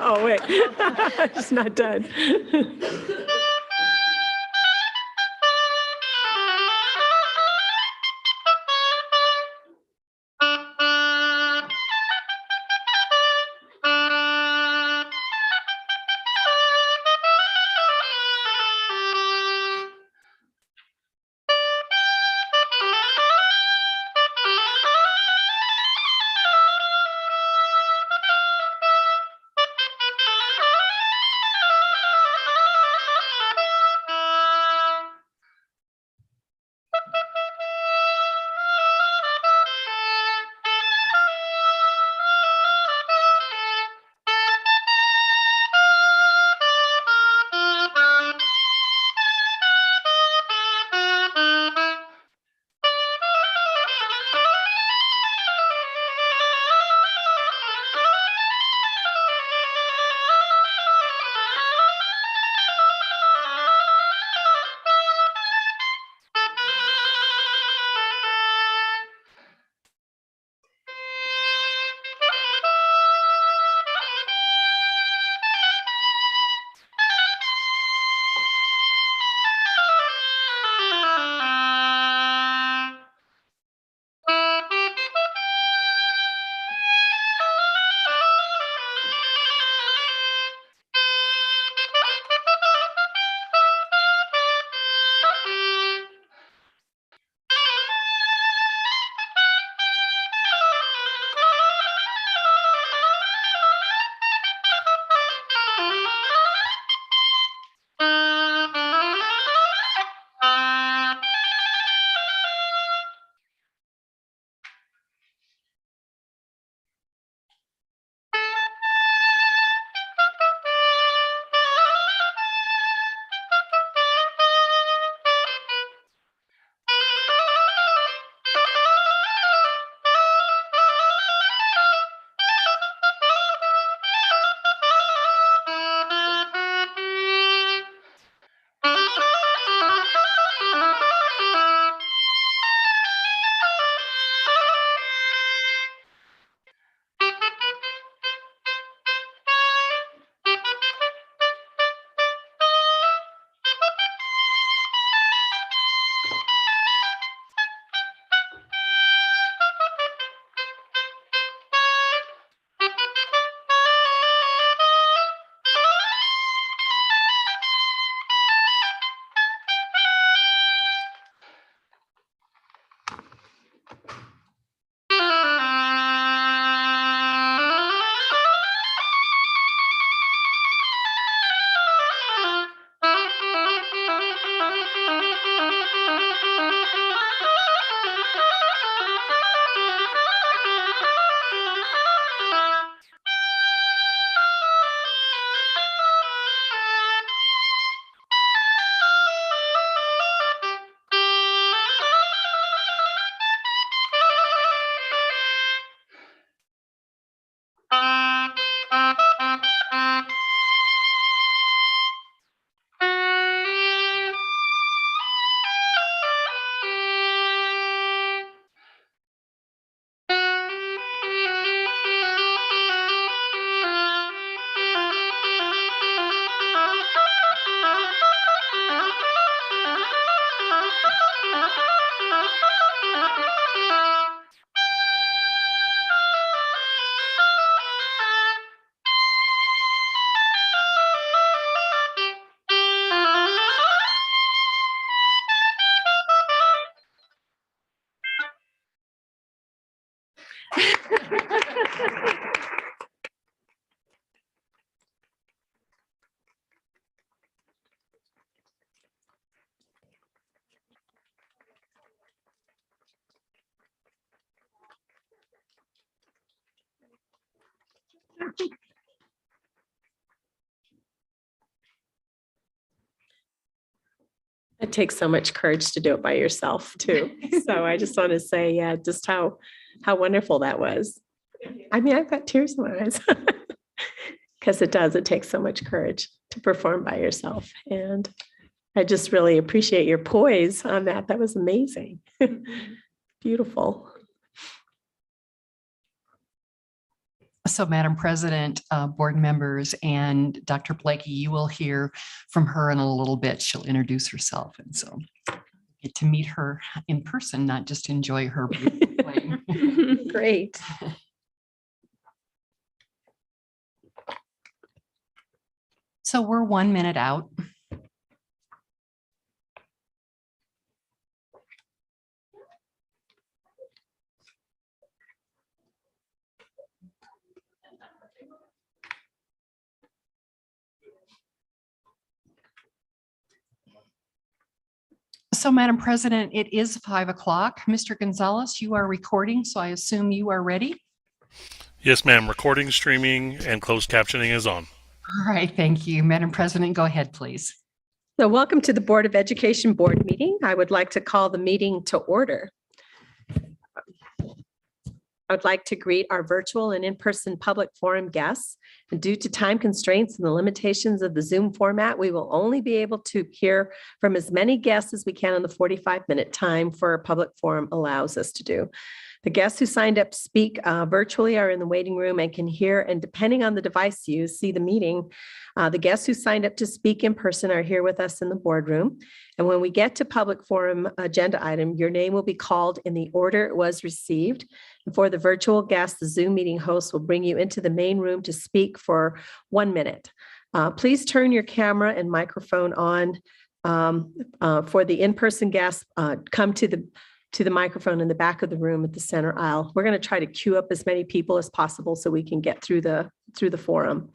Oh, wait, it's not done. It takes so much courage to do it by yourself too. So I just want to say, yeah, just how wonderful that was. I mean, I've got tears in my eyes because it does. It takes so much courage to perform by yourself. And I just really appreciate your poise on that. That was amazing. Beautiful. So, Madam President, board members, and Dr. Blakey, you will hear from her in a little bit. She'll introduce herself. And so get to meet her in person, not just enjoy her playing. Great. So we're 1 minute out. So, Madam President, it is 5 o'clock. Mr. Gonzalez, you are recording, so I assume you are ready. Yes, ma'am. Recording, streaming, and closed captioning is on. All right, thank you. Madam President, go ahead, please. So welcome to the Board of Education Board meeting. I would like to call the meeting to order. I would like to greet our virtual and in-person public forum guests. And due to time constraints and the limitations of the Zoom format, we will only be able to hear from as many guests as we can in the 45-minute time for our public forum allows us to do. The guests who signed up to speak virtually are in the waiting room and can hear, and depending on the device used, see the meeting. The guests who signed up to speak in person are here with us in the boardroom. And when we get to public forum agenda item, your name will be called in the order it was received. And for the virtual guests, the Zoom meeting host will bring you into the main room to speak for 1 minute. Please turn your camera and microphone on. For the in-person guests, come to the microphone in the back of the room at the center aisle. We're going to try to queue up as many people as possible so we can get through the forum.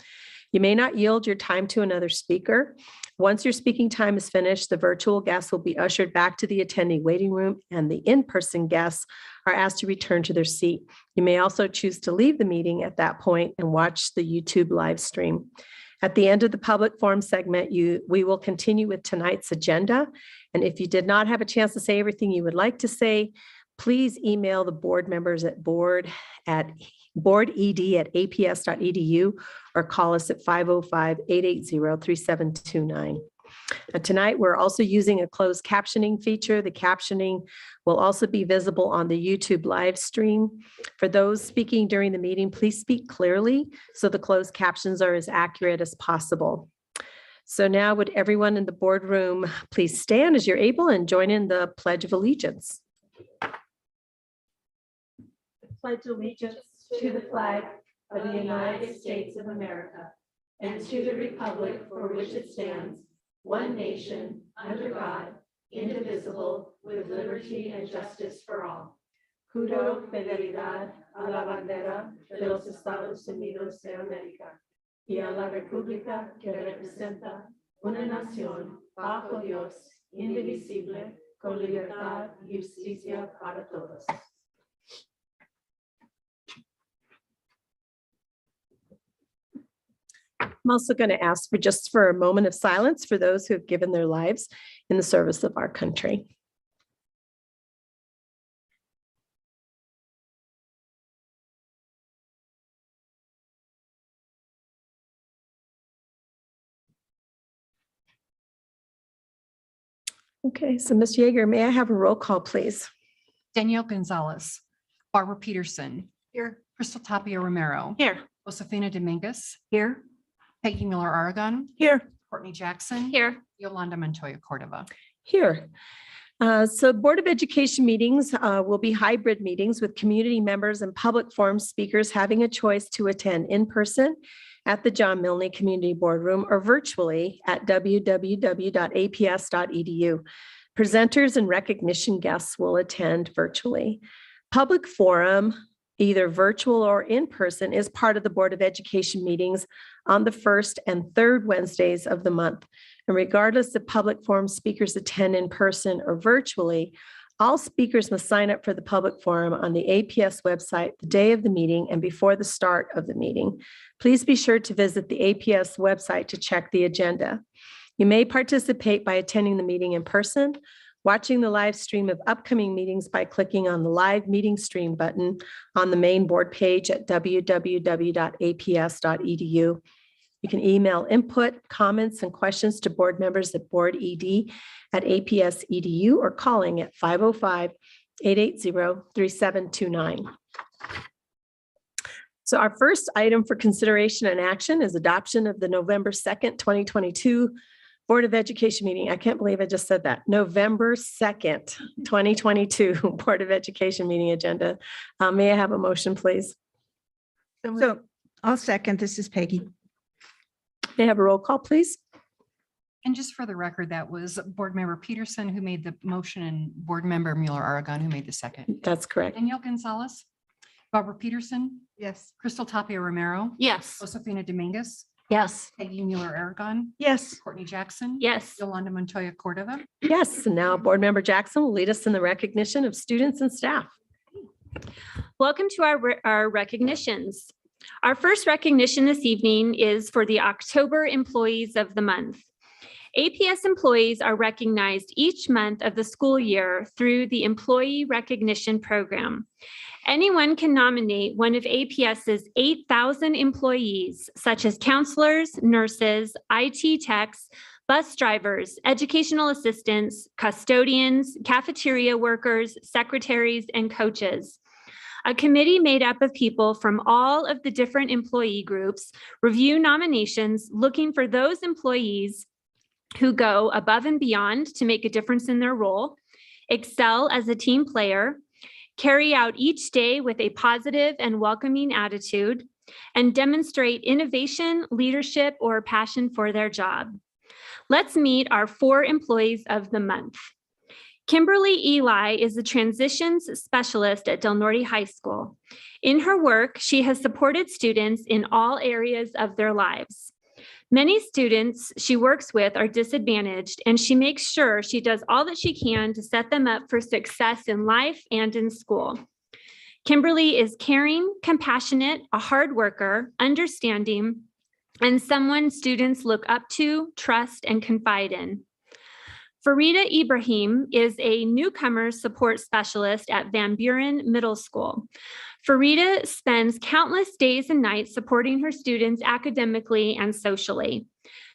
You may not yield your time to another speaker. Once your speaking time is finished, the virtual guests will be ushered back to the attendee waiting room, and the in-person guests are asked to return to their seat. You may also choose to leave the meeting at that point and watch the YouTube live stream. At the end of the public forum segment, we will continue with tonight's agenda. And if you did not have a chance to say everything you would like to please email the board members at boarded@aps.edu or call us at 505-880-3729. Tonight, we're also using a closed captioning feature. The captioning will also be visible on the YouTube live stream. For those speaking during the meeting, please speak clearly so the closed captions are as accurate as possible. So now would everyone in the boardroom please stand as you're able and join in the Pledge of Allegiance. Pledge allegiance to the flag of the United States of America and to the republic for which it stands, one nation, under God, indivisible, with liberty and justice for all. Juro fidelidad a la bandera de los Estados Unidos de América y a la república que representa una nación bajo Dios, indivisible, con libertad y justicia para todos. I'm also going to ask for a moment of silence for those who have given their lives in the service of our country. Okay, so Ms. Yeager, may I have a roll call, please? Danielle Gonzalez, Barbara Peterson. Here. Crystal Tapia Romero. Here. Josefina Dominguez. Here. Peggy Miller-Aragon. Here. Courtney Jackson. Here. Yolanda Montoya Cordova. Here. So Board of Education meetings will be hybrid meetings with community members and public forum speakers having a choice to attend in person at the John Milne Community Boardroom or virtually at www.aps.edu. Presenters and recognition guests will attend virtually. Public forum, either virtual or in person, is part of the Board of Education meetings on the first and third Wednesdays of the month. And regardless if public forum speakers attend in person or virtually, all speakers must sign up for the public forum on the APS website the day of the meeting and before the start of the meeting. Please be sure to visit the APS website to check the agenda. You may participate by attending the meeting in person, watching the live stream of upcoming meetings by clicking on the live meeting stream button on the main board page at www.aps.edu. You can email input, comments, and questions to board members at boarded@aps.edu or calling at 505-880-3729. So our first item for consideration and action is adoption of the November 2nd, 2022 Board of Education meeting. I can't believe I just said that. November 2nd, 2022 Board of Education meeting agenda. May I have a motion, please? So I'll second. This is Peggy. May I have a roll call, please? And just for the record, that was Board Member Peterson who made the motion and Board Member Mueller Aragon who made the second. That's correct. Danielle Gonzalez, Barbara Peterson, Yes. Crystal Tapia Romero, Yes. Josefina Dominguez, Yes. Peggy Mueller Aragon, Yes. Courtney Jackson. Yes. Yolanda Montoya Cordova. Yes, and now Board Member Jackson will lead us in the recognition of students and staff. Welcome to our recognitions. Our first recognition this evening is for the October Employees of the Month. APS employees are recognized each month of the school year through the Employee Recognition Program. Anyone can nominate one of APS's 8,000 employees, such as counselors, nurses, IT techs, bus drivers, educational assistants, custodians, cafeteria workers, secretaries, and coaches. A committee made up of people from all of the different employee groups review nominations, looking for those employees who go above and beyond to make a difference in their role, excel as a team player, carry out each day with a positive and welcoming attitude, and demonstrate innovation, leadership, or passion for their job. Let's meet our 4 employees of the month. Kimberly Eli is a transitions specialist at Del Norte High School. In her work, she has supported students in all areas of their lives. Many students she works with are disadvantaged, and she makes sure she does all that she can to set them up for success in life and in school. Kimberly is caring, compassionate, a hard worker, understanding, and someone students look up to, trust, and confide in. Farida Ibrahim is a newcomer support specialist at Van Buren Middle School. Farida spends countless days and nights supporting her students academically and socially.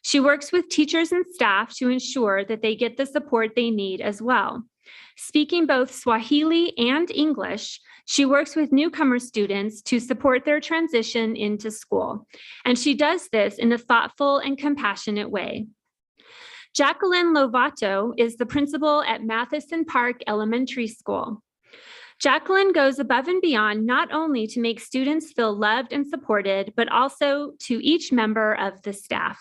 She works with teachers and staff to ensure that they get the support they need as well. Speaking both Swahili and English, she works with newcomer students to support their transition into school, and she does this in a thoughtful and compassionate way. Jacqueline Lovato is the principal at Matheson Park Elementary School. Jacqueline goes above and beyond not only to make students feel loved and supported, but also to each member of the staff.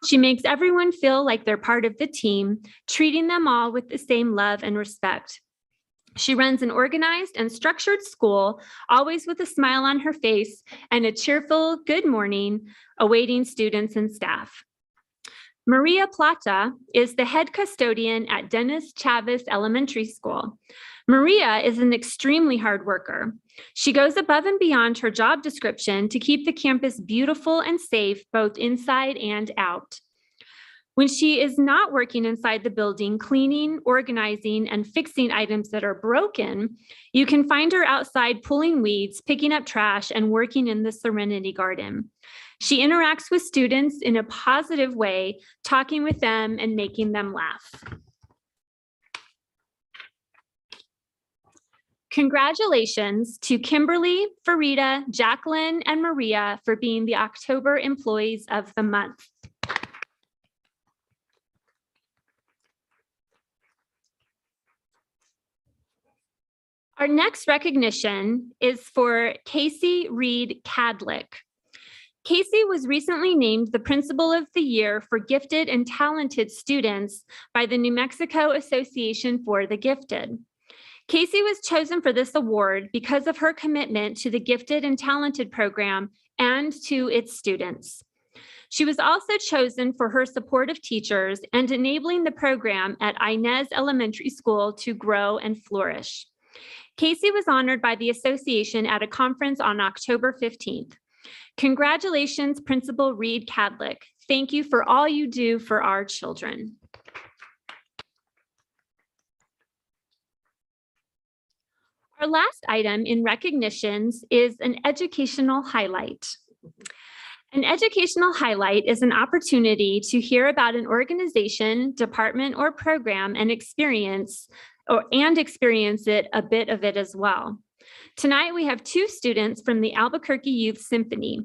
She makes everyone feel like they're part of the team, treating them all with the same love and respect. She runs an organized and structured school, always with a smile on her face and a cheerful good morning awaiting students and staff. Maria Plata is the head custodian at Dennis Chavez Elementary School. Maria is an extremely hard worker. She goes above and beyond her job description to keep the campus beautiful and safe, both inside and out. When she is not working inside the building, cleaning, organizing, and fixing items that are broken, you can find her outside pulling weeds, picking up trash, and working in the Serenity Garden. She interacts with students in a positive way, talking with them and making them laugh. Congratulations to Kimberly, Farida, Jacqueline, and Maria for being the October Employees of the Month. Our next recognition is for Casey Reed Cadlick. Casey was recently named the Principal of the Year for Gifted and Talented Students by the New Mexico Association for the Gifted. Casey was chosen for this award because of her commitment to the Gifted and Talented program and to its students. She was also chosen for her support of teachers and enabling the program at Inez Elementary School to grow and flourish. Casey was honored by the association at a conference on October 15th. Congratulations, Principal Reed Cadlick. Thank you for all you do for our children. Our last item in recognitions is an educational highlight. An educational highlight is an opportunity to hear about an organization, department, or program and experience it a bit of it as well. Tonight, we have two students from the Albuquerque Youth Symphony,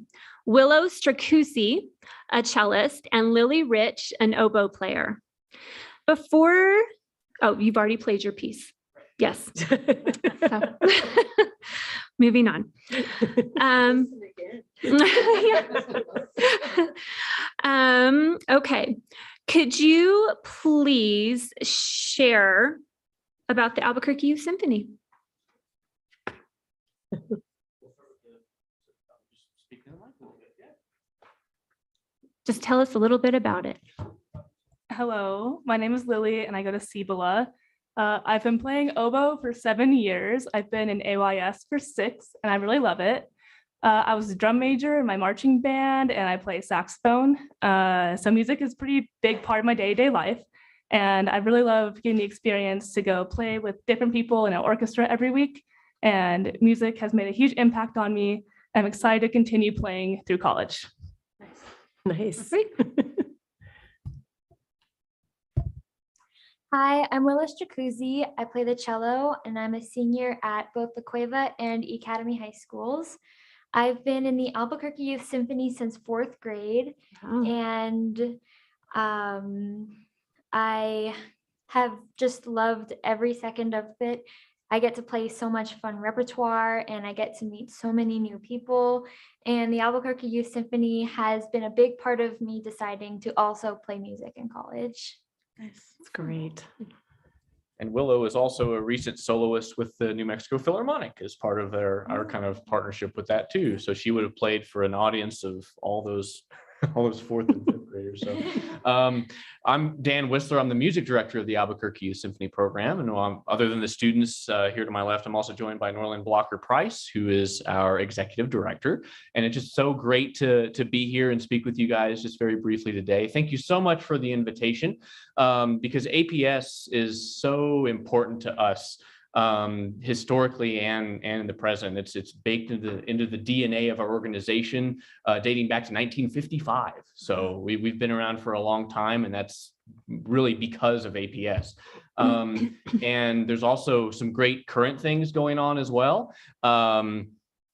Willow Stracuzzi, a cellist, and Lily Rich, an oboe player. Oh, you've already played your piece. Yes. So, moving on. Okay. Could you please share about the Albuquerque Youth Symphony? Just tell us a little bit about it. Hello, my name is Lily and I go to Cibola. I've been playing oboe for 7 years. I've been in AYS for 6 and I really love it. I was a drum major in my marching band and I play saxophone. So music is a pretty big part of my day-to-day life. And I really love getting the experience to go play with different people in an orchestra every week. And music has made a huge impact on me. I'm excited to continue playing through college. Nice. Hi, I'm Willis Jacuzzi. I play the cello and I'm a senior at both the Cueva and Academy High Schools. I've been in the Albuquerque Youth Symphony since 4th grade and I have just loved every second of it. I get to play so much fun repertoire and I get to meet so many new people. And the Albuquerque Youth Symphony has been a big part of me deciding to also play music in college. Nice. That's great. And Willow is also a recent soloist with the New Mexico Philharmonic as part of our kind of partnership with that too. So she would have played for an audience of all those 4th and 5th graders. So I'm Dan Whistler. I'm the music director of the Albuquerque Youth Symphony program. And other than the students here to my left, I'm also joined by Norlin Blocker Price, who is our executive director. And it's just so great to be here and speak with you guys just very briefly today. Thank you so much for the invitation because APS is so important to us historically and in the present. It's baked into the DNA of our organization dating back to 1955. So we've been around for a long time, and that's really because of APS. And there's also some great current things going on as well.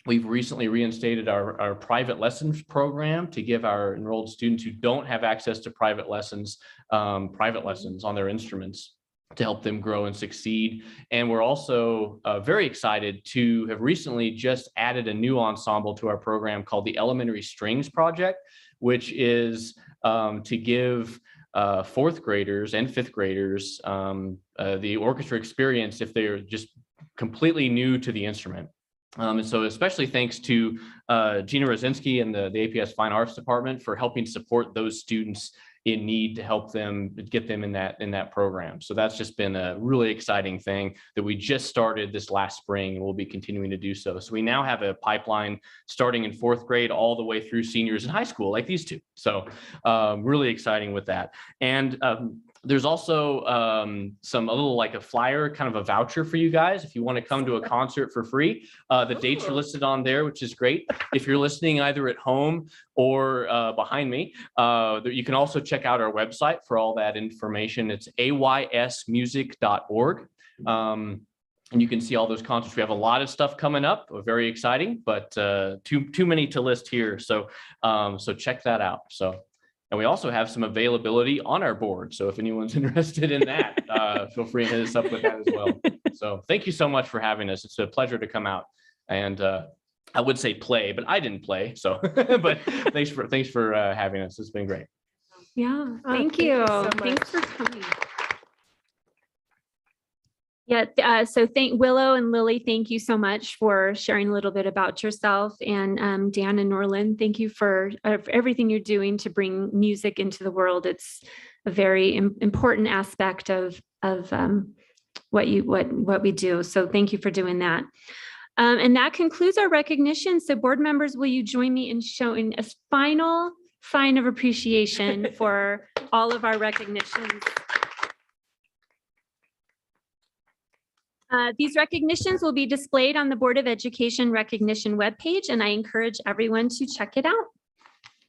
We've recently reinstated our private lessons program to give our enrolled students who don't have access to private lessons on their instruments, to help them grow and succeed. And we're also very excited to have recently just added a new ensemble to our program called the Elementary Strings Project, which is to give 4th graders and 5th graders the orchestra experience if they're just completely new to the instrument. And so especially thanks to Gina Rosinski and the APS Fine Arts Department for helping support those students in need to help them get them in that program. So that's just been a really exciting thing that we just started this last spring and we'll be continuing to do so. So we now have a pipeline starting in 4th grade all the way through seniors in high school like these two. So really exciting with that. And there's also a little like a flyer, kind of a voucher for you guys if you want to come to a concert for free. The dates are listed on there, which is great. If you're listening either at home or behind me, you can also check out our website for all that information. It's aysmusic.org. And you can see all those concerts. We have a lot of stuff coming up, very exciting, but too many to list here. So check that out. And we also have some availability on our board. So if anyone's interested in that, feel free to hit us up with that as well. So thank you so much for having us. It's a pleasure to come out. And I would say play, but I didn't play. So, but thanks for having us. It's been great. Yeah, Oh, thank you. so Thanks for much. coming. Yeah, so thank Willow and Lily, thank you so much for sharing a little bit about yourself. And Dan and Norlin, thank you for everything you're doing to bring music into the world. It's a very important aspect of what we do. So thank you for doing that. And that concludes our recognition. So board members, will you join me in showing a final sign of appreciation for all of our recognitions? These recognitions will be displayed on the Board of Education recognition webpage, and I encourage everyone to check it out.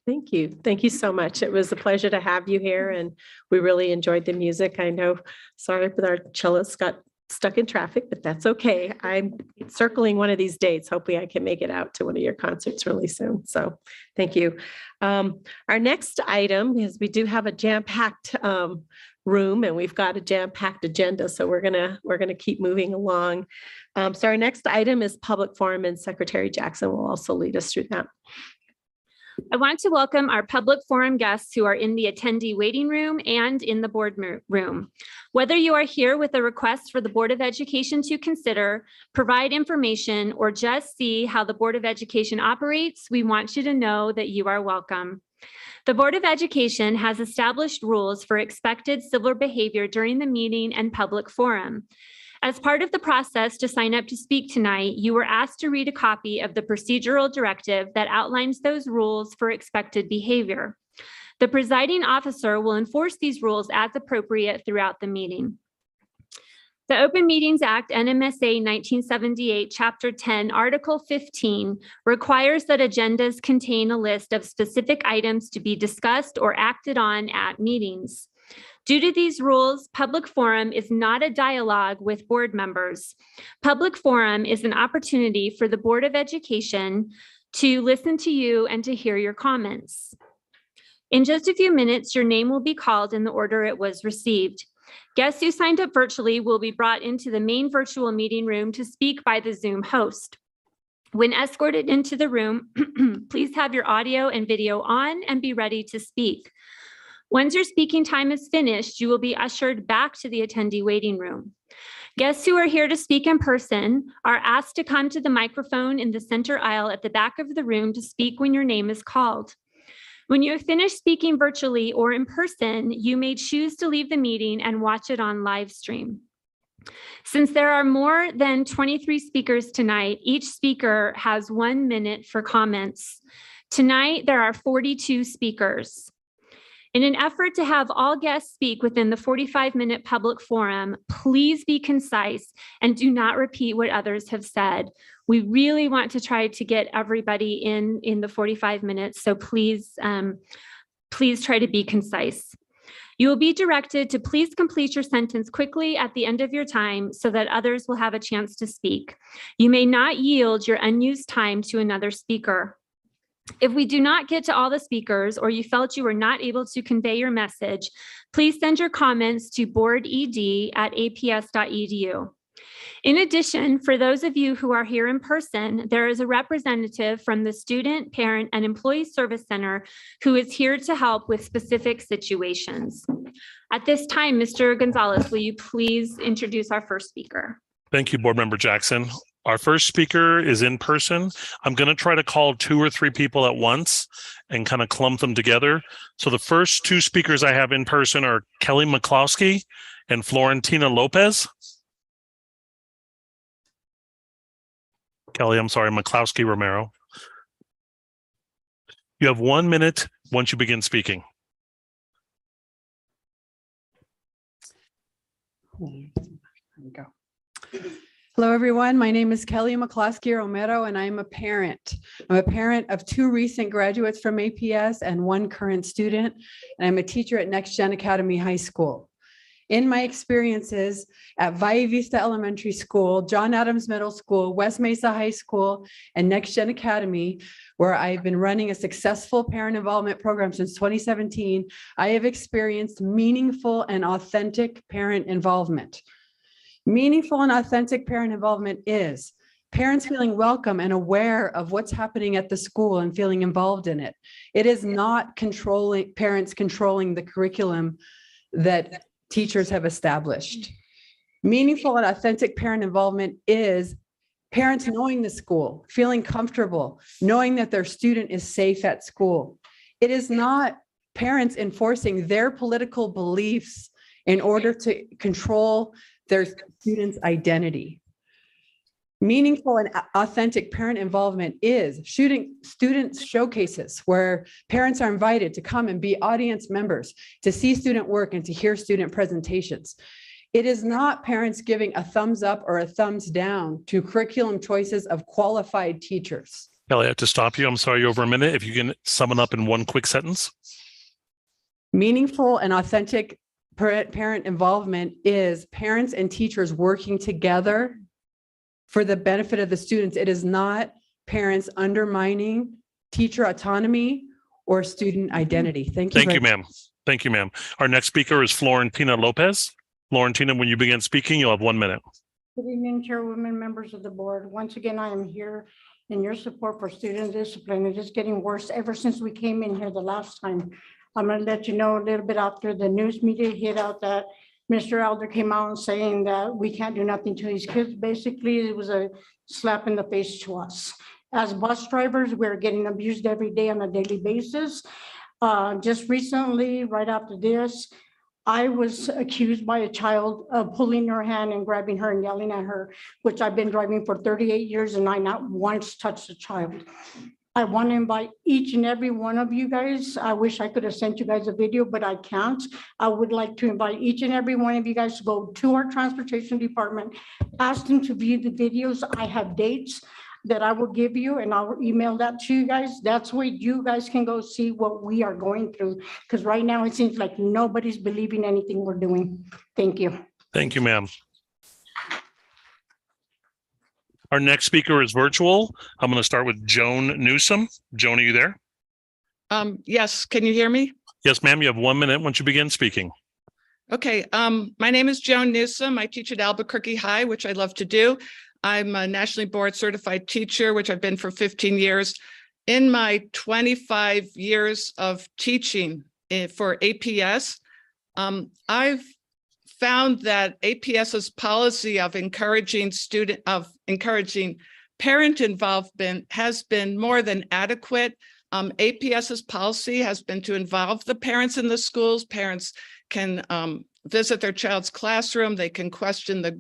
Thank you. Thank you so much. It was a pleasure to have you here and we really enjoyed the music. I know, sorry, but our cellist got stuck in traffic, but that's okay. I'm circling one of these dates. Hopefully I can make it out to one of your concerts really soon. So thank you. Our next item is we do have a jam-packed room and we've got a jam-packed agenda. So we're gonna keep moving along. So our next item is public forum, and Secretary Jackson will also lead us through that. I want to welcome our public forum guests who are in the attendee waiting room and in the board room. Whether you are here with a request for the Board of Education to consider, provide information, or just see how the Board of Education operates, we want you to know that you are welcome. The Board of Education has established rules for expected civil behavior during the meeting and public forum. As part of the process to sign up to speak tonight, you were asked to read a copy of the procedural directive that outlines those rules for expected behavior. The presiding officer will enforce these rules as appropriate throughout the meeting. The Open Meetings Act, NMSA 1978, Chapter 10, Article 15, requires that agendas contain a list of specific items to be discussed or acted on at meetings. Due to these rules, public forum is not a dialogue with board members. Public forum is an opportunity for the Board of Education to listen to you and to hear your comments. In just a few minutes, your name will be called in the order it was received. Guests who signed up virtually will be brought into the main virtual meeting room to speak by the Zoom host. When escorted into the room, please have your audio and video on and be ready to speak. Once your speaking time is finished, you will be ushered back to the attendee waiting room. Guests who are here to speak in person are asked to come to the microphone in the center aisle at the back of the room to speak when your name is called. When you have finished speaking virtually or in person, you may choose to leave the meeting and watch it on live stream. Since there are more than 23 speakers tonight, each speaker has 1 minute for comments. Tonight, there are 42 speakers. In an effort to have all guests speak within the 45-minute public forum, please be concise and do not repeat what others have said. We really want to try to get everybody in the 45 minutes, so please try to be concise. You will be directed to please complete your sentence quickly at the end of your time so that others will have a chance to speak. You may not yield your unused time to another speaker. If we do not get to all the speakers or you felt you were not able to convey your message, please send your comments to boarded@aps.edu. In addition, for those of you who are here in person, there is a representative from the Student, Parent, and Employee Service Center who is here to help with specific situations. At this time, Mr. Gonzalez, will you please introduce our first speaker? Thank you, Board Member Jackson. Our first speaker is in person. I'm going to try to call 2 or 3 people at once and kind of clump them together. So the first 2 speakers I have in person are Kelly McCloskey and Florentina Lopez. Kelly, I'm sorry, McCloskey Romero. You have 1 minute once you begin speaking. There we go. Hello, everyone. My name is Kelly McCloskey Romero, and I'm a parent. I'm a parent of 2 recent graduates from APS and 1 current student, and I'm a teacher at Next Gen Academy High School. In my experiences at Valle Vista Elementary School, John Adams Middle School, West Mesa High School, and Next Gen Academy, where I've been running a successful parent involvement program since 2017, I have experienced meaningful and authentic parent involvement. Meaningful and authentic parent involvement is parents feeling welcome and aware of what's happening at the school and feeling involved in it. It is not parents controlling the curriculum that teachers have established. Meaningful and authentic parent involvement is parents knowing the school, feeling comfortable, knowing that their student is safe at school. It is not parents enforcing their political beliefs in order to control their students' identity. Meaningful and authentic parent involvement is student showcases where parents are invited to come and be audience members, to see student work and to hear student presentations. It is not parents giving a thumbs up or a thumbs down to curriculum choices of qualified teachers. Kelly, I have to stop you. I'm sorry, you're over a minute. If you can sum it up in 1 quick sentence. Meaningful and authentic parent involvement is parent involvement is parents and teachers working together for the benefit of the students. It is not parents undermining teacher autonomy or student identity. Thank you. Thank you, ma'am. Thank you, ma'am. Our next speaker is Florentina Lopez. Florentina, when you begin speaking, you'll have 1 minute. Good evening, Chairwoman, members of the board. Once again, I am here in your support for student discipline. It is getting worse ever since we came in here the last time. I'm going to let you know a little bit after the news media hit out that Mr. Elder came out and saying that we can't do nothing to these kids. Basically, it was a slap in the face to us. As bus drivers, we're getting abused every day on a daily basis. Just recently, right after this, I was accused by a child of pulling her hand and grabbing her and yelling at her, which I've been driving for 38 years and I not once touched a child. I want to invite each and every one of you guys. I wish I could have sent you guys a video, but I can't. I would like to invite each and every one of you guys to go to our transportation department, ask them to view the videos. I have dates that I will give you and I'll email that to you guys. That's where you guys can go see what we are going through. Because right now it seems like nobody's believing anything we're doing. Thank you. Thank you, ma'am. Our next speaker is virtual. I'm going to start with Joan Newsom. Joan, are you there? Yes, can you hear me? Yes, ma'am. You have 1 minute once you begin speaking. Okay, my name is Joan Newsom. I teach at Albuquerque High, which I love to do. I'm a nationally board certified teacher, which I've been for 15 years. In my 25 years of teaching for APS, I've found that APS's policy of encouraging parent involvement has been more than adequate. APS's policy has been to involve the parents in the schools. Parents can visit their child's classroom. They can question the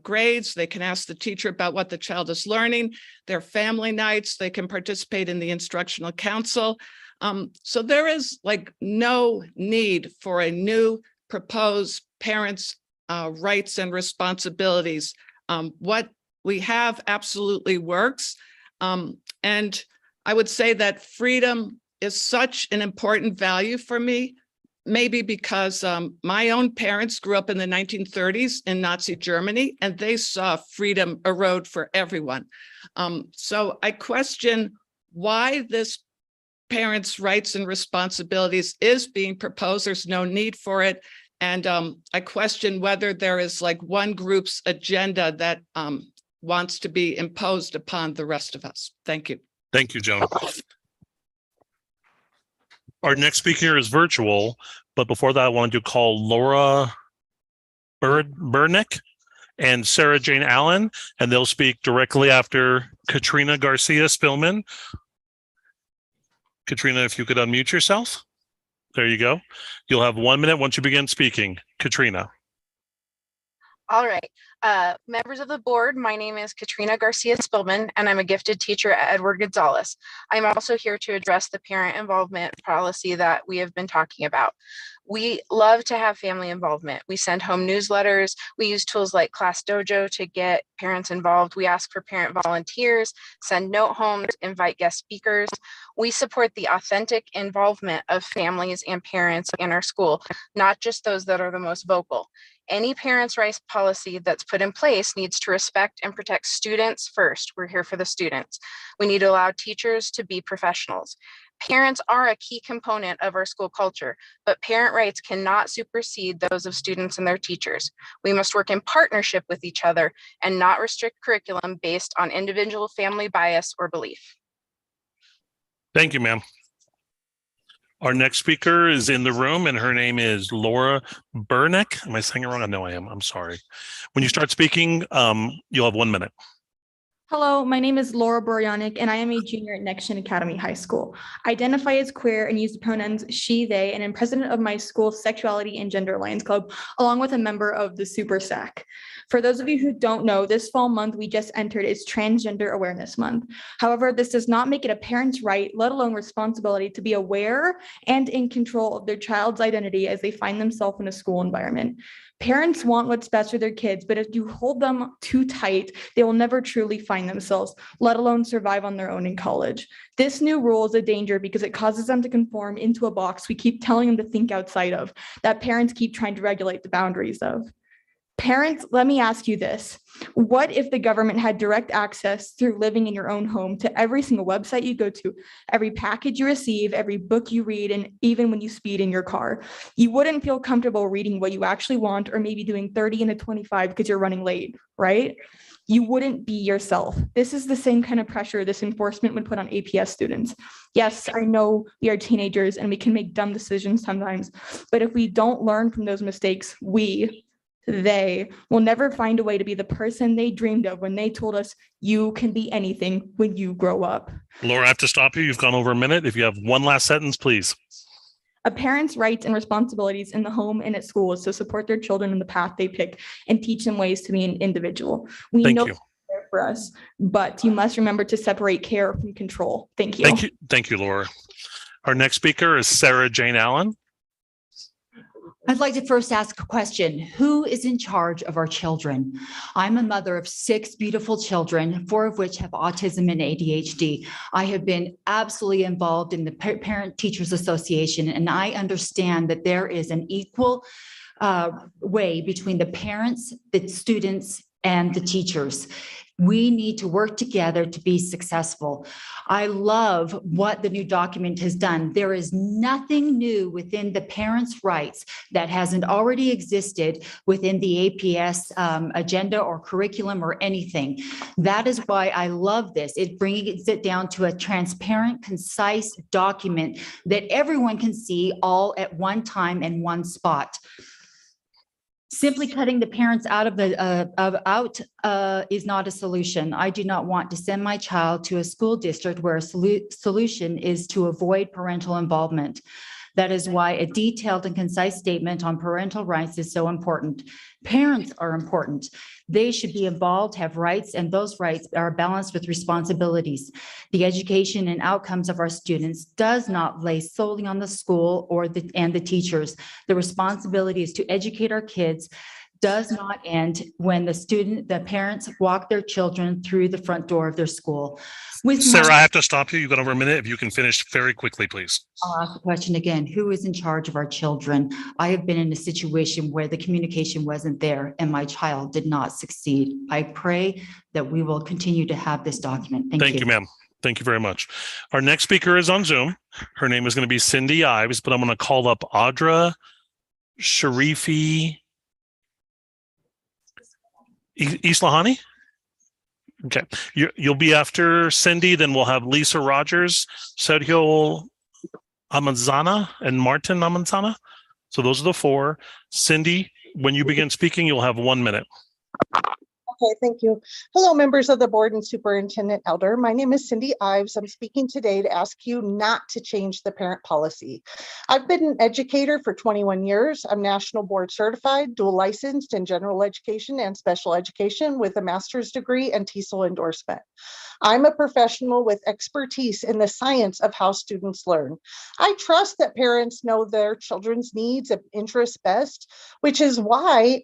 grades. They can ask the teacher about what the child is learning. Their family nights, they can participate in the instructional council. So there is like no need for a new proposed parents' rights and responsibilities. What we have absolutely works. And I would say that freedom is such an important value for me, maybe because my own parents grew up in the 1930s in Nazi Germany, and they saw freedom erode for everyone. So I question why this parents' rights and responsibilities is being proposed. There's no need for it. And I question whether there is like one group's agenda that wants to be imposed upon the rest of us. Thank you. Thank you, Joan. Our next speaker is virtual, but before that, I wanted to call Laura Burnick and Sarah Jane Allen, and they'll speak directly after Katrina Garcia Spillman. Katrina, if you could unmute yourself. There you go. You'll have 1 minute once you begin speaking. Katrina. All right. Members of the board, my name is Katrina Garcia Spillman, and I'm a gifted teacher at Edward Gonzalez. I'm also here to address the parent involvement policy that we have been talking about. We love to have family involvement. We send home newsletters. We use tools like Class Dojo to get parents involved. We ask for parent volunteers, send note homes, invite guest speakers. We support the authentic involvement of families and parents in our school, not just those that are the most vocal. Any parents' rights policy that's put in place needs to respect and protect students first. We're here for the students. We need to allow teachers to be professionals. Parents are a key component of our school culture, but parent rights cannot supersede those of students and their teachers. We must work in partnership with each other and not restrict curriculum based on individual family bias or belief. Thank you, ma'am. Our next speaker is in the room, and her name is Laura Burnick. Am I saying it wrong? I know I am. I'm sorry. When you start speaking, you'll have 1 minute. Hello, my name is Laura Boryanik, and I am a junior at Next Gen Academy High School. I identify as queer and use the pronouns she, they, and am president of my school's Sexuality and Gender Alliance Club, along with a member of the Super SAC. For those of you who don't know, this fall month we just entered is Transgender Awareness Month. However, this does not make it a parent's right, let alone responsibility, to be aware and in control of their child's identity as they find themselves in a school environment. Parents want what's best for their kids, but if you hold them too tight, they will never truly find themselves, let alone survive on their own in college. This new rule is a danger because it causes them to conform into a box we keep telling them to think outside of, that parents keep trying to regulate the boundaries of. Parents, let me ask you this. What if the government had direct access through living in your own home to every single website you go to, every package you receive, every book you read, and even when you speed in your car? You wouldn't feel comfortable reading what you actually want, or maybe doing 30 and a 25 because you're running late, right? You wouldn't be yourself. This is the same kind of pressure this enforcement would put on APS students. Yes, I know we are teenagers and we can make dumb decisions sometimes, but if we don't learn from those mistakes, they will never find a way to be the person they dreamed of when they told us you can be anything when you grow up. Laura, I have to stop you. You've gone over a minute. If you have one last sentence, please. A parent's rights and responsibilities in the home and at school is to support their children in the path they pick and teach them ways to be an individual. We Thank know you. it's there for us, but you must remember to separate care from control. Thank you. Thank you. Thank you, Laura. Our next speaker is Sarah Jane Allen. I'd like to first ask a question. Who is in charge of our children? I'm a mother of 6 beautiful children, 4 of which have autism and ADHD. I have been absolutely involved in the Parent Teachers Association, and I understand that there is an equal way between the parents, the students, and the teachers. We need to work together to be successful. I love what the new document has done. There is nothing new within the parents' rights that hasn't already existed within the APS agenda or curriculum or anything. That is why I love this. It brings it down to a transparent, concise document that everyone can see all at one time in one spot. Simply cutting the parents out of is not a solution. I do not want to send my child to a school district where a solution is to avoid parental involvement. That is why a detailed and concise statement on parental rights is so important. Parents are important. They should be involved, have rights, and those rights are balanced with responsibilities. The education and outcomes of our students does not lay solely on the school or the teachers. The responsibility is to educate our kids does not end when the parents walk their children through the front door of their school. Sarah, I have to stop you. You've got over a minute. If you can finish very quickly, please. I'll ask the question again. Who is in charge of our children? I have been in a situation where the communication wasn't there and my child did not succeed. I pray that we will continue to have this document. Thank you, ma'am. Thank you very much. Our next speaker is on Zoom. Her name is going to be Cindy Ives, but I'm going to call up Audra Sharifi Islahani. Okay, you'll be after Cindy, then we'll have Lisa Rogers, Sergio Amanzana, and Martin Amanzana. So those are the 4. Cindy, when you begin speaking, you'll have 1 minute. Okay, thank you. Hello, members of the board and Superintendent Elder. My name is Cindy Ives. I'm speaking today to ask you not to change the parent policy. I've been an educator for 21 years. I'm national board certified, dual licensed in general education and special education with a master's degree and TESOL endorsement. I'm a professional with expertise in the science of how students learn. I trust that parents know their children's needs and interests best, which is why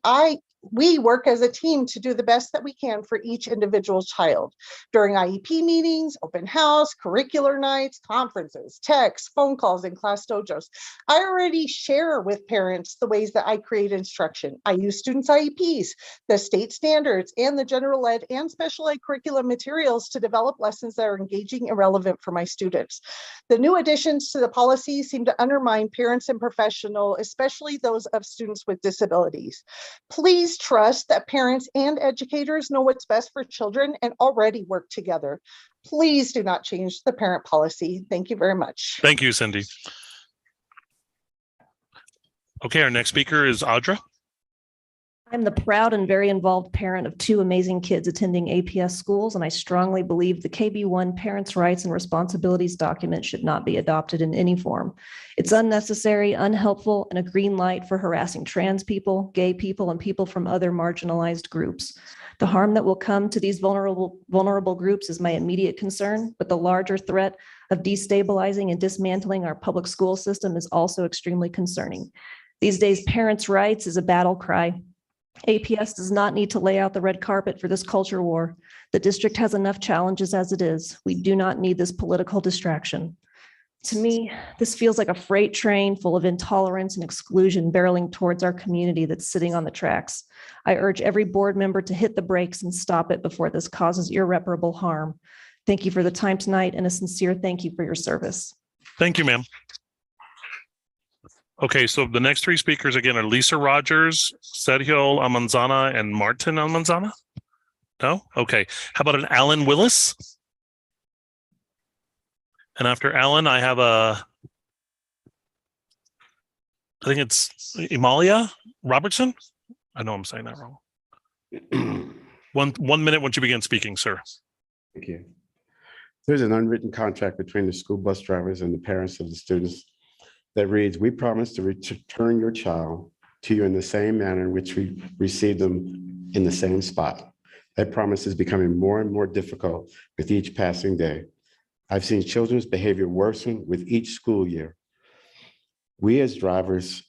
we work as a team to do the best that we can for each individual child. During IEP meetings, open house, curricular nights, conferences, texts, phone calls, and class dojos, I already share with parents the ways that I create instruction. I use students' IEPs, the state standards, and the general ed and special ed curriculum materials to develop lessons that are engaging and relevant for my students. The new additions to the policy seem to undermine parents and professionals, especially those of students with disabilities. Please trust that parents and educators know what's best for children and already work together. Please do not change the parent policy. Thank you very much. Thank you, Cindy. Okay, our next speaker is Audra. I'm the proud and very involved parent of 2 amazing kids attending APS schools, and I strongly believe the KB1 Parents' Rights and Responsibilities document should not be adopted in any form. It's unnecessary, unhelpful, and a green light for harassing trans people, gay people, and people from other marginalized groups. The harm that will come to these vulnerable groups is my immediate concern, but the larger threat of destabilizing and dismantling our public school system is also extremely concerning. These days, parents' rights is a battle cry. APS does not need to lay out the red carpet for this culture war. The district has enough challenges as it is. We do not need this political distraction. To me, this feels like a freight train full of intolerance and exclusion barreling towards our community that's sitting on the tracks. I urge every board member to hit the brakes and stop it before this causes irreparable harm. Thank you for the time tonight and a sincere thank you for your service. Thank you, ma'am. Okay, so the next three speakers again are Lisa Rogers, Sergio Almanzana, and Martin Almanzana. No? Okay. How about an Alan Willis? And after Alan, I have I think it's Emalia Robertson. I know I'm saying that wrong. One minute once you begin speaking, sir. Thank you. There's an unwritten contract between the school bus drivers and the parents of the students that reads, "We promise to return your child to you in the same manner in which we received them in the same spot." That promise is becoming more and more difficult with each passing day. I've seen children's behavior worsen with each school year. We as drivers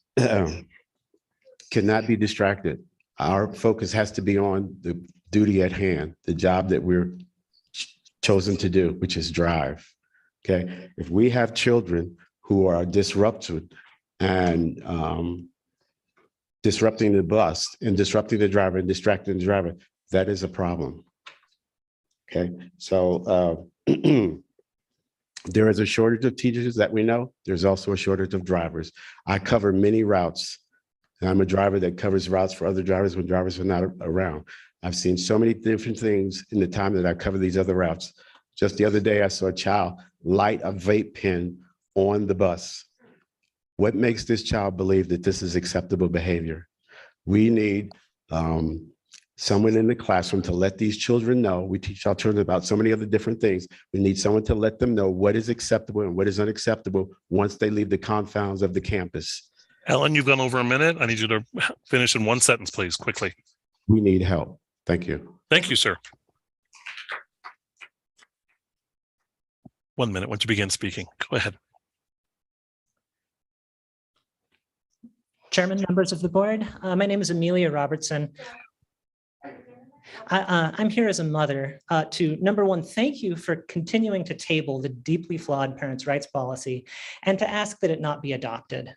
cannot be distracted. Our focus has to be on the duty at hand, the job that we're chosen to do, which is drive. Okay. If we have children who are disrupted and disrupting the bus and disrupting the driver and distracting the driver, that is a problem. Okay. So there is a shortage of teachers that we know. There's also a shortage of drivers. I cover many routes. And I'm a driver that covers routes for other drivers when drivers are not around. I've seen so many different things in the time that I cover these other routes. Just the other day, I saw a child light a vape pen on the bus. What makes this child believe that this is acceptable behavior? We need someone in the classroom to let these children know. We teach our children about so many other different things. We need someone to let them know what is acceptable and what is unacceptable once they leave the confines of the campus. Ellen, you've gone over a minute. I need you to finish in one sentence, please, quickly. We need help. Thank you. Thank you, sir. 1 minute once you begin speaking. Go ahead. Chairman, members of the board, my name is Amelia Robertson. I'm here as a mother to, number one, thank you for continuing to table the deeply flawed parents' rights policy and to ask that it not be adopted.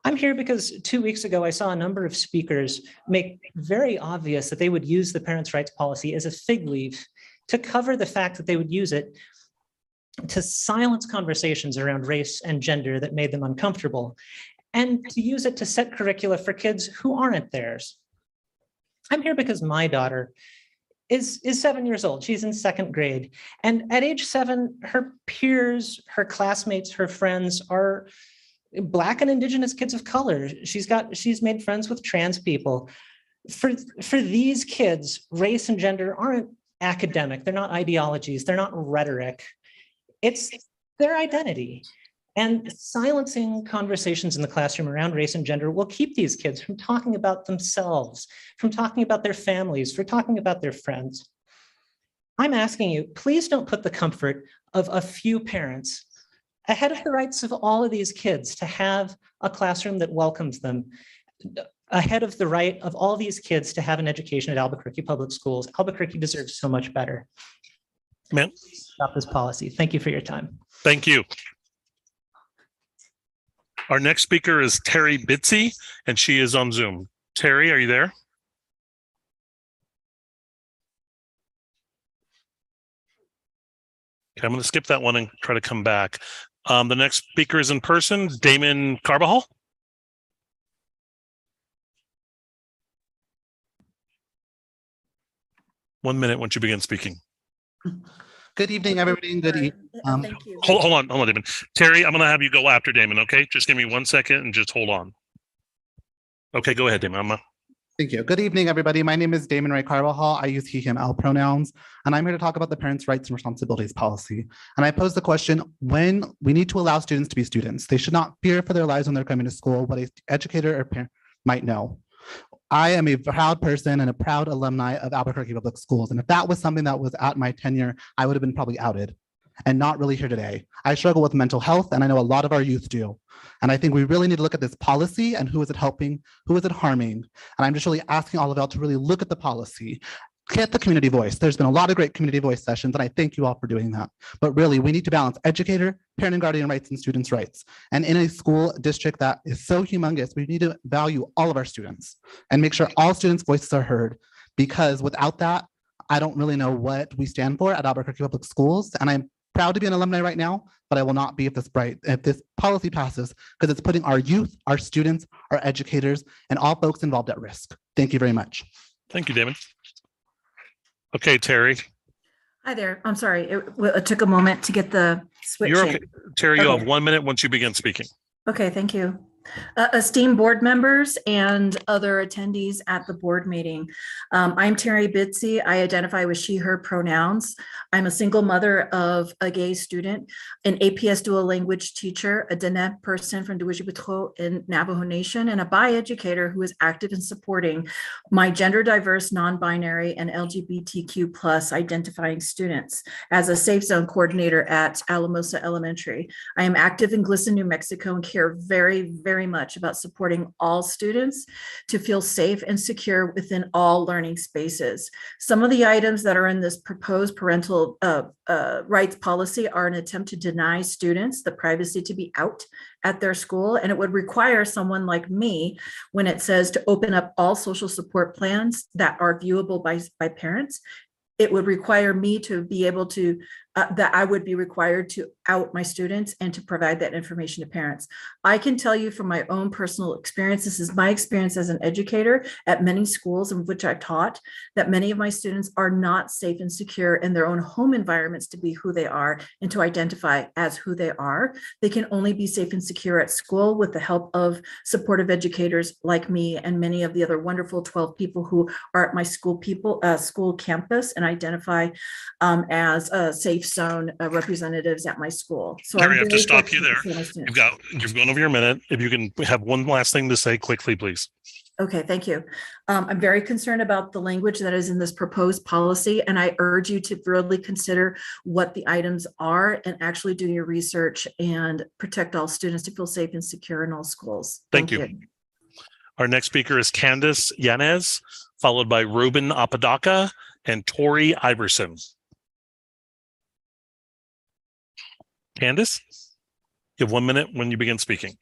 I'm here because 2 weeks ago, I saw a number of speakers make very obvious that they would use the parents' rights policy as a fig leaf to cover the fact that they would use it to silence conversations around race and gender that made them uncomfortable, and to use it to set curricula for kids who aren't theirs. I'm here because my daughter is 7 years old. She's in second grade. And at age 7, her peers, her classmates, her friends are Black and Indigenous kids of color. She's made friends with trans people. For these kids, race and gender aren't academic. They're not ideologies. They're not rhetoric. It's their identity. And silencing conversations in the classroom around race and gender will keep these kids from talking about themselves, from talking about their families, from talking about their friends. I'm asking you, please don't put the comfort of a few parents ahead of the rights of all of these kids to have a classroom that welcomes them, ahead of the right of all these kids to have an education at Albuquerque Public Schools. Albuquerque deserves so much better. Ma'am. Stop this policy. Thank you for your time. Thank you. Our next speaker is Terry Bitsy, and she is on Zoom. Terry, are you there? Okay, I'm going to skip that one and try to come back. The next speaker is in person, Damon Carbajal. One minute once you begin speaking. Good evening, everybody. Good evening. Hold on, Damon. Terry, I'm going to have you go after Damon, okay? Just give me 1 second and just hold on. Okay, go ahead, Damon. Thank you. Good evening, everybody. My name is Damon Ray Carbajal. I use he, him, L pronouns, and I'm here to talk about the Parents' Rights and Responsibilities Policy. And I pose the question, when we need to allow students to be students, they should not fear for their lives when they're coming to school, what an educator or parent might know. I am a proud person and a proud alumni of Albuquerque Public Schools. And if that was something that was at my tenure, I would have been probably outed. and not really here today. I struggle with mental health, and I know a lot of our youth do. And I think we really need to look at this policy and who is it helping, who is it harming? And I'm just really asking all of y'all to really look at the policy, get the community voice. There's been a lot of great community voice sessions, and I thank you all for doing that. But really, we need to balance educator, parent and guardian rights, and students' rights. And in a school district that is so humongous, we need to value all of our students and make sure all students' voices are heard, because without that, I don't really know what we stand for at Albuquerque Public Schools. And I'm proud to be an alumni right now, but I will not be if this policy passes, because it's putting our youth, our students, our educators, and all folks involved at risk. Thank you very much. Thank you, Damon. Okay, Terry. Hi there. I'm sorry. It took a moment to get the switch You're in. okay. Terry, you Okay. have 1 minute once you begin speaking. Okay, thank you. Esteemed board members and other attendees at the board meeting. I'm Terry Bitsy. I identify with she, her pronouns. I'm a single mother of a gay student, an APS dual language teacher, a Diné person from Duwajibitro in Navajo Nation, and a BI educator who is active in supporting my gender diverse, non-binary, and LGBTQ plus identifying students as a safe zone coordinator at Alamosa Elementary. I am active in Glisson, New Mexico, and care very, very much about supporting all students to feel safe and secure within all learning spaces. Some of the items that are in this proposed parental rights policy are an attempt to deny students the privacy to be out at their school, and it would require someone like me when it says to open up all social support plans that are viewable by parents. It would require me to be able to, that I would be required to out my students and to provide that information to parents. I can tell you from my own personal experience, this is my experience as an educator at many schools in which I've taught, that many of my students are not safe and secure in their own home environments to be who they are and to identify as who they are. They can only be safe and secure at school with the help of supportive educators like me and many of the other wonderful 12 people who are at my school campus and identify as a safe zone representatives at my school. So Terry, I I'm have to very stop you fortunate there. to see my students. You've gone over your minute. If you can have one last thing to say quickly, please. Okay, thank you. I'm very concerned about the language that is in this proposed policy, and I urge you to really consider what the items are and actually do your research and protect all students to feel safe and secure in all schools. Thank you. Our next speaker is Candace Yanez, followed by Ruben Apodaca and Tori Iverson. Candace, you have 1 minute when you begin speaking.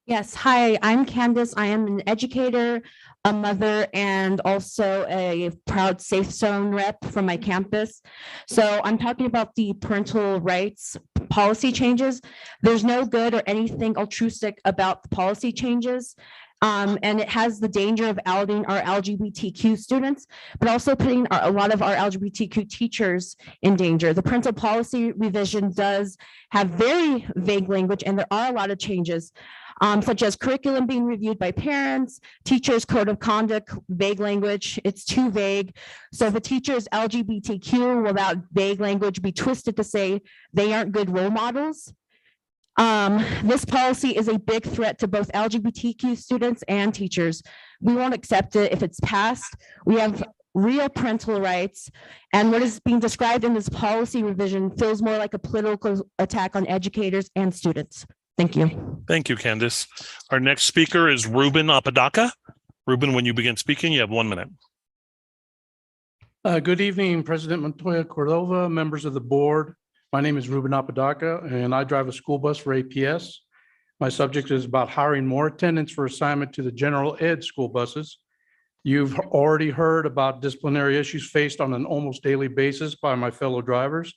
Yes, hi, I'm Candace. I am an educator, a mother, and also a proud Safe Zone rep from my campus. So I'm talking about the parental rights policy changes. There's no good or anything altruistic about the policy changes. And it has the danger of outing our LGBTQ students, but also putting a lot of our LGBTQ teachers in danger. The parental policy revision does have very vague language, and there are a lot of changes, such as curriculum being reviewed by parents, teachers' code of conduct, vague language. It's too vague. So if a teacher is LGBTQ, will that vague language be twisted to say they aren't good role models? This policy is a big threat to both LGBTQ students and teachers. We won't accept it if it's passed. We have real parental rights, and what is being described in this policy revision feels more like a political attack on educators and students. Thank you. Thank you, Candace. Our next speaker is Ruben Apodaca. Ruben, when you begin speaking, you have 1 minute. Good evening, President Montoya Cordova, members of the board. My name is Ruben Apodaca, and I drive a school bus for APS. My subject is about hiring more attendants for assignment to the general ed school buses. You've already heard about disciplinary issues faced on an almost daily basis by my fellow drivers.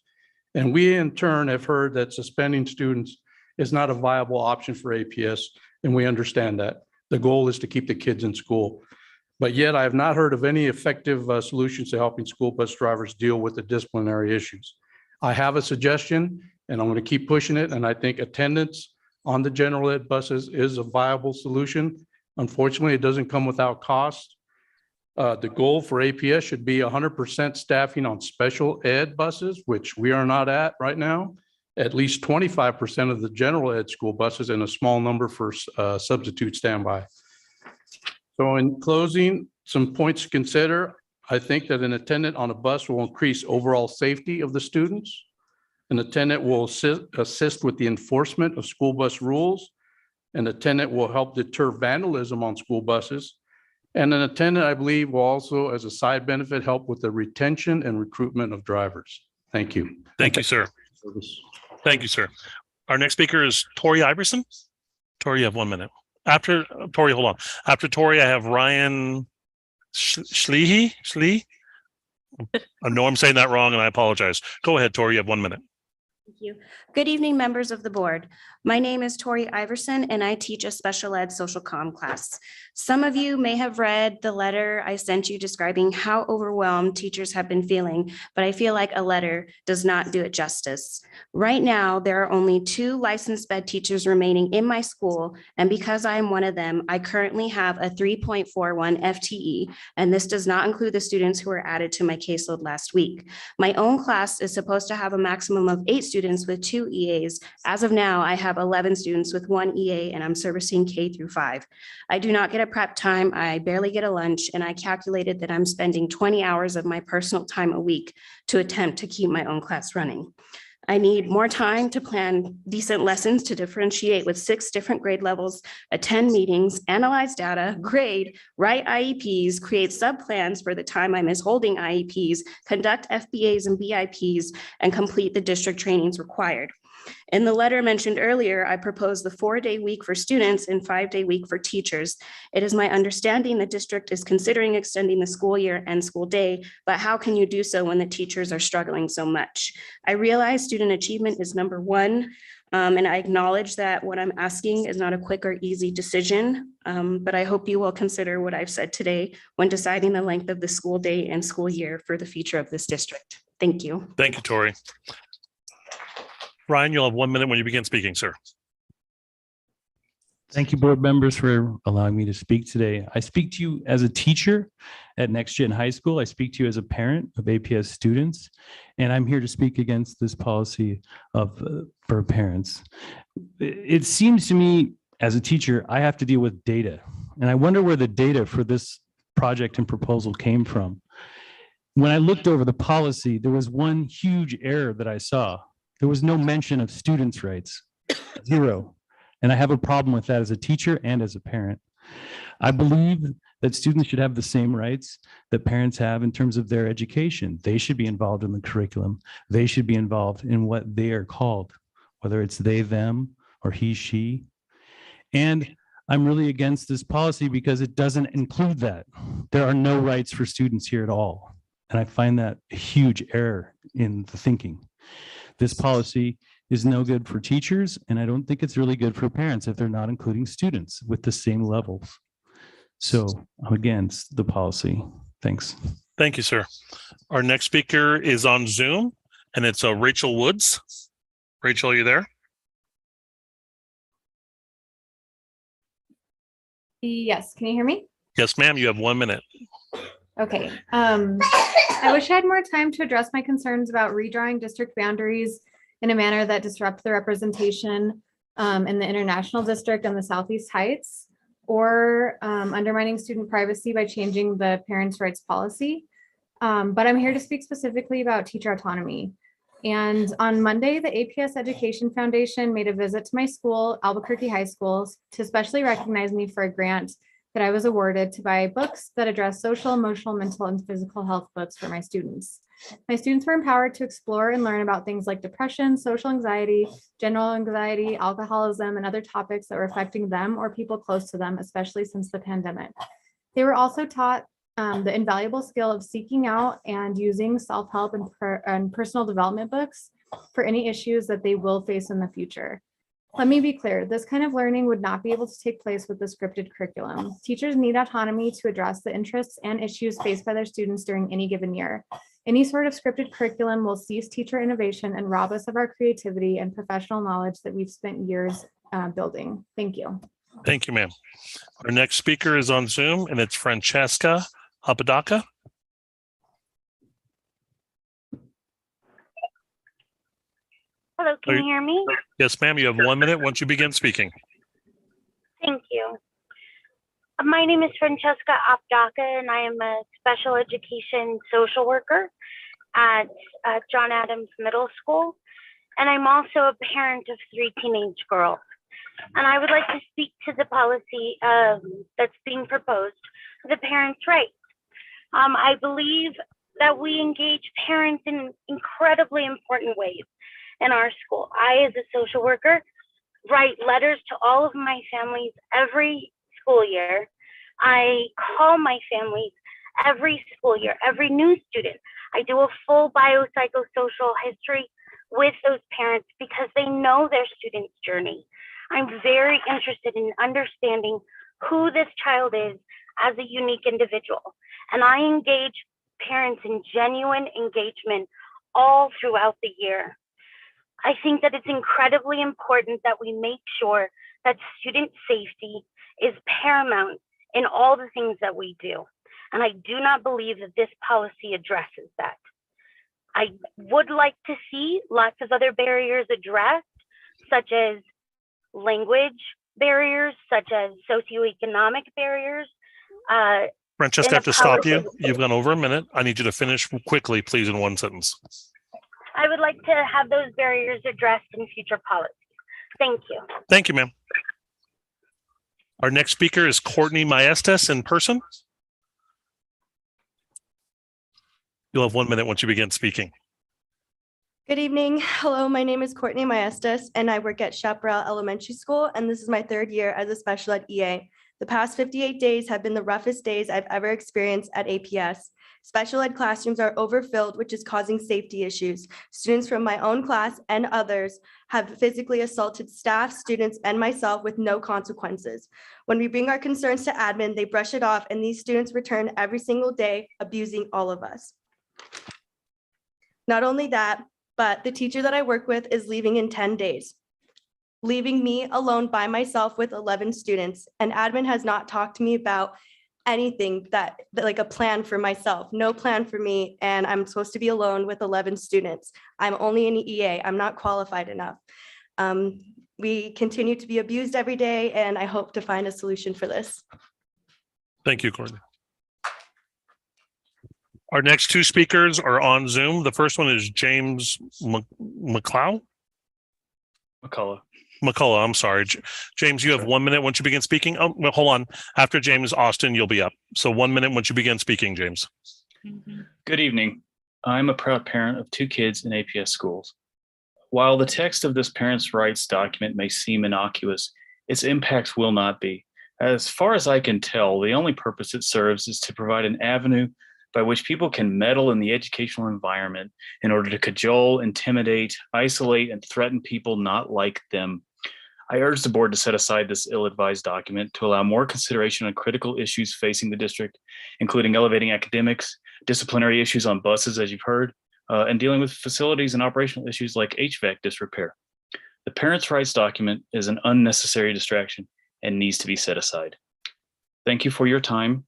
And we in turn have heard that suspending students is not a viable option for APS, and we understand that. The goal is to keep the kids in school. But yet I have not heard of any effective solutions to helping school bus drivers deal with the disciplinary issues. I have a suggestion, and I'm going to keep pushing it, and I think attendance on the general ed buses is a viable solution. Unfortunately, it doesn't come without cost. The goal for APS should be 100% staffing on special ed buses, which we are not at right now. At least 25% of the general ed school buses and a small number for substitute standby. So in closing, some points to consider. I think that an attendant on a bus will increase overall safety of the students. An attendant will assist with the enforcement of school bus rules. An attendant will help deter vandalism on school buses. And an attendant, I believe, will also, as a side benefit, help with the retention and recruitment of drivers. Thank you. Thank you, sir. Thank you, sir. Our next speaker is Tori Iverson. Tori, you have 1 minute. After Tori, hold on. After Tori, I have Ryan Schlee. I know I'm saying that wrong and I apologize. Go ahead, Tori, you have 1 minute. Thank you. Good evening, members of the board. My name is Tori Iverson, and I teach a special ed social comm class. Some of you may have read the letter I sent you describing how overwhelmed teachers have been feeling, but I feel like a letter does not do it justice. Right now, there are only 2 licensed sped teachers remaining in my school, and because I am one of them, I currently have a 3.41 FTE, and this does not include the students who were added to my caseload last week. My own class is supposed to have a maximum of 8 students with 2 EAs. As of now, I have 11 students with 1 EA, and I'm servicing K through 5. I do not get a prep time. I barely get a lunch, and I calculated that I'm spending 20 hours of my personal time a week to attempt to keep my own class running. I need more time to plan decent lessons, to differentiate with 6 different grade levels, attend meetings, analyze data, grade, write IEPs, create sub-plans for the time I miss holding IEPs, conduct FBAs and BIPs, and complete the district trainings required. In the letter mentioned earlier, I proposed the 4-day week for students and 5-day week for teachers. It is my understanding the district is considering extending the school year and school day, but how can you do so when the teachers are struggling so much? I realize student achievement is number 1, and I acknowledge that what I'm asking is not a quick or easy decision, but I hope you will consider what I've said today when deciding the length of the school day and school year for the future of this district. Thank you. Thank you, Tori. Ryan, you'll have 1 minute when you begin speaking, sir. Thank you, board members, for allowing me to speak today. I speak to you as a teacher at Next Gen High School. I speak to you as a parent of APS students, and I'm here to speak against this policy for parents. It seems to me as a teacher, I have to deal with data, and I wonder where the data for this project and proposal came from. When I looked over the policy, there was one huge error that I saw. There was no mention of students' rights, 0. And I have a problem with that as a teacher and as a parent. I believe that students should have the same rights that parents have in terms of their education. They should be involved in the curriculum. They should be involved in what they are called, whether it's they, them, or he, she. And I'm really against this policy because it doesn't include that. There are no rights for students here at all. And I find that a huge error in the thinking. This policy is no good for teachers, and I don't think it's really good for parents if they're not including students with the same levels. So I'm against the policy. Thanks. Thank you, sir. Our next speaker is on Zoom, and it's Rachel Woods. Rachel, are you there? Yes, can you hear me? Yes, ma'am. You have 1 minute. Okay. I wish I had more time to address my concerns about redrawing district boundaries in a manner that disrupt the representation in the international district and the Southeast Heights, or undermining student privacy by changing the parents' rights policy. But I'm here to speak specifically about teacher autonomy. And on Monday, the APS Education Foundation made a visit to my school, Albuquerque High School, to specially recognize me for a grant that I was awarded to buy books that address social, emotional, mental, and physical health books for my students. My students were empowered to explore and learn about things like depression, social anxiety, general anxiety, alcoholism, and other topics that were affecting them or people close to them, especially since the pandemic. They were also taught the invaluable skill of seeking out and using self-help and personal development books for any issues that they will face in the future. Let me be clear, this kind of learning would not be able to take place with the scripted curriculum. Teachers need autonomy to address the interests and issues faced by their students during any given year. Any sort of scripted curriculum will cease teacher innovation and rob us of our creativity and professional knowledge that we've spent years building. Thank you. Thank you, ma'am. Our next speaker is on Zoom, and it's Francesca Apodaca. Hello, can you hear me? Yes, ma'am. You have 1 minute once you begin speaking. Thank you. My name is Francesca Apodaca, and I am a special education social worker at John Adams Middle School. and I'm also a parent of 3 teenage girls. And I would like to speak to the policy that's being proposed, the parents' rights. I believe that we engage parents in incredibly important ways in our school. I, as a social worker, write letters to all of my families every school year. I call my families every school year, every new student. I do a full biopsychosocial history with those parents because they know their student's journey. I'm very interested in understanding who this child is as a unique individual. And I engage parents in genuine engagement all throughout the year. I think that it's incredibly important that we make sure that student safety is paramount in all the things that we do. And I do not believe that this policy addresses that. I would like to see lots of other barriers addressed, such as language barriers, such as socioeconomic barriers. Francesca, I have to stop you. You've gone over a minute. I need you to finish quickly, please, in one sentence. I would like to have those barriers addressed in future policies. Thank you. Thank you, ma'am. Our next speaker is Courtney Maestas in person. You'll have 1 minute once you begin speaking. Good evening. Hello, my name is Courtney Maestas, and I work at Chaparral Elementary School, and this is my 3rd year as a special ed EA. The past 58 days have been the roughest days I've ever experienced at APS. Special ed classrooms are overfilled, which is causing safety issues. Students from my own class and others have physically assaulted staff, students, and myself with no consequences. When we bring our concerns to admin, they brush it off, and these students return every single day, abusing all of us. Not only that, but the teacher that I work with is leaving in 10 days, leaving me alone by myself with 11 students. And admin has not talked to me about anything that like a plan for myself, no plan for me. And I'm supposed to be alone with 11 students. I'm only an EA. I'm not qualified enough. We continue to be abused every day, and I hope to find a solution for this. Thank you, Courtney. Our next 2 speakers are on Zoom. The first one is James McCullough. I'm sorry. James, you have 1 minute once you begin speaking. Oh, well, hold on. After James, Austin, you'll be up. So 1 minute once you begin speaking, James. Good evening. I'm a proud parent of 2 kids in APS schools. While the text of this parents' rights document may seem innocuous, its impacts will not be. As far as I can tell, the only purpose it serves is to provide an avenue by which people can meddle in the educational environment in order to cajole, intimidate, isolate, and threaten people not like them. I urge the board to set aside this ill-advised document to allow more consideration on critical issues facing the district, including elevating academics, disciplinary issues on buses, as you've heard, and dealing with facilities and operational issues like HVAC disrepair. The parents' rights document is an unnecessary distraction and needs to be set aside. Thank you for your time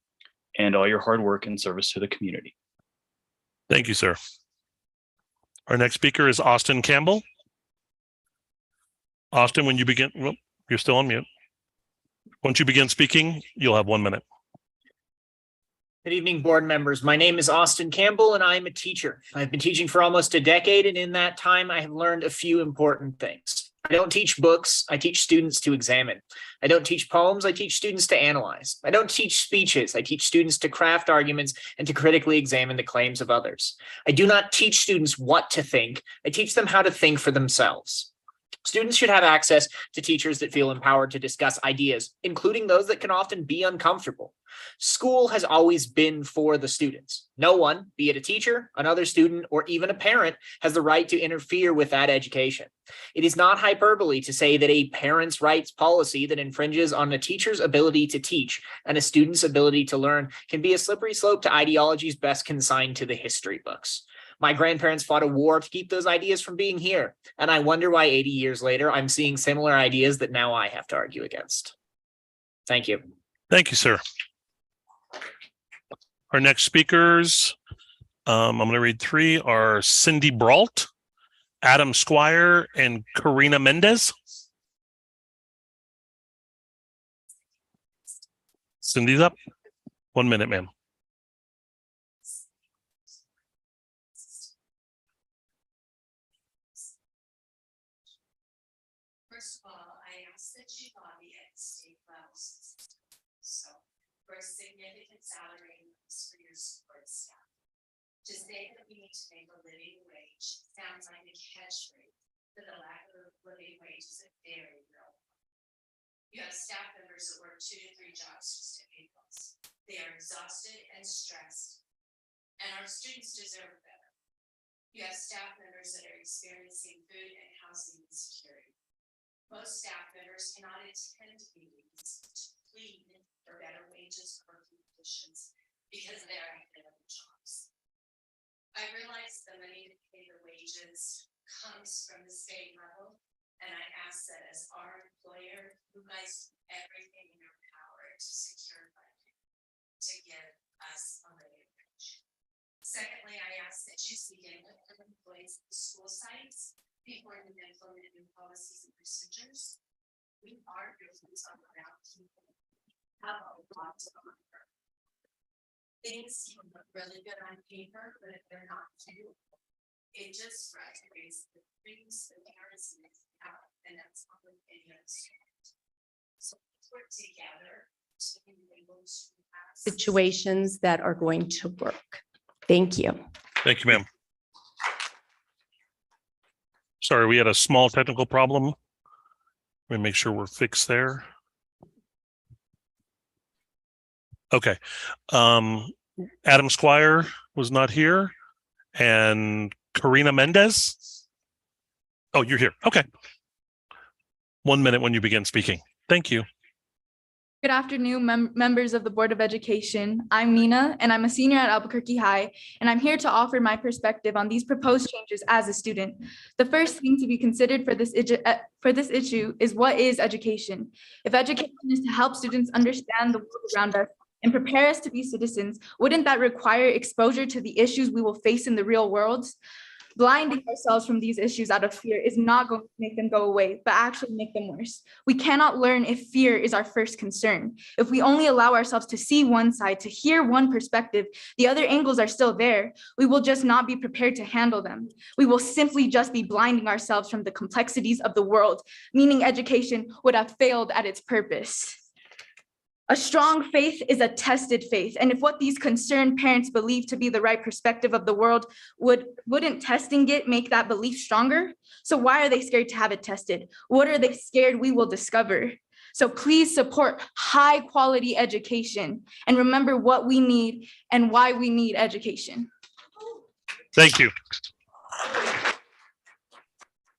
and all your hard work and service to the community. Thank you, sir. Our next speaker is Austin Campbell. Austin, when you begin, well, you're still on mute. Once you begin speaking, you'll have 1 minute. Good evening, board members. My name is Austin Campbell, and I'm a teacher. I've been teaching for almost a decade, and in that time, I have learned a few important things. I don't teach books, I teach students to examine. I don't teach poems, I teach students to analyze. I don't teach speeches, I teach students to craft arguments and to critically examine the claims of others. I do not teach students what to think, I teach them how to think for themselves. Students should have access to teachers that feel empowered to discuss ideas, including those that can often be uncomfortable. School has always been for the students. No one, be it a teacher, another student, or even a parent, has the right to interfere with that education. It is not hyperbole to say that a parents' rights policy that infringes on a teacher's ability to teach and a student's ability to learn can be a slippery slope to ideologies best consigned to the history books. My grandparents fought a war to keep those ideas from being here, and I wonder why 80 years later, I'm seeing similar ideas that now I have to argue against. Thank you. Thank you, sir. Our next speakers, I'm going to read 3, are Cindy Brault, Adam Squire, and Karina Mendez. Cindy's up. 1 minute, ma'am. First of all, I ask that you lobby at the state level. So for a significant salary increase for your support staff. To say that we need to make a living wage sounds like a catchphrase, but the lack of living wage is a very real one. You have staff members that work 2 to 3 jobs just to pay bills. They are exhausted and stressed, and our students deserve better. You have staff members that are experiencing food and housing insecurity. Most staff members cannot attend meetings to plead for better wages or conditions because they are at their jobs. I realize the money to pay the wages comes from the state level, and I ask that as our employer, you guys do everything in your power to secure funding to give us a living wage. Secondly, I ask that you seek input from employees at the school sites before you implement new policies and procedures. We are your boots on the ground people. Have a lot to offer. Things can look really good on paper, but if they're not true, it just frustrates the dreams the parents have, and that's not what any other student. So let's work together to be able to have Situations that are going to work. Thank you. Thank you, ma'am. Sorry, we had a small technical problem. Let me make sure we're fixed there. Okay. Adam Squire was not here, and Karina Mendez. Oh, you're here. Okay. 1 minute when you begin speaking. Thank you. Good afternoon, members of the Board of Education. I'm Nina, and I'm a senior at Albuquerque High, and I'm here to offer my perspective on these proposed changes as a student. The first thing to be considered for this issue is what is education? If education is to help students understand the world around us and prepare us to be citizens, wouldn't that require exposure to the issues we will face in the real world? Blinding ourselves from these issues out of fear is not going to make them go away, but actually make them worse. We cannot learn if fear is our first concern. If we only allow ourselves to see one side, to hear one perspective, the other angles are still there. We will just not be prepared to handle them. We will simply just be blinding ourselves from the complexities of the world, meaning education would have failed at its purpose. A strong faith is a tested faith. And if what these concerned parents believe to be the right perspective of the world, wouldn't testing it make that belief stronger? So why are they scared to have it tested? What are they scared we will discover? So please support high quality education and remember what we need and why we need education. Thank you.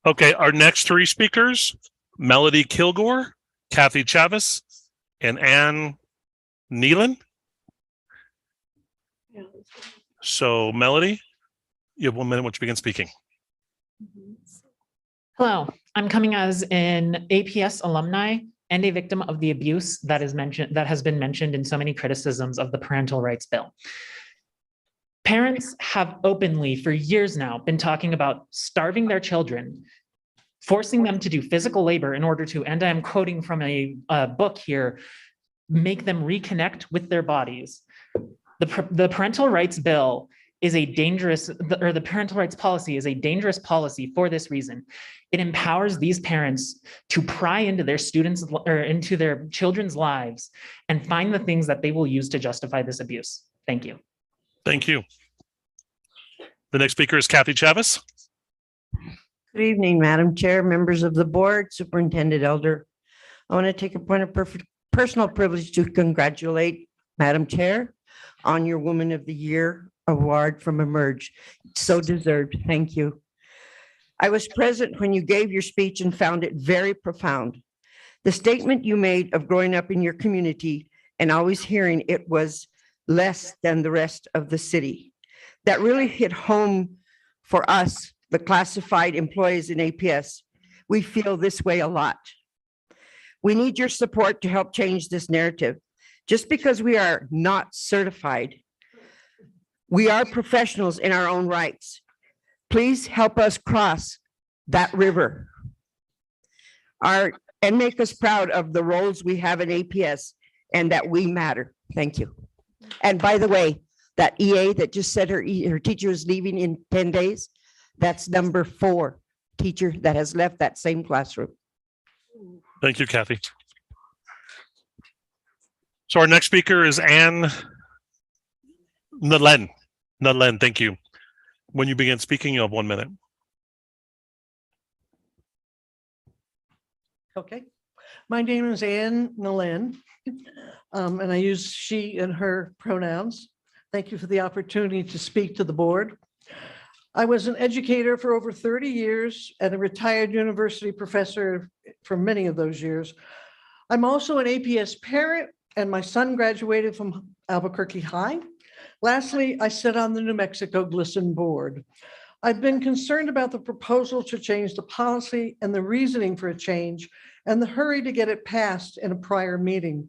Okay, our next 3 speakers, Melody Kilgore, Kathy Chavez, and Ann Nealon. So Melody, you have 1 minute once you begin speaking. Hello, I'm coming as an APS alumni and a victim of the abuse that has been mentioned in so many criticisms of the parental rights bill. Parents have openly for years now been talking about starving their children, forcing them to do physical labor in order to, and I'm quoting from a book here, make them reconnect with their bodies. The parental rights bill is a dangerous, or the parental rights policy is a dangerous policy for this reason. It empowers these parents to pry into their students or into their children's lives and find the things that they will use to justify this abuse. Thank you. Thank you. The next speaker is Kathy Chavez. Good evening, Madam Chair, members of the board, Superintendent Elder. I want to take a point of personal privilege to congratulate Madam Chair on your Woman of the Year award from Emerge. So deserved. Thank you. I was present when you gave your speech and found it very profound. The statement you made of growing up in your community and always hearing it was less than the rest of the city. That really hit home for us, the classified employees in APS. We feel this way a lot. We need your support to help change this narrative. Just because we are not certified, we are professionals in our own rights. Please help us cross that river and make us proud of the roles we have in APS and that we matter. Thank you. And by the way, that EA that just said her teacher is leaving in 10 days, that's number 4 teacher that has left that same classroom. Thank you, Kathy. So our next speaker is Anne Nalen. Nalen, thank you. When you begin speaking, you have 1 minute. Okay. My name is Anne Nolan, and I use she and her pronouns. Thank you for the opportunity to speak to the board. I was an educator for over 30 years and a retired university professor for many of those years. I'm also an APS parent, and my son graduated from Albuquerque High. Lastly, I sit on the New Mexico GLSEN board. I've been concerned about the proposal to change the policy and the reasoning for a change and the hurry to get it passed in a prior meeting.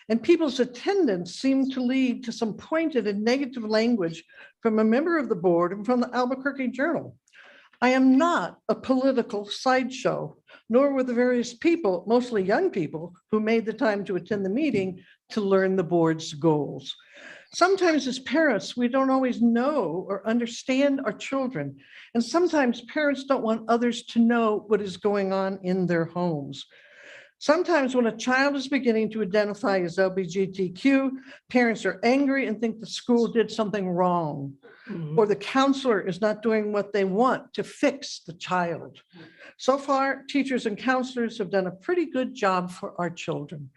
And people's attendance seemed to lead to some pointed and negative language from a member of the board and from the Albuquerque Journal. I am not a political sideshow, nor were the various people, mostly young people, who made the time to attend the meeting to learn the board's goals. Sometimes as parents, we don't always know or understand our children. And sometimes parents don't want others to know what is going on in their homes. Sometimes when a child is beginning to identify as LGBTQ, parents are angry and think the school did something wrong, or the counselor is not doing what they want to fix the child. So far, teachers and counselors have done a pretty good job for our children.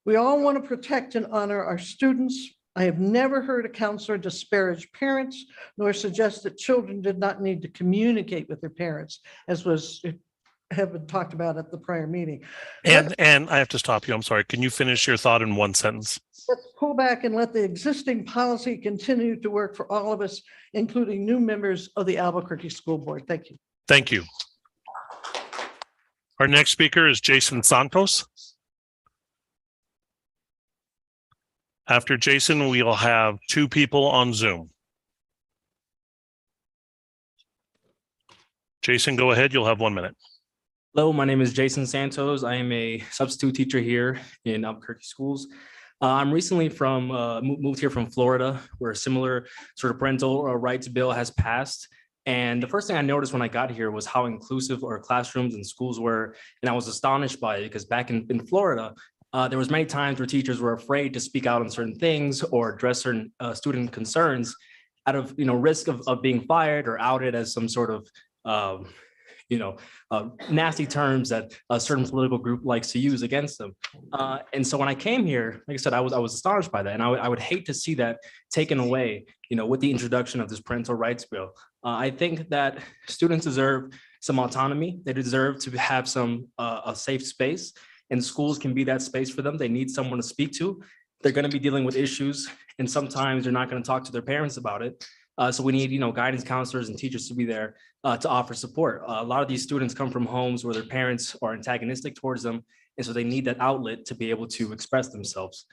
We all want to protect and honor our students. I have never heard a counselor disparage parents, nor suggest that children did not need to communicate with their parents, as have been talked about at the prior meeting. And I have to stop you. I'm sorry. Can you finish your thought in 1 sentence? Let's pull back and let the existing policy continue to work for all of us, including new members of the Albuquerque School Board. Thank you. Thank you. Our next speaker is Jason Santos. After Jason, we'll have 2 people on Zoom. Jason, go ahead. You'll have 1 minute. Hello, my name is Jason Santos. I am a substitute teacher here in Albuquerque Schools. I'm recently moved here from Florida, where a similar sort of parental rights bill has passed. And the first thing I noticed when I got here was how inclusive our classrooms and schools were. And I was astonished by it because back in Florida, there was many times where teachers were afraid to speak out on certain things or address certain student concerns out of risk of being fired or outed as some sort of nasty terms that a certain political group likes to use against them. And so when I came here, like I said, I was astonished by that. And I would hate to see that taken away, with the introduction of this parental rights bill. I think that students deserve some autonomy. They deserve to have a safe space, and schools can be that space for them. They need someone to speak to. They're going to be dealing with issues, and sometimes they're not going to talk to their parents about it. So we need, guidance counselors and teachers to be there to offer support. A lot of these students come from homes where their parents are antagonistic towards them, and so they need that outlet to be able to express themselves.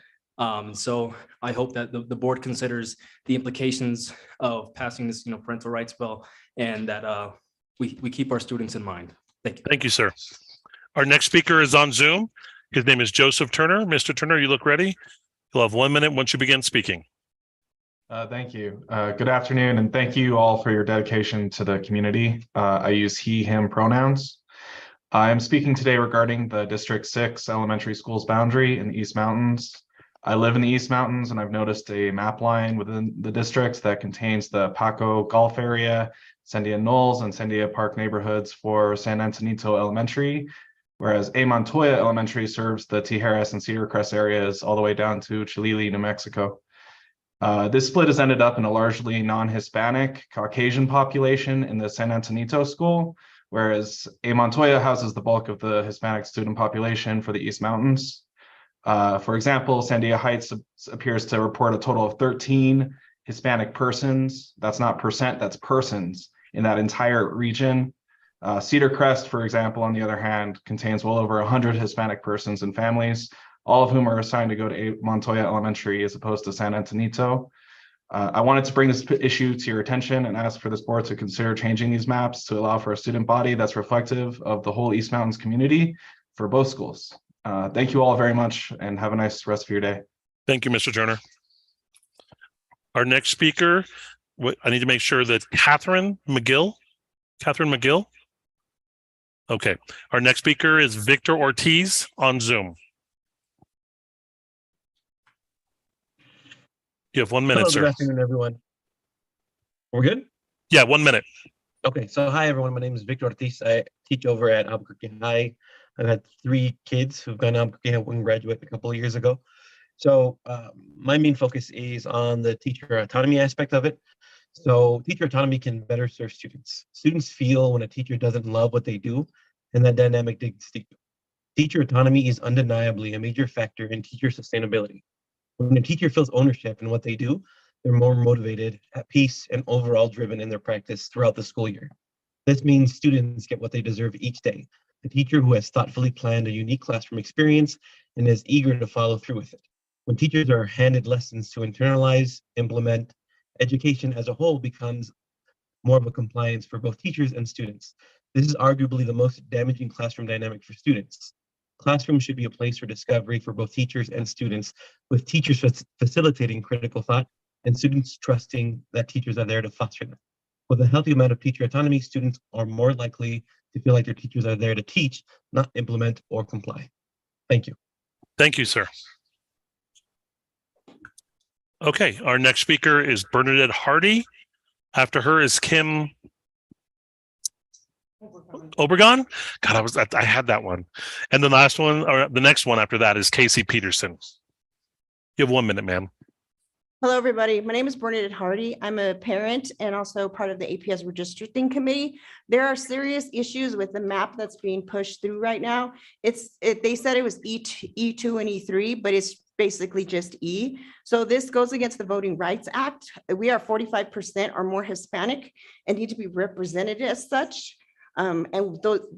So I hope that the board considers the implications of passing this, parental rights bill, and that we keep our students in mind. Thank you. Thank you, sir. Our next speaker is on Zoom. His name is Joseph Turner. Mr. Turner, you look ready. You'll have 1 minute once you begin speaking. Thank you. Good afternoon, and thank you all for your dedication to the community. I use he, him pronouns. I'm speaking today regarding the District 6 elementary schools boundary in the East Mountains. I live in the East Mountains, and I've noticed a map line within the district that contains the Paco Golf area, Sandia Knolls, and Sandia Park neighborhoods for San Antonito Elementary, whereas A. Montoya Elementary serves the Tijeras and Cedar Crest areas all the way down to Chilili, New Mexico. This split has ended up in a largely non-Hispanic Caucasian population in the San Antonito school, whereas A. Montoya houses the bulk of the Hispanic student population for the East Mountains. For example, Sandia Heights appears to report a total of 13 Hispanic persons. That's not percent, that's persons in that entire region. Cedar Crest, for example, on the other hand, contains well over 100 Hispanic persons and families, all of whom are assigned to go to Montoya Elementary as opposed to San Antonito. I wanted to bring this issue to your attention and ask for this board to consider changing these maps to allow for a student body that's reflective of the whole East Mountains community for both schools. Thank you all very much, and have a nice rest of your day. Thank you, Mr. Turner. Our next speaker, I need to make sure that Catherine McGill. Okay. Our next speaker is Victor Ortiz on Zoom. You have 1 minute, Hello, sir. good afternoon, everyone. We're good? Yeah, 1 minute. Okay, so hi, everyone. My name is Victor Ortiz. I teach over at Albuquerque High. I've had 3 kids who've gone to Albuquerque High and graduated a couple of years ago. So my main focus is on the teacher autonomy aspect of it. So teacher autonomy can better serve students. Students feel when a teacher doesn't love what they do, and that dynamic digs deep. Teacher autonomy is undeniably a major factor in teacher sustainability. When a teacher feels ownership in what they do, they're more motivated, at peace, and overall driven in their practice throughout the school year. This means students get what they deserve each day, a teacher who has thoughtfully planned a unique classroom experience and is eager to follow through with it. When teachers are handed lessons to internalize, implement, education as a whole becomes more of a compliance for both teachers and students. This is arguably the most damaging classroom dynamic for students. Classrooms should be a place for discovery for both teachers and students, with teachers facilitating critical thought and students trusting that teachers are there to foster them. With a healthy amount of teacher autonomy, students are more likely to feel like their teachers are there to teach, not implement or comply. Thank you. Thank you, sir. Okay, our next speaker is Bernadette Hardy. After her is Kim Obregon. God, I had that one. And the last one, or the next one after that is Casey Peterson. You have 1 minute, ma'am. Hello, everybody. My name is Bernadette Hardy. I'm a parent and also part of the APS redistricting committee. There are serious issues with the map that's being pushed through right now. They said it was E2 and E3, but it's basically just E. So this goes against the Voting Rights Act. We are 45% or more Hispanic and need to be represented as such. And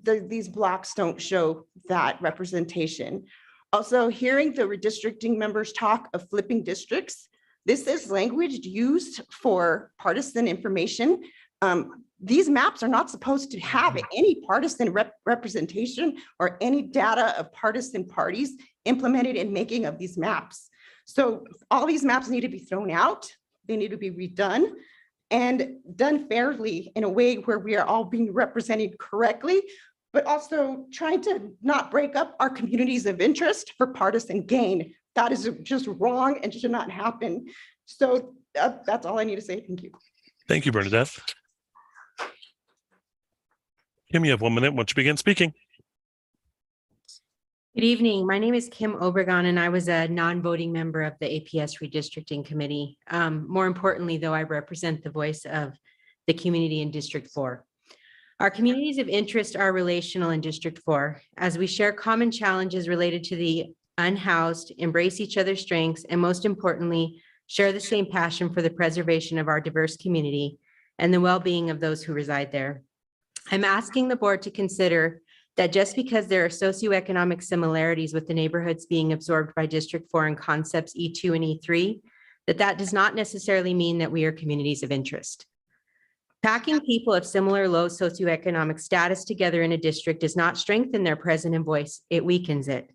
these blocks don't show that representation. Also, hearing the redistricting members talk of flipping districts, this is language used for partisan information. These maps are not supposed to have any partisan representation or any data of partisan parties implemented in making of these maps. So all these maps need to be thrown out. They need to be redone and done fairly in a way where we are all being represented correctly, but also trying to not break up our communities of interest for partisan gain. That is just wrong and should not happen. So that's all I need to say. Thank you. Thank you, Bernadette. Kim, you have 1 minute once you begin speaking. Good evening. My name is Kim Obregon, and I was a non-voting member of the APS redistricting committee. More importantly, though, I represent the voice of the community in District 4. Our communities of interest are relational in District 4, as we share common challenges related to the unhoused, embrace each other's strengths, and most importantly, share the same passion for the preservation of our diverse community and the well-being of those who reside there. I'm asking the board to consider that just because there are socioeconomic similarities with the neighborhoods being absorbed by District 4 in concepts E2 and E3, that does not necessarily mean that we are communities of interest. Packing people of similar low socioeconomic status together in a district does not strengthen their presence and voice, it weakens it.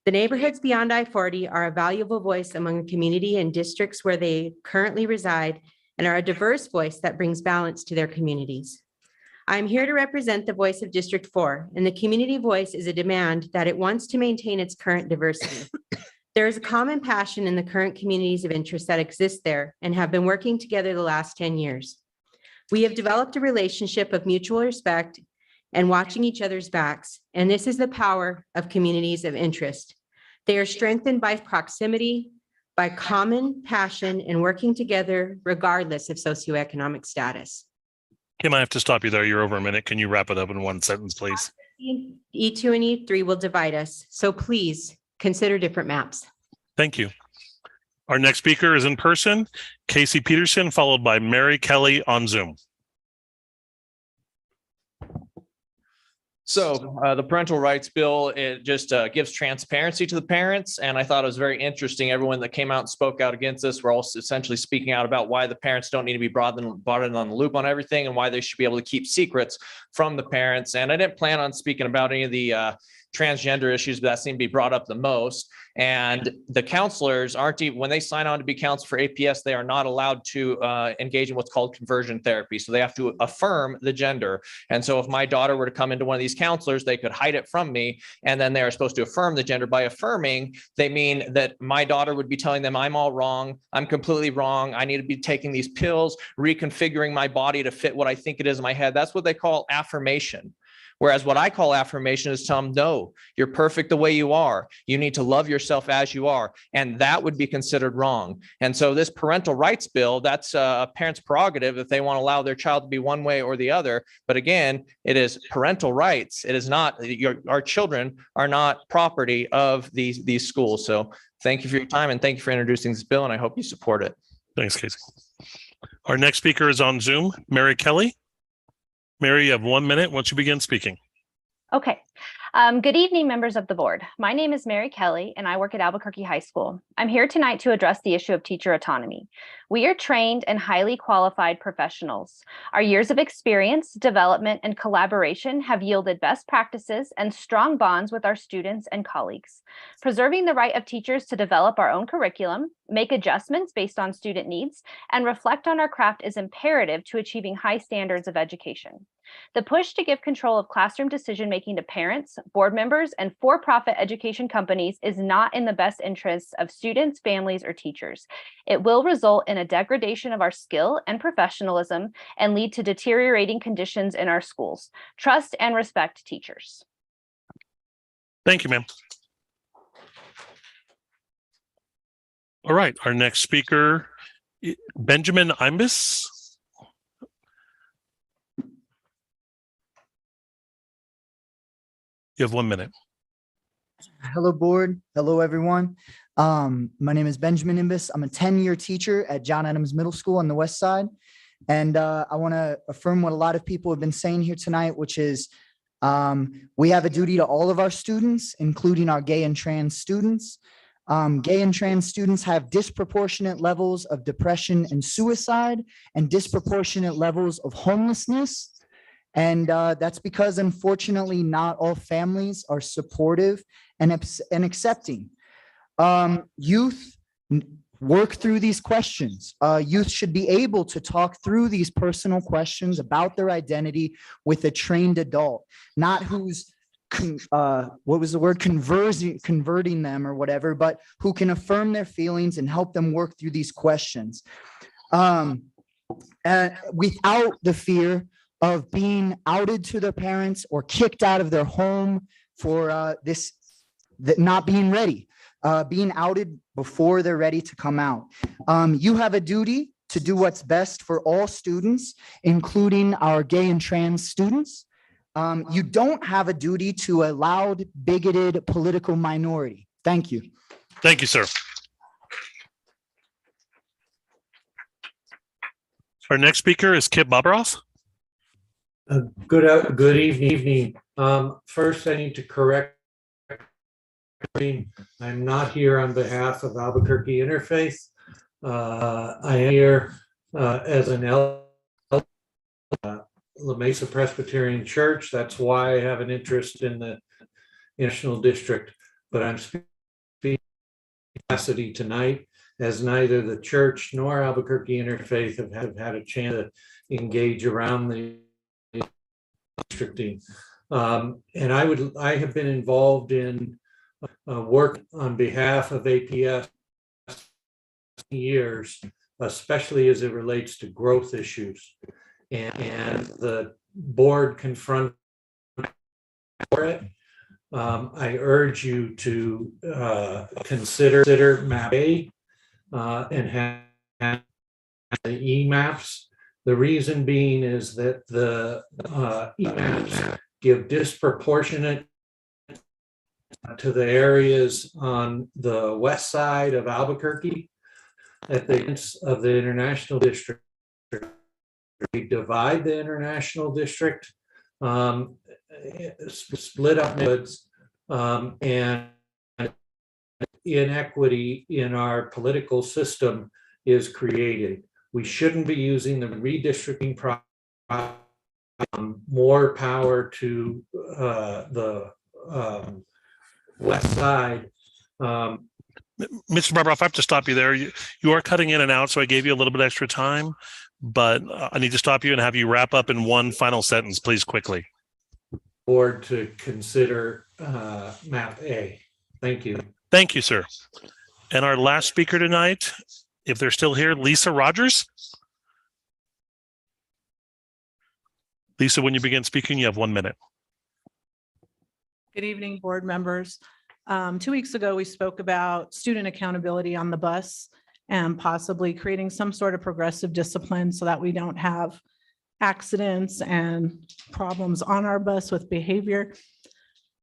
The neighborhoods beyond I-40 are a valuable voice among the community and districts where they currently reside and are a diverse voice that brings balance to their communities. I'm here to represent the voice of District 4, and the community voice is a demand that it wants to maintain its current diversity. There is a common passion in the current communities of interest that exist there and have been working together the last 10 years. We have developed a relationship of mutual respect and watching each other's backs, and this is the power of communities of interest. They are strengthened by proximity, by common passion, and working together regardless of socioeconomic status. Kim, I have to stop you there. You're over a minute. Can you wrap it up in 1 sentence, please? E2 and E3 will divide us, so please consider different maps. Thank you. Our next speaker is in person, Casey Peterson, followed by Mary Kelly on Zoom. So the parental rights bill, it just gives transparency to the parents. And I thought it was very interesting. Everyone that came out and spoke out against this were also essentially speaking out about why the parents don't need to be brought in on the loop on everything and why they should be able to keep secrets from the parents. And I didn't plan on speaking about any of the transgender issues, but that seemed to be brought up the most. And the counselors aren't even, when they sign on to be counselor for APS, they are not allowed to engage in what's called conversion therapy. So they have to affirm the gender. And so if my daughter were to come into one of these counselors, they could hide it from me. And then they are supposed to affirm the gender. By affirming, they mean that my daughter would be telling them, I'm all wrong. I'm completely wrong. I need to be taking these pills, reconfiguring my body to fit what I think it is in my head. That's what they call affirmation. Whereas what I call affirmation is tell them, no, you're perfect the way you are. You need to love yourself as you are. And that would be considered wrong. And so this parental rights bill, that's a parent's prerogative if they want to allow their child to be one way or the other. But again, it is parental rights. It is not, our children are not property of these schools. So thank you for your time and thank you for introducing this bill. And I hope you support it. Thanks, Casey. Our next speaker is on Zoom, Mary Kelly. Mary, you have 1 minute once you begin speaking. Okay. Good evening, members of the board. My name is Mary Kelly, and I work at Albuquerque High School. I'm here tonight to address the issue of teacher autonomy. We are trained and highly qualified professionals. Our years of experience, development, and collaboration have yielded best practices and strong bonds with our students and colleagues. Preserving the right of teachers to develop our own curriculum, make adjustments based on student needs, and reflect on our craft is imperative to achieving high standards of education. The push to give control of classroom decision-making to parents, board members, and for-profit education companies is not in the best interests of students, families, or teachers. It will result in a degradation of our skill and professionalism and lead to deteriorating conditions in our schools. Trust and respect teachers. Thank you, ma'am. All right, our next speaker, Benjamin Imbus. You have 1 minute. Hello, board. Hello, everyone. My name is Benjamin Imbus. I'm a 10-year teacher at John Adams Middle School on the west side. And I want to affirm what a lot of people have been saying here tonight, which is we have a duty to all of our students, including our gay and trans students. Gay and trans students have disproportionate levels of depression and suicide and disproportionate levels of homelessness. And that's because, unfortunately, not all families are supportive and accepting. Youth work through these questions. Youth should be able to talk through these personal questions about their identity with a trained adult, not who's converting them or whatever, but who can affirm their feelings and help them work through these questions without the fear of being outed to their parents or kicked out of their home for not being ready, being outed before they're ready to come out. You have a duty to do what's best for all students, including our gay and trans students. You don't have a duty to a loud, bigoted political minority. Thank you. Thank you, sir. Our next speaker is Kip Bobroff. Good evening. First, I need to correct. I'm not here on behalf of Albuquerque Interfaith. I am here as an La Mesa Presbyterian Church. That's why I have an interest in the National District. But I'm speaking capacity tonight, as neither the church nor Albuquerque Interfaith have had a chance to engage around the districting. And I have been involved in work on behalf of APS years, especially as it relates to growth issues. And the board confronted it. I urge you to consider map A and have the EMAPs. The reason being is that the EMAPs give disproportionate to the areas on the west side of Albuquerque at the ends of the International District. We divide the International District, split up neighborhoods, and inequity in our political system is created. We shouldn't be using the redistricting process. More power to the west side. Mr. Barber, if I have to stop you there, you are cutting in and out, so I gave you a little bit extra time, but I need to stop you and have you wrap up in one final sentence, please, quickly. Board to consider map A. Thank you. Thank you, sir. And our last speaker tonight, if they're still here, Lisa Rogers. Lisa, when you begin speaking, you have 1 minute. Good evening, board members. 2 weeks ago, we spoke about student accountability on the bus and possibly creating some sort of progressive discipline so that we don't have accidents and problems on our bus with behavior.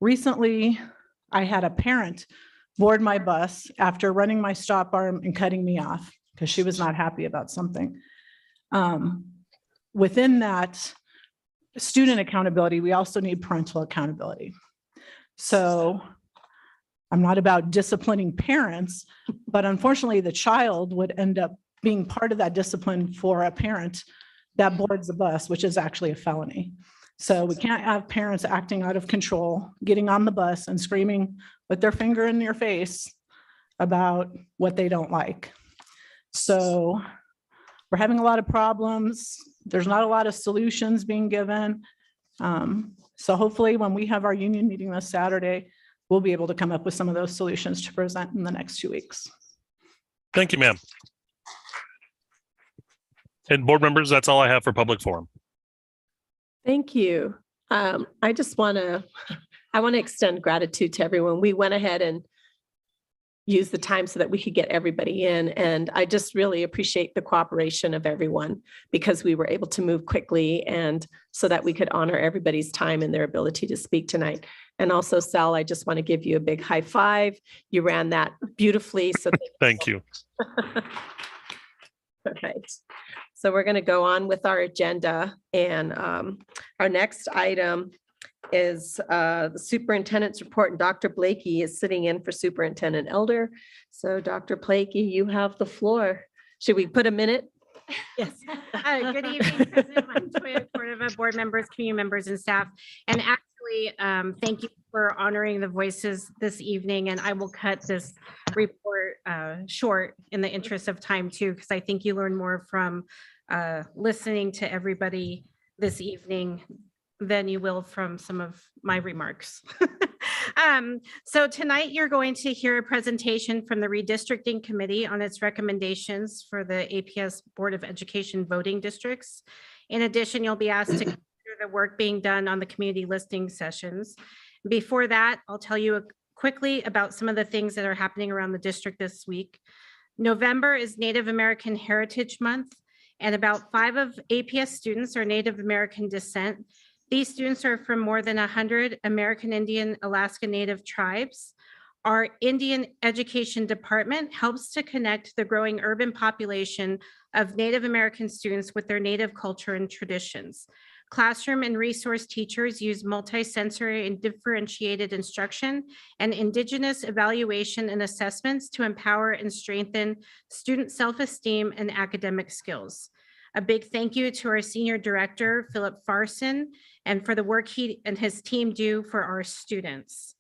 Recently, I had a parent board my bus after running my stop arm and cutting me off because she was not happy about something. Within that student accountability, we also need parental accountability. So I'm not about disciplining parents, but unfortunately the child would end up being part of that discipline for a parent that boards the bus, which is actually a felony. So we can't have parents acting out of control, getting on the bus and screaming with their finger in your face about what they don't like. So we're having a lot of problems. There's not a lot of solutions being given. So hopefully when we have our union meeting this Saturday, we'll be able to come up with some of those solutions to present in the next 2 weeks. Thank you, ma'am. And board members, that's all I have for public forum. Thank you. I want to extend gratitude to everyone. We went ahead and used the time so that we could get everybody in. And I just really appreciate the cooperation of everyone because we were able to move quickly and so that we could honor everybody's time and their ability to speak tonight. And also, Sal, I just want to give you a big high five. You ran that beautifully. So thank you. All right. So we're going to go on with our agenda. And our next item is the superintendent's report. And Dr. Blakey is sitting in for Superintendent Elder. So Dr. Blakey, you have the floor. Should we put a minute? Yes. Good evening, President Montoya, Cordova, board members, community members, and staff. And actually, thank you for honoring the voices this evening. And I will cut this report short in the interest of time too, because I think you learn more from listening to everybody this evening than you will from some of my remarks. So tonight you're going to hear a presentation from the Redistricting Committee on its recommendations for the APS Board of Education voting districts. In addition, you'll be asked to consider the work being done on the community listing sessions. Before that, I'll tell you quickly about some of the things that are happening around the district this week. November is Native American Heritage Month, and about 5 of APS students are Native American descent. These students are from more than 100 American Indian Alaska Native tribes. Our Indian Education Department helps to connect the growing urban population of Native American students with their Native culture and traditions. Classroom and resource teachers use multisensory and differentiated instruction and Indigenous evaluation and assessments to empower and strengthen student self-esteem and academic skills. A big thank you to our Senior Director, Philip Farson, and for the work he and his team do for our students.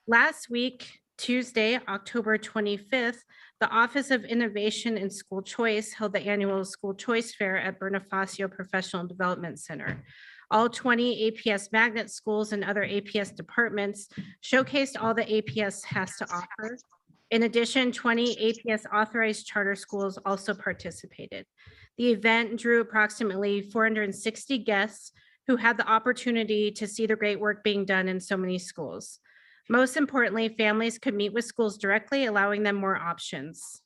Last week, Tuesday, October 25th, the Office of Innovation and School Choice held the annual School Choice Fair at Bonifacio Professional Development Center. All 20 APS magnet schools and other APS departments showcased all the APS has to offer. In addition, 20 APS authorized charter schools also participated. The event drew approximately 460 guests who had the opportunity to see the great work being done in so many schools. Most importantly, families could meet with schools directly, allowing them more options.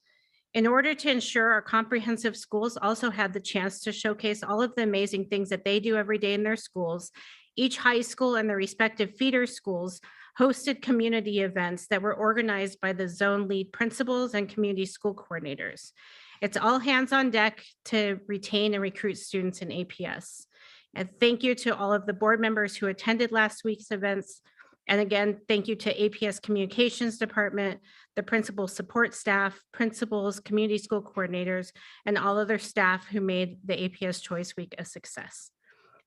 In order to ensure our comprehensive schools also had the chance to showcase all of the amazing things that they do every day in their schools, each high school and their respective feeder schools hosted community events that were organized by the zone lead principals and community school coordinators. It's all hands on deck to retain and recruit students in APS. And thank you to all of the board members who attended last week's events. And again, thank you to APS Communications Department, the principal support staff, principals, community school coordinators, and all other staff who made the APS Choice Week a success.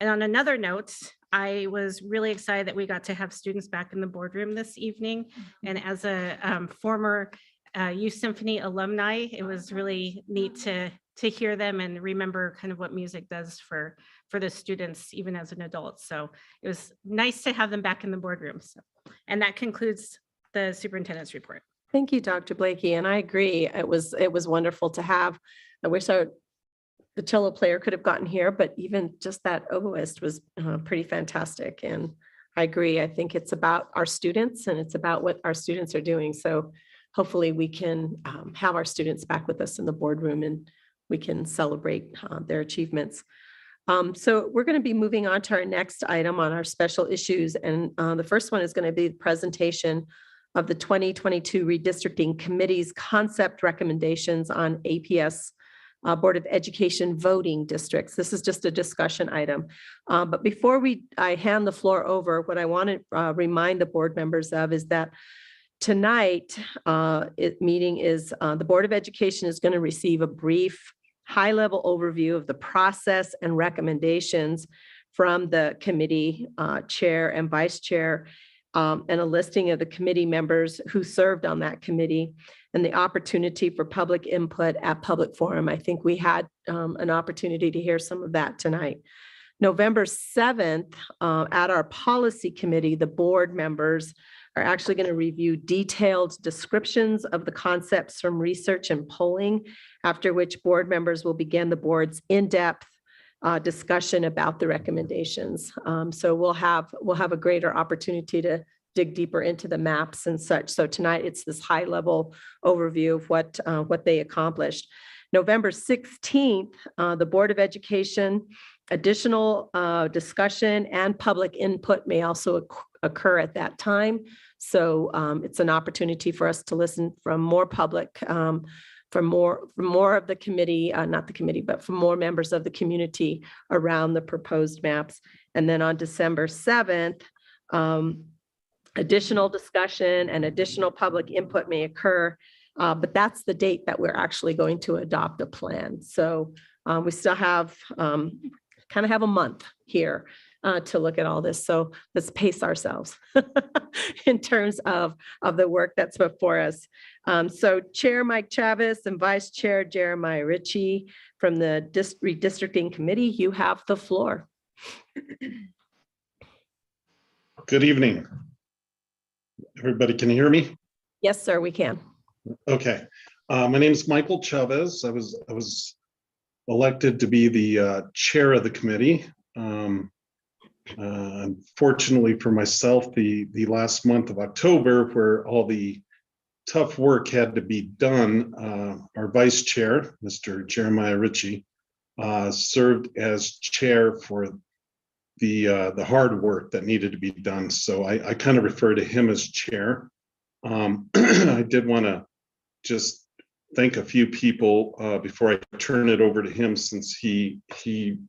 And on another note, I was really excited that we got to have students back in the boardroom this evening. And as a former Youth Symphony alumni, it was really neat to hear them and remember kind of what music does for the students, even as an adult. So it was nice to have them back in the boardroom. So, and that concludes the superintendent's report. Thank you, Dr. Blakey. And I agree. It was wonderful to have. I wish the cello player could have gotten here, but even just that oboist was pretty fantastic. And I agree. I think it's about our students and it's about what our students are doing. So hopefully we can have our students back with us in the boardroom and we can celebrate their achievements. So we're going to be moving on to our next item on our special issues. And the first one is going to be the presentation of the 2022 Redistricting Committee's concept recommendations on APS Board of Education voting districts. This is just a discussion item. But before I hand the floor over, what I want to remind the board members of is that tonight meeting is the Board of Education is going to receive a brief high-level overview of the process and recommendations from the committee chair and vice chair, and a listing of the committee members who served on that committee and the opportunity for public input at public forum. I think we had an opportunity to hear some of that tonight. November 7th, at our policy committee, the board members are actually going to review detailed descriptions of the concepts from research and polling, after which board members will begin the board's in-depth discussion about the recommendations. So we'll have a greater opportunity to dig deeper into the maps and such. So tonight it's this high-level overview of what they accomplished. November 16th, the Board of Education, additional discussion and public input may also occur at that time. So it's an opportunity for us to listen from more public, from more of the committee, not the committee, but from more members of the community around the proposed maps. And then on December 7th, additional discussion and additional public input may occur, but that's the date that we're actually going to adopt a plan. So we still have kind of have a month here to look at all this. So let's pace ourselves in terms of the work that's before us. So Chair Mike Chavez and Vice Chair Jeremiah Ritchie from the Redistricting Committee, you have the floor. Good evening. Everybody can hear me? Yes, sir, we can. Okay. My name is Michael Chavez. I was elected to be the chair of the committee. Unfortunately for myself, the last month of October, where all the tough work had to be done, our vice chair, Mr. Jeremiah Ritchie, served as chair for the hard work that needed to be done. So I kind of refer to him as chair. I did want to just thank a few people before I turn it over to him, since he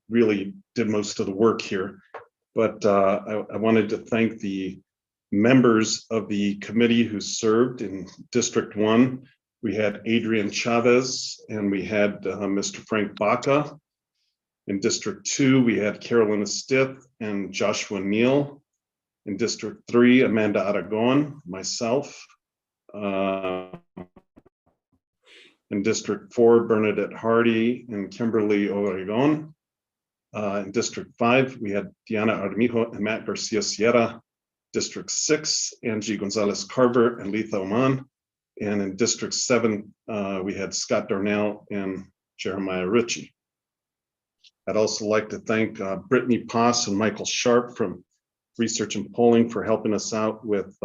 really did most of the work here. But I wanted to thank the members of the committee who served in District 1. We had Adrian Chavez and we had Mr. Frank Baca. In District 2, we had Carolina Stith and Joshua Neal. In District 3, Amanda Aragon, myself. In District 4, Bernadette Hardy and Kimberly Oregon. In District 5, we had Diana Armijo and Matt Garcia Sierra. District 6, Angie Gonzalez Carver and Letha Oman. And in District 7, we had Scott Darnell and Jeremiah Ritchie. I'd also like to thank Brittany Poss and Michael Sharp from Research and Polling for helping us out with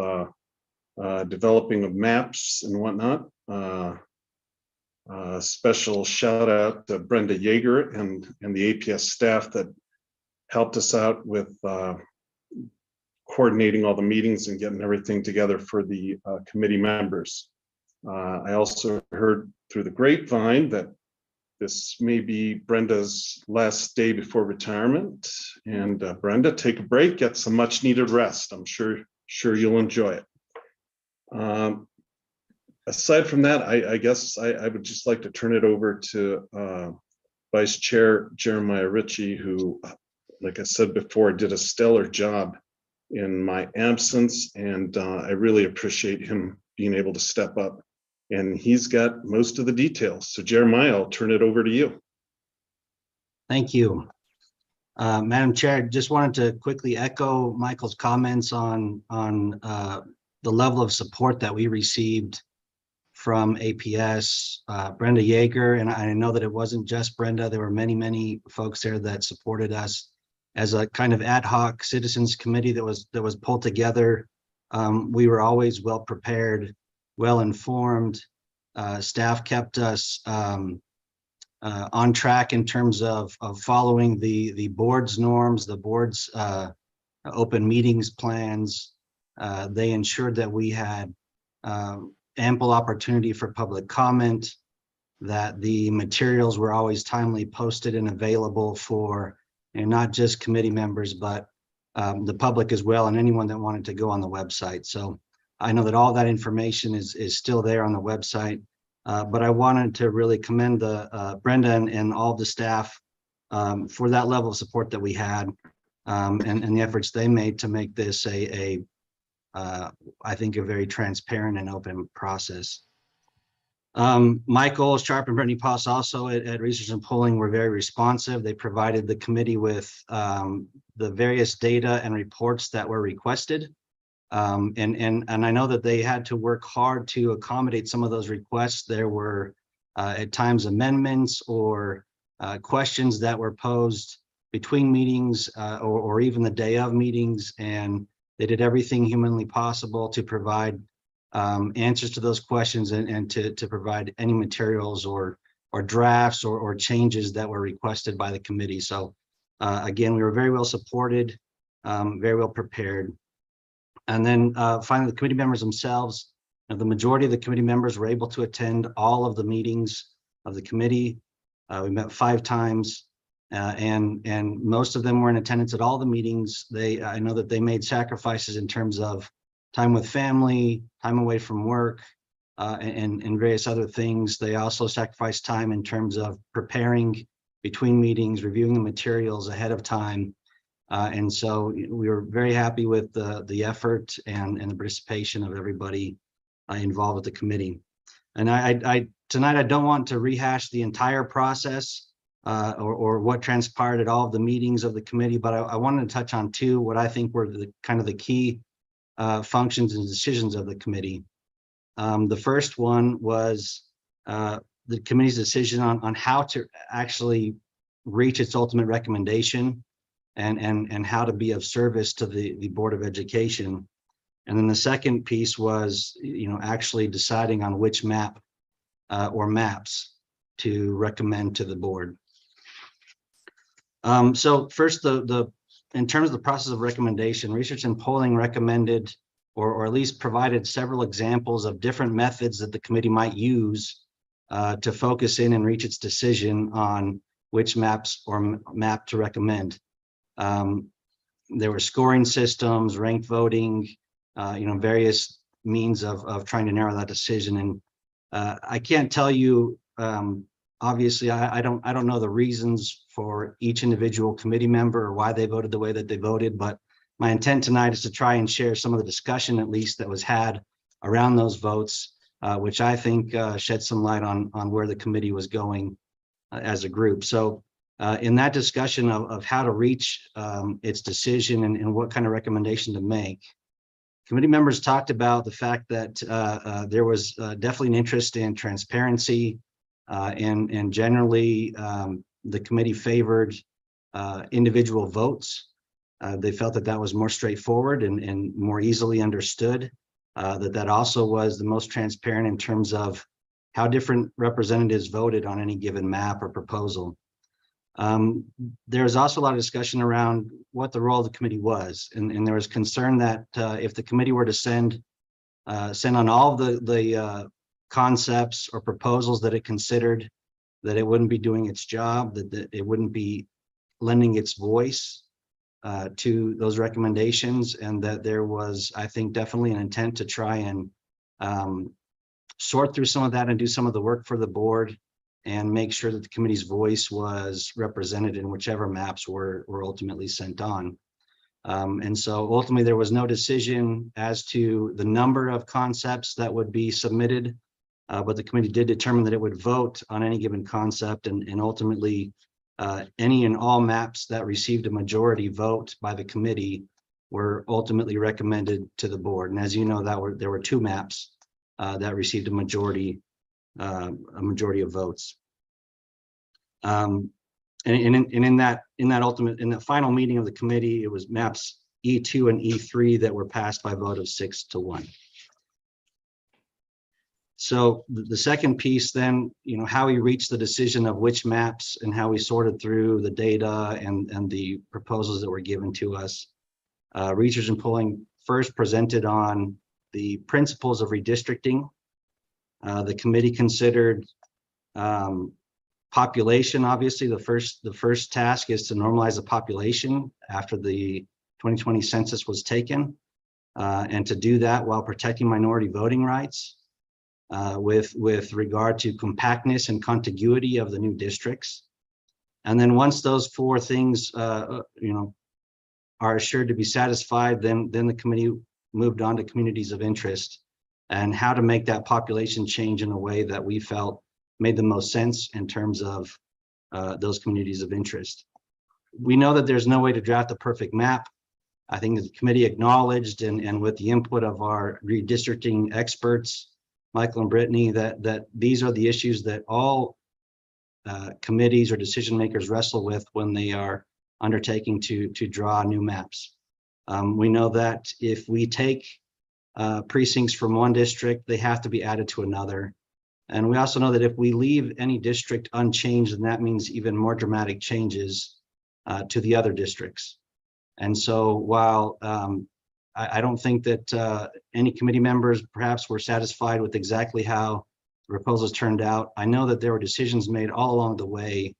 developing of maps and whatnot. Special shout out to Brenda Yeager and the APS staff that helped us out with coordinating all the meetings and getting everything together for the committee members. I also heard through the grapevine that this may be Brenda's last day before retirement. And Brenda, take a break, get some much needed rest. I'm sure you'll enjoy it. Aside from that, I guess I would just like to turn it over to Vice Chair Jeremiah Ritchie, who like I said before, did a stellar job in my absence, and I really appreciate him being able to step up. And he's got most of the details. So Jeremiah, I'll turn it over to you. Thank you. Madam Chair, just wanted to quickly echo Michael's comments on the level of support that we received from APS, Brenda Yeager, and I know that it wasn't just Brenda. There were many, many folks there that supported us as a kind of ad hoc citizens committee that was pulled together. We were always well prepared, well informed. Staff kept us on track in terms of following the board's norms, the board's open meetings plans. They ensured that we had ample opportunity for public comment, that the materials were always timely posted and available for not just committee members, but the public as well, and anyone that wanted to go on the website. So I know that all that information is still there on the website, but I wanted to really commend Brenda and all the staff for that level of support that we had, and the efforts they made to make this I think a very transparent and open process. Michael Sharp and Brittany Poss also at Research and Polling were very responsive. They provided the committee with the various data and reports that were requested. And I know that they had to work hard to accommodate some of those requests. There were at times amendments or questions that were posed between meetings or even the day of meetings, and they did everything humanly possible to provide answers to those questions and to provide any materials or drafts or changes that were requested by the committee. So again, we were very well supported, very well prepared. And then finally, the committee members themselves, the majority of the committee members were able to attend all of the meetings of the committee. We met 5 times. And most of them were in attendance at all the meetings. I know that they made sacrifices in terms of time with family, time away from work, and various other things. They also sacrificed time in terms of preparing between meetings, reviewing the materials ahead of time. And so we were very happy with the effort and the participation of everybody involved with the committee. And tonight, I don't want to rehash the entire process or what transpired at all of the meetings of the committee, but I wanted to touch on 2 what I think were the kind of the key functions and decisions of the committee. The first one was the committee's decision on how to actually reach its ultimate recommendation and how to be of service to the Board of Education. And then the second piece was, actually deciding on which map or maps to recommend to the board. So first, in terms of the process of recommendation, Research and Polling recommended or at least provided several examples of different methods that the committee might use to focus in and reach its decision on which maps or map to recommend. There were scoring systems, ranked voting, various means of trying to narrow that decision. And I can't tell you, obviously, I don't know the reasons for each individual committee member or why they voted the way that they voted, but my intent tonight is to try and share some of the discussion, at least, that was had around those votes, which I think shed some light on where the committee was going as a group. So in that discussion of how to reach its decision and what kind of recommendation to make, committee members talked about the fact that there was definitely an interest in transparency, and generally the committee favored individual votes. They felt that was more straightforward and more easily understood, that also was the most transparent in terms of how different representatives voted on any given map or proposal. There's also a lot of discussion around what the role of the committee was, and there was concern that if the committee were to send on all of the concepts or proposals that it considered, that it wouldn't be doing its job, that it wouldn't be lending its voice to those recommendations, and that there was, I think, definitely an intent to try and sort through some of that and do some of the work for the board and make sure that the committee's voice was represented in whichever maps were ultimately sent on. And so ultimately, there was no decision as to the number of concepts that would be submitted, but the committee did determine that it would vote on any given concept, and ultimately, any and all maps that received a majority vote by the committee were ultimately recommended to the board. And as you know, there were 2 maps that received a majority of votes. And in that final meeting of the committee, it was maps E2 and E3 that were passed by a vote of 6-1. So the second piece then, how we reached the decision of which maps and how we sorted through the data and the proposals that were given to us. Research and polling first presented on the principles of redistricting. The committee considered population. Obviously, the first task is to normalize the population after the 2020 census was taken, and to do that while protecting minority voting rights, with regard to compactness and contiguity of the new districts. And then once those 4 things, are assured to be satisfied, then the committee moved on to communities of interest and how to make that population change in a way that we felt made the most sense in terms of those communities of interest. We know that there's no way to draft a perfect map. I think the committee acknowledged, and with the input of our redistricting experts, Michael and Brittany, that these are the issues that all committees or decision makers wrestle with when they are undertaking to draw new maps. We know that if we take precincts from one district, they have to be added to another. And we also know that if we leave any district unchanged, then that means even more dramatic changes to the other districts. And so while I don't think that any committee members perhaps were satisfied with exactly how the proposals turned out, I know that there were decisions made all along the way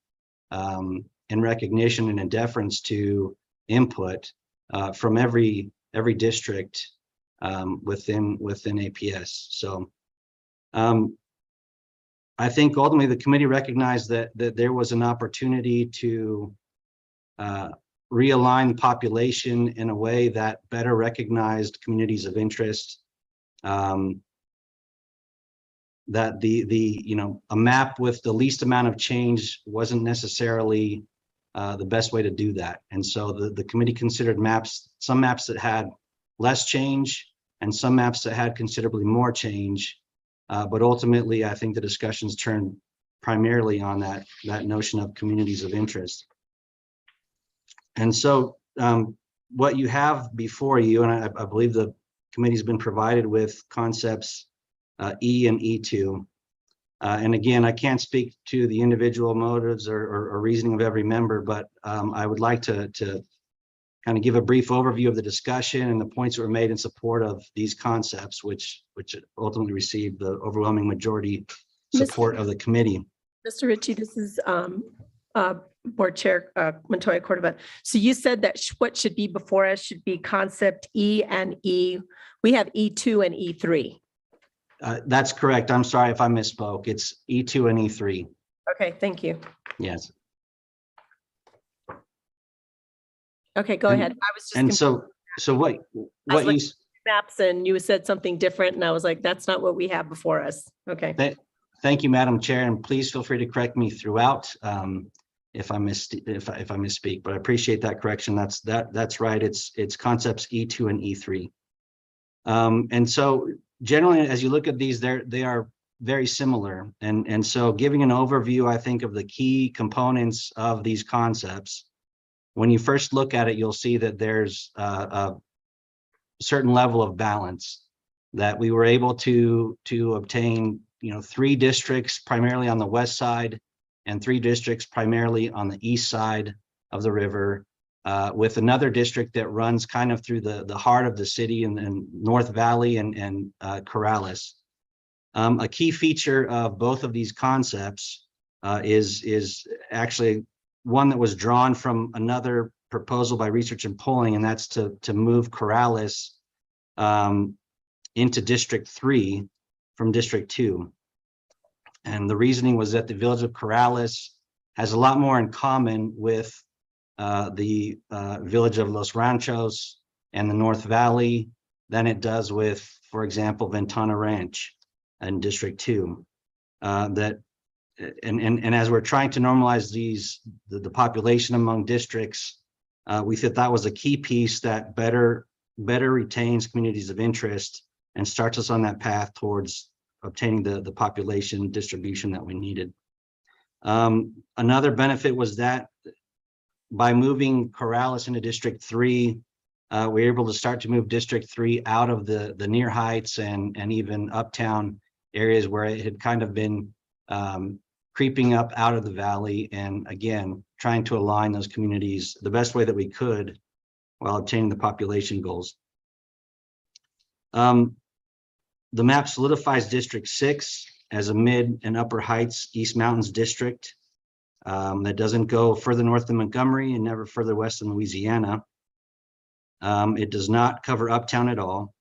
in recognition and in deference to input from every district within APS. So I think ultimately the committee recognized that there was an opportunity to realign the population in a way that better recognized communities of interest. That a map with the least amount of change wasn't necessarily the best way to do that. And so the committee considered some maps that had less change and some maps that had considerably more change. But ultimately, I think the discussions turned primarily on that notion of communities of interest. And so what you have before you, and I believe the committee's been provided with concepts E and E2. And again, I can't speak to the individual motives or reasoning of every member, but I would like to kind of give a brief overview of the discussion and the points that were made in support of these concepts, which ultimately received the overwhelming majority support of the committee. Mr. Ritchie, this is Board Chair Montoya Cordova. So you said that what should be before us should be concept E and E. We have E2 and E3. That's correct. I'm sorry if I misspoke. It's E2 and E3. Okay, thank you. Yes. Okay, go ahead. I was just. And so what you maps and you said something different and I was like, that's not what we have before us. Okay. Thank you, Madam Chair, and please feel free to correct me throughout if I misspeak, but I appreciate that correction. That's right. It's concepts E2 and E3. And so generally, as you look at these, they are very similar. And so giving an overview, I think, of the key components of these concepts, when you first look at it, you'll see that there's a certain level of balance that we were able to obtain, 3 districts primarily on the west side and 3 districts primarily on the east side of the river, with another district that runs kind of through the heart of the city and North Valley and Corrales. A key feature of both of these concepts is actually one that was drawn from another proposal by Research and Polling, and that's to move Corrales into District 3 from District 2. And the reasoning was that the village of Corrales has a lot more in common with the village of Los Ranchos and the North Valley than it does with, for example, Ventana Ranch in District 2. And as we're trying to normalize the population among districts, we thought that was a key piece that better retains communities of interest and starts us on that path towards obtaining the population distribution that we needed. Another benefit was that by moving Corrales into District 3, we were able to start to move District 3 out of the near heights and even uptown areas where it had kind of been creeping up out of the valley, and again, trying to align those communities the best way that we could while obtaining the population goals. The map solidifies District 6 as a mid and upper heights East Mountains district that doesn't go further north than Montgomery and never further west than Louisiana. It does not cover uptown at all,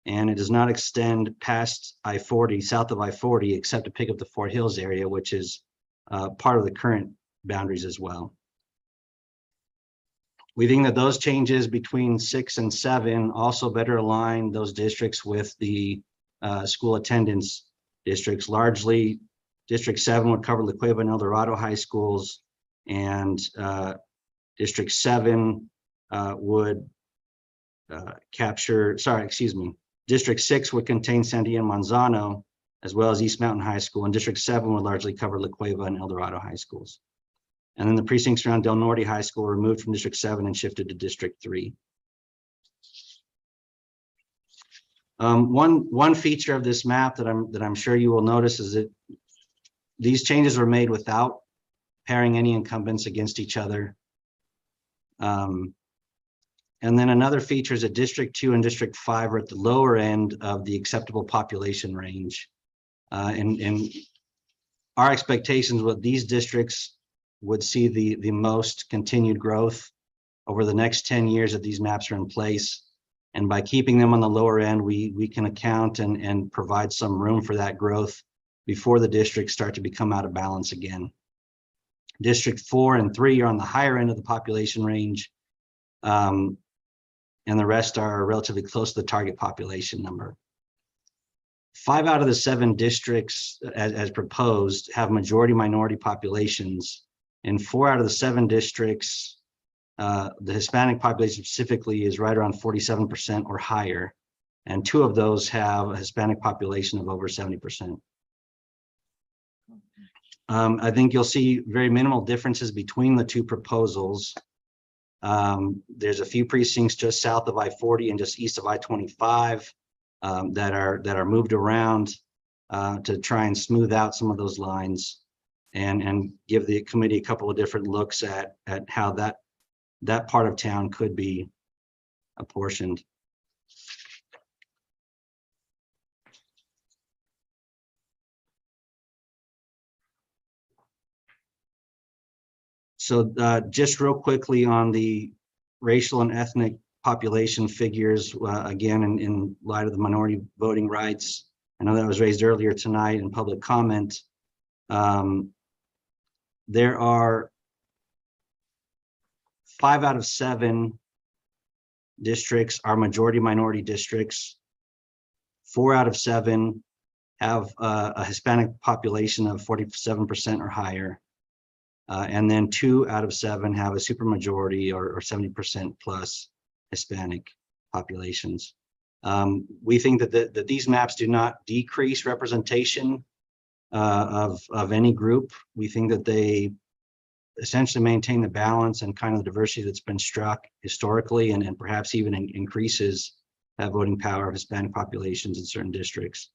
and it does not extend past I-40, south of I-40, except to pick up the Fort Hills area, which is part of the current boundaries as well. We think that those changes between 6 and 7 also better align those districts with the school attendance districts. Largely, District 7 would cover La Cueva and El Dorado high schools, and District 7 would District 6 would contain Sandia and Manzano, as well as East Mountain High School, and District 7 would largely cover La Cueva and El Dorado high schools. And then the precincts around Del Norte High School were removed from District 7 and shifted to District 3. One feature of this map that I'm sure you will notice is that these changes were made without pairing any incumbents against each other. And then another feature is that District 2 and District 5 are at the lower end of the acceptable population range. And our expectations with these districts would see the most continued growth over the next 10 years that these maps are in place. And by keeping them on the lower end, we can account and provide some room for that growth before the districts start to become out of balance again. District 4 and 3 are on the higher end of the population range, and the rest are relatively close to the target population number. 5 out of the 7 districts, as proposed, have majority minority populations, and 4 out of the 7 districts, the Hispanic population specifically is right around 47% or higher, and 2 of those have a Hispanic population of over 70%. I think you'll see very minimal differences between the 2 proposals. There's a few precincts just south of I-40 and just east of I-25 that are moved around to try and smooth out some of those lines and give the committee a couple of different looks at how that part of town could be apportioned. So just real quickly on the racial and ethnic population figures, again, in light of the minority voting rights, I know that was raised earlier tonight in public comment. There are 5 out of 7 districts are majority minority districts. 4 out of 7 have a Hispanic population of 47% or higher. And then 2 out of 7 have a supermajority or 70% plus Hispanic populations. We think that these maps do not decrease representation of any group. We think that they essentially maintain the balance and kind of the diversity that's been struck historically, and perhaps even increases voting power of Hispanic populations in certain districts.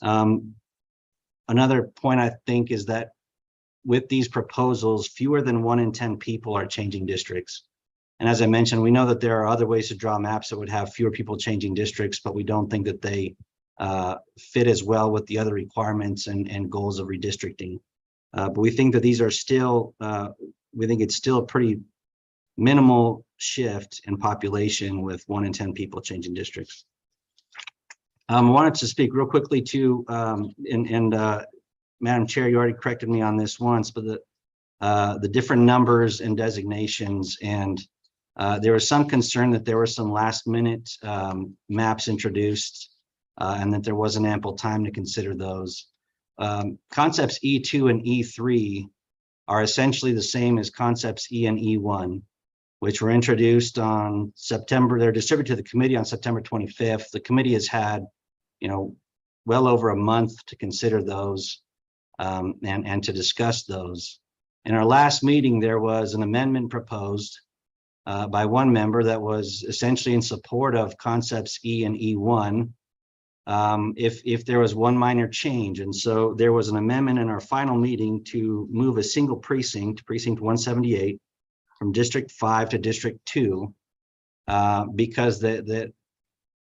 Another point I think is that with these proposals, fewer than 1 in 10 people are changing districts. And as I mentioned, we know that there are other ways to draw maps that would have fewer people changing districts, but we don't think that they fit as well with the other requirements and goals of redistricting. But we think that these are still, we think it's still a pretty minimal shift in population with 1 in 10 people changing districts. I wanted to speak real quickly to, Madam Chair, you already corrected me on this once, but the different numbers and designations, and there was some concern that there were some last minute maps introduced and that there wasn't ample time to consider those. Concepts E2 and E3 are essentially the same as concepts E and E1, which were introduced on September. They're distributed to the committee on September 25th. The committee has had, well over a month to consider those and to discuss those. In our last meeting, there was an amendment proposed by one member that was essentially in support of concepts E and E1 if there was one minor change. And so there was an amendment in our final meeting to move a single precinct, precinct 178, from District 5 to District 2, because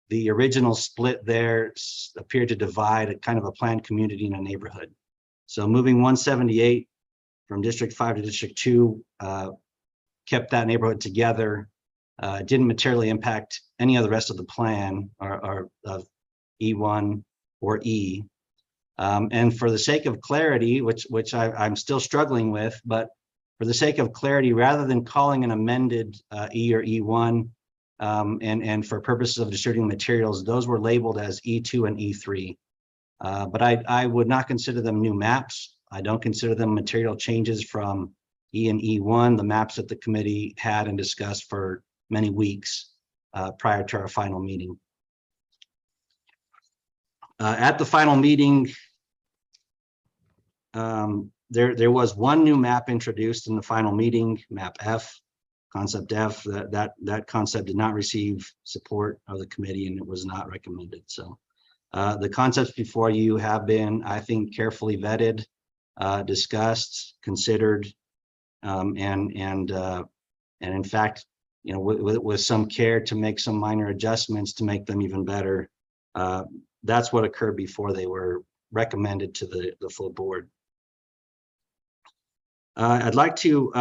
the original split there appeared to divide a kind of a planned community in a neighborhood. So moving 178 from District 5 to District 2 kept that neighborhood together, didn't materially impact any of the rest of the plan or E1 or E. And for the sake of clarity, which I'm still struggling with, but for the sake of clarity, rather than calling an amended E or E1, and for purposes of distributing materials, those were labeled as E2 and E3. But I would not consider them new maps. I don't consider them material changes from E and E1, the maps that the committee had and discussed for many weeks prior to our final meeting. At the final meeting, there was one new map introduced in the final meeting, map F, concept F. That concept did not receive support of the committee and it was not recommended. So the concepts before you have been, I think, carefully vetted, discussed, considered, and in fact, with some care to make some minor adjustments to make them even better. That's what occurred before they were recommended to the full board. I'd like to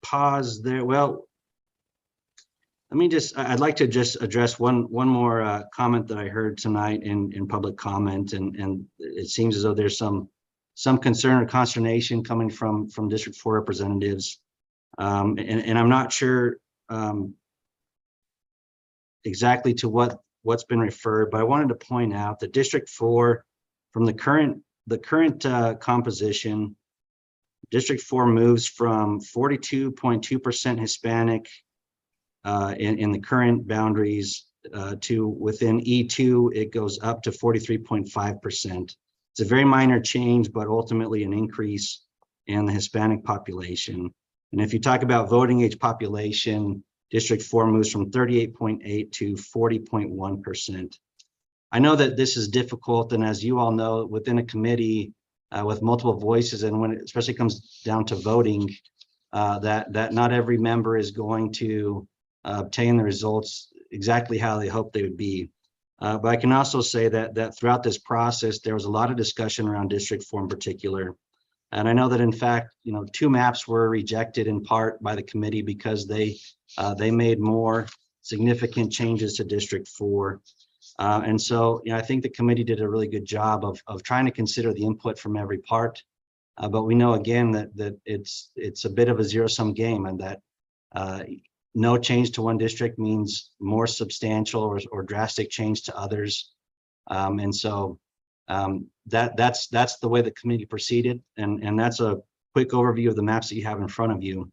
pause there. Well, I'd like to just address one more comment that I heard tonight in public comment, and it seems as though there's some concern or consternation coming from District 4 representatives, and I'm not sure exactly to what's been referred, but I wanted to point out that District 4, from the current composition, District 4 moves from 42.2% Hispanic in the current boundaries to within E2, it goes up to 43.5%. It's a very minor change, but ultimately an increase in the Hispanic population. And if you talk about voting age population, District 4 moves from 38.8 to 40.1%. I know that this is difficult, and as you all know, within a committee with multiple voices, and when it especially comes down to voting, that not every member is going to obtain the results exactly how they hope they would be. But I can also say that throughout this process, there was a lot of discussion around District 4 in particular. And I know that in fact, 2 maps were rejected in part by the committee because they made more significant changes to District 4. And so, I think the committee did a really good job of trying to consider the input from every part. But we know again that it's a bit of a zero-sum game, and that no change to one district means more substantial or drastic change to others. And so that's the way the committee proceeded, and that's a quick overview of the maps that you have in front of you.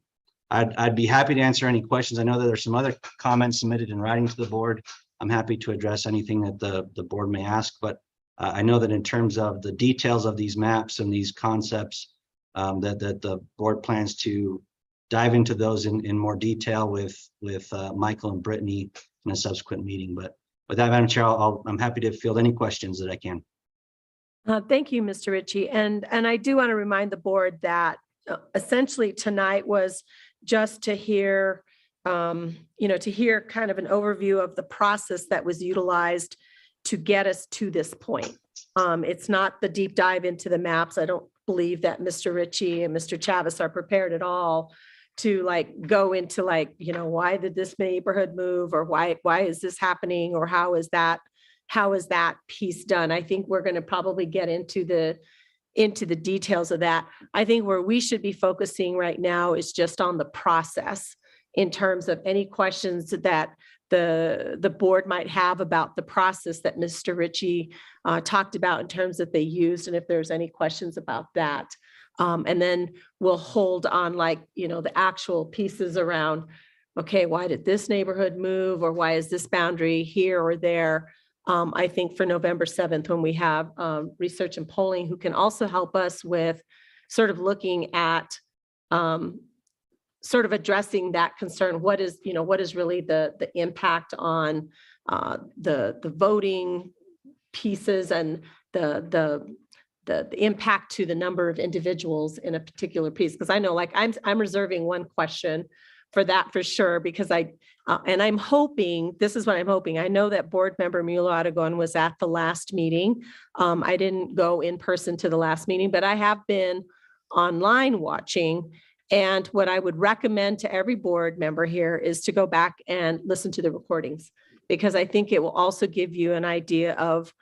I'd be happy to answer any questions. I know that there's some other comments submitted in writing to the board. I'm happy to address anything that the board may ask, but I know that in terms of the details of these maps and these concepts, that the board plans to dive into those in more detail with Michael and Brittany in a subsequent meeting. But with that, Madam Chair, I'm happy to field any questions that I can. Thank you, Mr. Ritchie. And I do want to remind the board that essentially tonight was just to hear, to hear kind of an overview of the process that was utilized to get us to this point. It's not the deep dive into the maps. I don't believe that Mr. Ritchie and Mr. Chavez are prepared at all to go into why did this neighborhood move, or why is this happening, or how is that how is that piece done? I think we're going to probably get into the details of that. I think where we should be focusing right now is just on the process in terms of any questions that the board might have about the process that Mr. Ritchie talked about in terms that they used, and if there's any questions about that. And then we'll hold on the actual pieces around, okay, why did this neighborhood move, or why is this boundary here or there? I think for November 7th, when we have research and polling who can also help us with sort of looking at sort of addressing that concern. What is really the impact on the voting pieces and the impact to the number of individuals in a particular piece? Because I know I'm reserving one question for that for sure, because I'm hoping, this is what I'm hoping. I know that board member Mulo Aragon was at the last meeting. I didn't go in person to the last meeting, but I have been online watching. And what I would recommend to every board member here is to go back and listen to the recordings, because I think it will also give you an idea of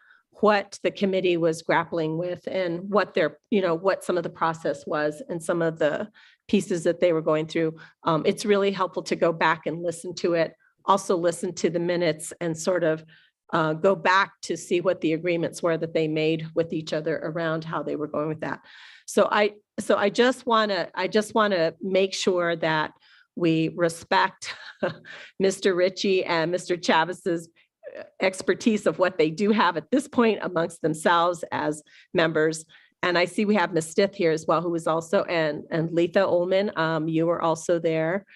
what the committee was grappling with and what what some of the process was and some of the pieces that they were going through. It's really helpful to go back and listen to it, also listen to the minutes and sort of go back to see what the agreements were that they made with each other around how they were going with that. So I just want to make sure that we respect Mr. Ritchie and Mr. Chavis's expertise of what they do have at this point amongst themselves as members. And I see we have Ms. Stith here as well, who is also, and Letha Ullman, you were also there.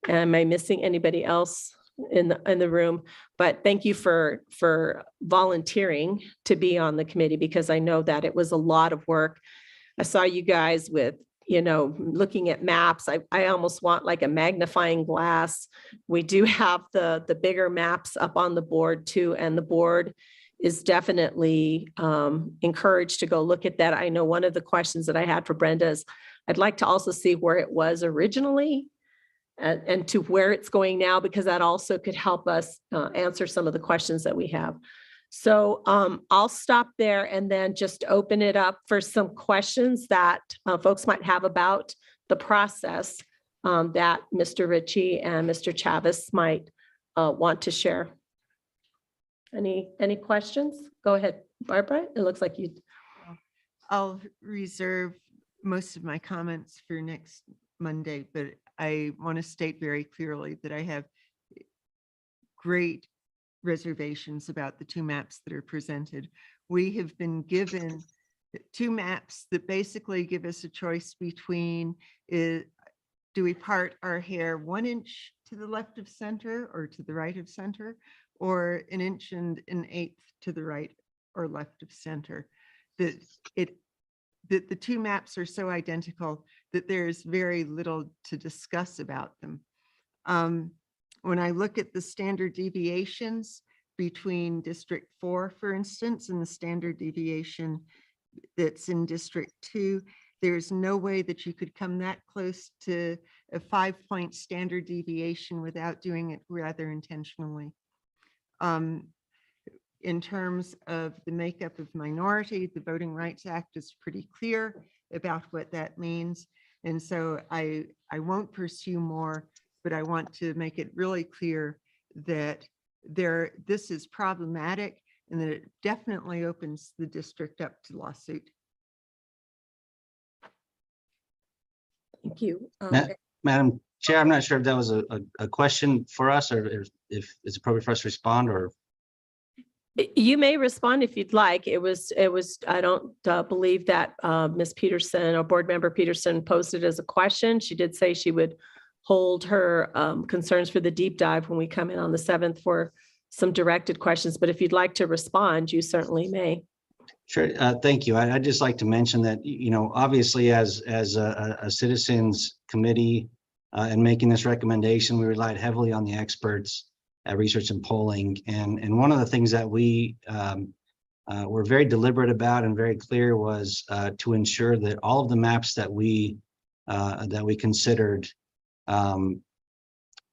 Am I missing anybody else in the room? But thank you for volunteering to be on the committee, because I know that it was a lot of work. I saw you guys with, looking at maps. I almost want like a magnifying glass. We do have the bigger maps up on the board too, and the board is definitely encouraged to go look at that. I know one of the questions that I had for Brenda is, I'd like to also see where it was originally and to where it's going now, because that also could help us answer some of the questions that we have. So I'll stop there and then just open it up for some questions that folks might have about the process that Mr. Ritchie and Mr. Chavis might want to share. Any questions? Go ahead, Barbara. It looks like you. I'll reserve most of my comments for next Monday, but I want to state very clearly that I have great reservations about the two maps that are presented. We have been given two maps that basically give us a choice between do we part our hair 1 inch to the left of center or to the right of center, or 1 inch and 1/8 to the right or left of center. That the two maps are so identical that there's very little to discuss about them. When I look at the standard deviations between District 4, for instance, and the standard deviation that's in District 2, there's no way that you could come that close to a 5-point standard deviation without doing it rather intentionally. In terms of the makeup of minority, the Voting Rights Act is pretty clear about what that means. And so I won't pursue more, but I want to make it really clear that this is problematic and that it definitely opens the district up to lawsuit. Thank you. Madam Chair, I'm not sure if that was a question for us or if it's appropriate for us to respond, or. You may respond if you'd like. It was, I don't believe that Ms. Peterson or Board Member Peterson posed it as a question. She did say she would hold her concerns for the deep dive when we come in on the 7th for some directed questions. But if you'd like to respond, you certainly may. Sure. Thank you. I'd just like to mention that, obviously as a citizens committee and making this recommendation, we relied heavily on the experts at research and polling. And one of the things that we were very deliberate about and very clear was to ensure that all of the maps that we considered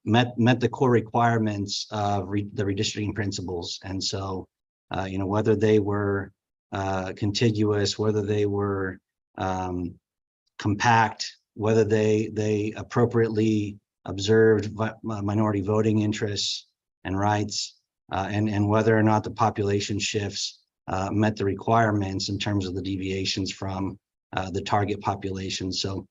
met the core requirements of the redistricting principles. And so whether they were contiguous, whether they were compact, whether they appropriately observed minority voting interests and rights, and whether or not the population shifts met the requirements in terms of the deviations from the target population. So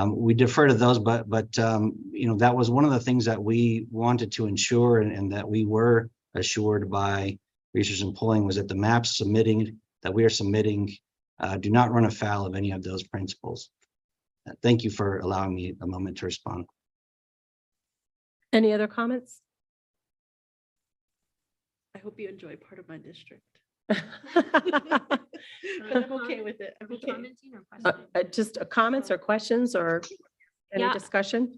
we defer to those, but that was one of the things that we wanted to ensure, and that we were assured by Research and Polling, was that the maps that we are submitting do not run afoul of any of those principles. Thank you for allowing me a moment to respond. Any other comments? I hope you enjoy part of my district. But I'm okay with it. I'm okay. Just comments or questions or any Yeah. discussion?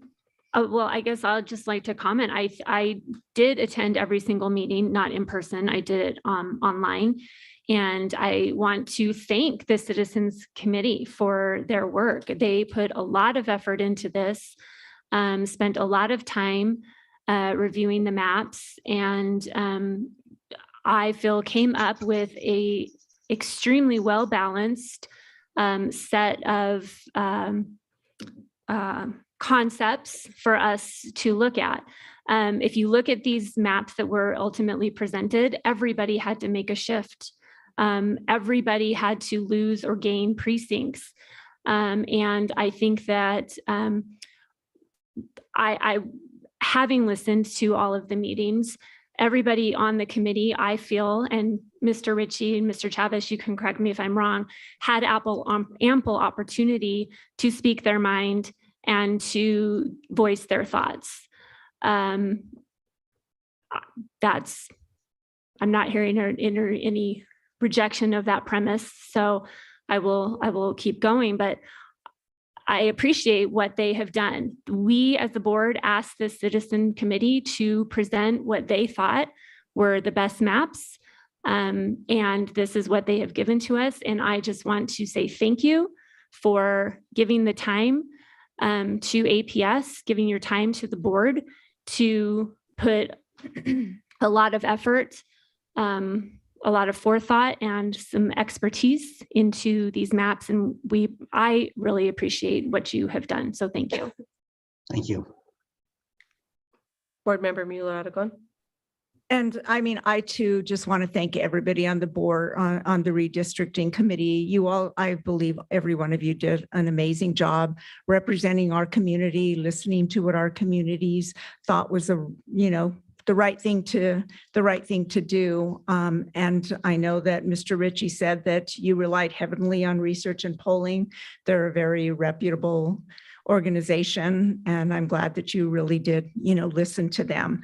Well, I guess I'll just like to comment. I did attend every single meeting, not in person. I did it online. And I want to thank the Citizens Committee for their work. They put a lot of effort into this, spent a lot of time reviewing the maps, and I feel came up with a extremely well-balanced set of concepts for us to look at. If you look at these maps that were ultimately presented, everybody had to make a shift. Everybody had to lose or gain precincts. And I think that I having listened to all of the meetings, everybody on the committee, I feel, and Mr. Ritchie and Mr. Chavez, you can correct me if I'm wrong, had ample opportunity to speak their mind and to voice their thoughts. I'm not hearing any rejection of that premise, so I will keep going, but I appreciate what they have done. We as the board asked the citizen committee to present what they thought were the best maps. And this is what they have given to us. And I just want to say thank you for giving the time to APS, giving your time to the board to put a lot of effort, a lot of forethought and some expertise into these maps. And I really appreciate what you have done. So thank you. Thank you. Board Member Muller-Aragon. And I mean, I too just want to thank everybody on the board, on the redistricting committee. You all, I believe every one of you did an amazing job representing our community, listening to what our communities thought was the right thing to do. And I know that Mr. Ritchie said that you relied heavily on Research and Polling. They're a very reputable organization, and I'm glad that you really did, listen to them.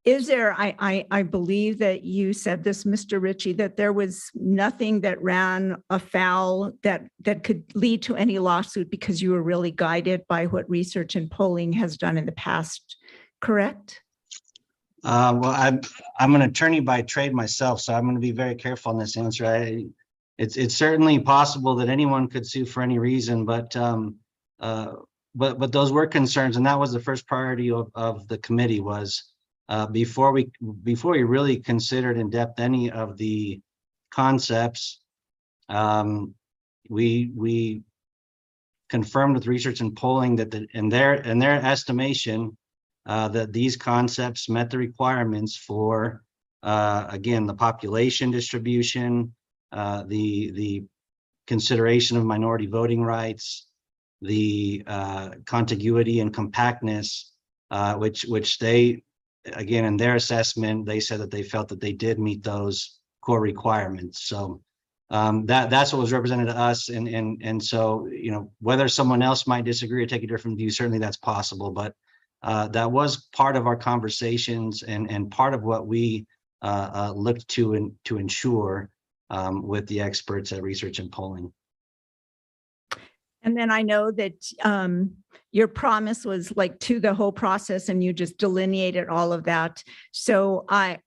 I believe that you said this, Mr. Ritchie, that there was nothing that ran afoul that could lead to any lawsuit because you were really guided by what Research and Polling has done in the past, correct? Well, I'm an attorney by trade myself, so I'm going to be very careful on this answer. It's certainly possible that anyone could sue for any reason, but those were concerns, and that was the first priority of the committee was before we really considered in depth any of the concepts. We confirmed with Research and Polling that in their estimation, that these concepts met the requirements for, again, the population distribution, the consideration of minority voting rights, the contiguity and compactness, which they, again, in their assessment, they said that they felt that they did meet those core requirements. So that's what was represented to us. And so, whether someone else might disagree or take a different view, certainly that's possible, but that was part of our conversations and part of what we looked to ensure with the experts at Research and Polling. And then I know that your promise was like to the whole process, and you just delineated all of that. So I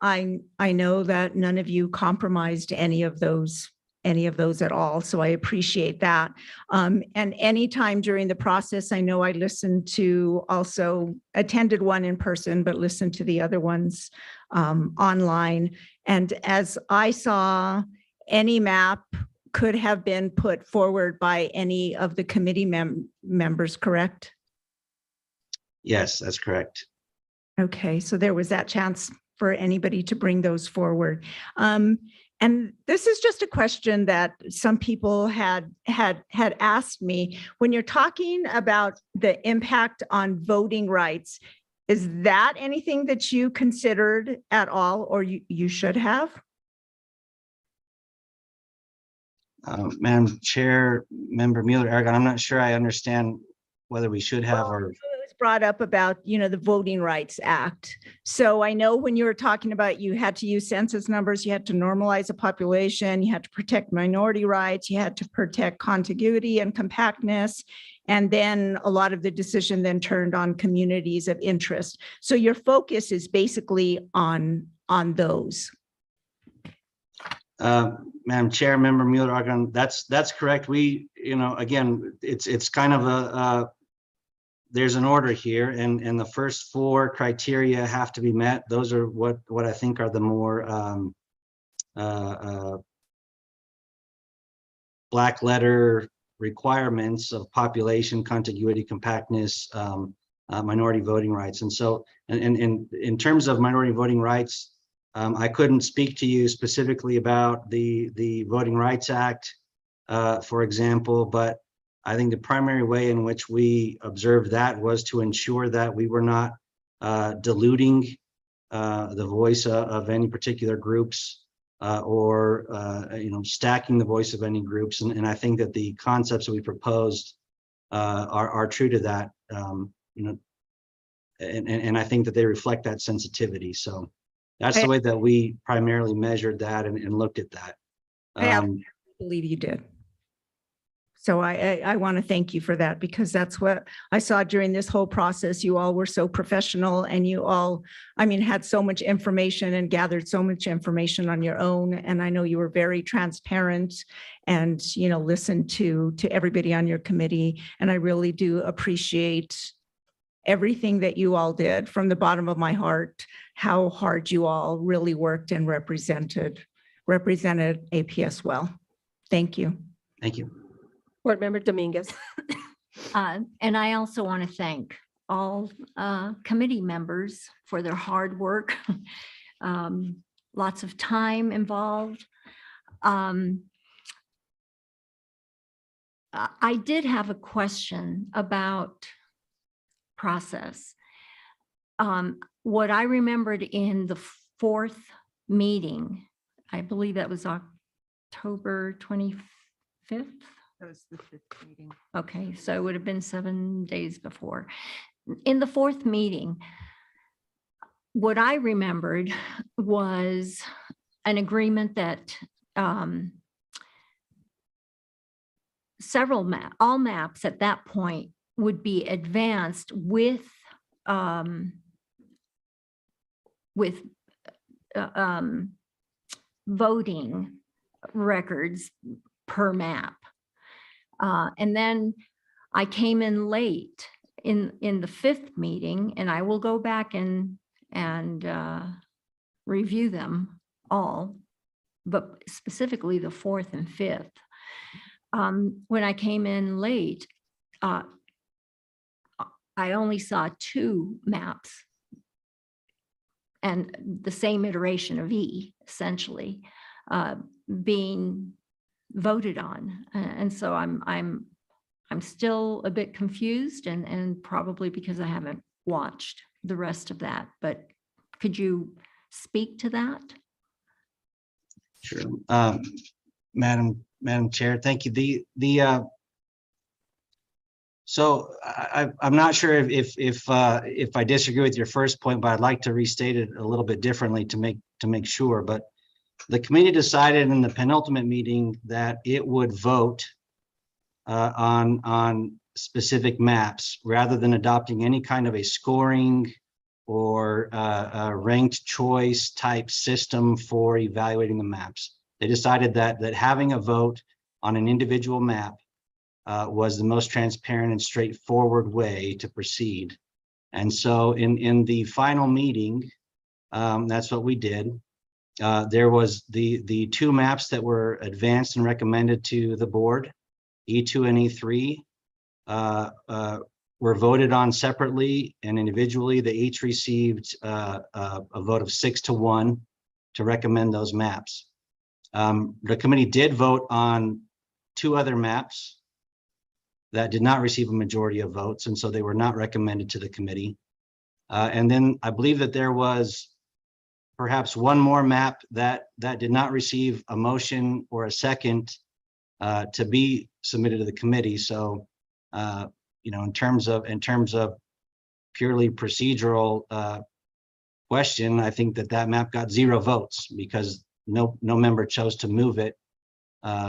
know that none of you compromised any of those any of those at all. So I appreciate that. And anytime during the process, I know I listened to, also attended one in person, but listened to the other ones online. And as I saw, any map could have been put forward by any of the committee members, correct? Yes, that's correct. Okay, so there was that chance for anybody to bring those forward. And this is just a question that some people had asked me. When you're talking about the impact on voting rights, is that anything that you considered at all, or you should have? Madam Chair, Member Mueller-Aragon, I'm not sure I understand whether we should have or. It was brought up about, the Voting Rights Act. So I know when you were talking about you had to use census numbers, you had to normalize a population, you had to protect minority rights, you had to protect contiguity and compactness. And then a lot of the decision then turned on communities of interest. So your focus is basically on those. Madam Chair, Member Mueller-Aragon, that's correct. We, again, it's kind of there's an order here, and the first 4 criteria have to be met. Those are what I think are the more black letter requirements of population, contiguity, compactness, minority voting rights. And so, and in terms of minority voting rights, I couldn't speak to you specifically about the Voting Rights Act, for example, but I think the primary way in which we observed that was to ensure that we were not diluting the voice of any particular groups or stacking the voice of any groups. And I think that the concepts that we proposed are true to that, and I think that they reflect that sensitivity. So that's the way that we primarily measured that and looked at that. I believe you did. So I want to thank you for that, because that's what I saw during this whole process. You all were so professional, and you all, had so much information and gathered so much information on your own. And I know you were very transparent and, listened to everybody on your committee. And I really do appreciate everything that you all did from the bottom of my heart, how hard you all really worked and represented APS well. Thank you. Thank you. Board Member Dominguez. And I also want to thank all committee members for their hard work. Lots of time involved. I did have a question about process. What I remembered in the 4th meeting, I believe that was October 25th. That was the 5th meeting. Okay, so it would have been 7 days before. In the 4th meeting, what I remembered was an agreement that all maps at that point would be advanced with voting records per map. And then I came in late in the 5th meeting, and I will go back and review them all, but specifically the 4th and 5th. When I came in late, I only saw 2 maps and the same iteration of E, essentially, being voted on. And so I'm still a bit confused, and probably because I haven't watched the rest of that, but could you speak to that? Sure. Madam Chair, thank you. So I'm not sure if I disagree with your first point, but I'd like to restate it a little bit differently to make sure. But the committee decided in the penultimate meeting that it would vote on specific maps rather than adopting any kind of a scoring or a ranked choice type system for evaluating the maps. They decided that having a vote on an individual map was the most transparent and straightforward way to proceed. And so in the final meeting, that's what we did. There was the two maps that were advanced and recommended to the board, E2 and E3, were voted on separately and individually. They each received a vote of 6-1 to recommend those maps. The committee did vote on two other maps that did not receive a majority of votes, and so they were not recommended to the committee. And then I believe that there was perhaps one more map that did not receive a motion or a second to be submitted to the committee. So, you know, in terms of purely procedural question, I think that map got 0 votes because no member chose to move it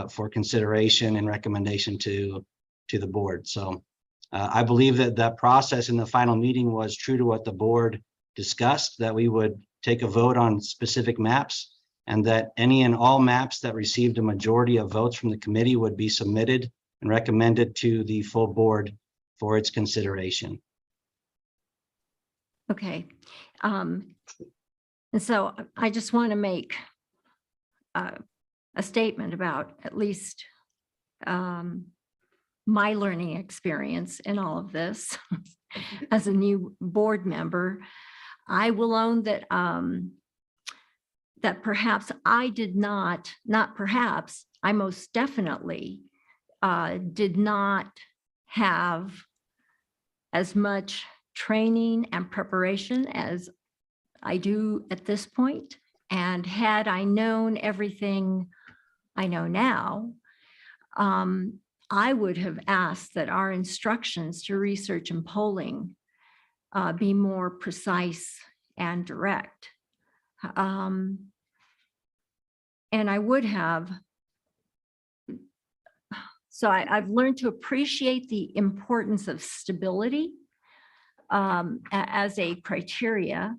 for consideration and recommendation to the board. So I believe that process in the final meeting was true to what the board discussed, that we would take a vote on specific maps, and that any and all maps that received a majority of votes from the committee would be submitted and recommended to the full board for its consideration. Okay. And so I just want to make a statement about at least my learning experience in all of this as a new board member. I will own that that perhaps I did not perhaps, I most definitely did not have as much training and preparation as I do at this point. And had I known everything I know now, I would have asked that our instructions to research and polling be more precise and direct. And I would have, so I've learned to appreciate the importance of stability as a criteria.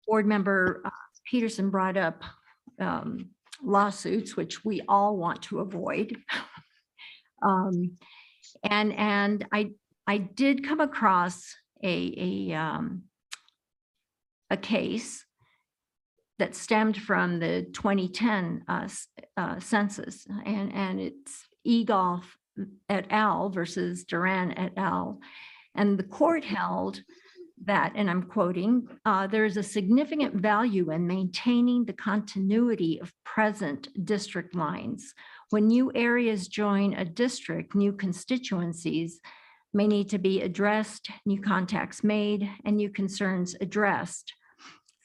Board member Peterson brought up lawsuits, which we all want to avoid. And I did come across a case that stemmed from the 2010 census, and it's Egolf et al. Versus Duran et al. And the court held that, and I'm quoting, there is a significant value in maintaining the continuity of present district lines. When new areas join a district, new constituencies may need to be addressed, new contacts made, and new concerns addressed.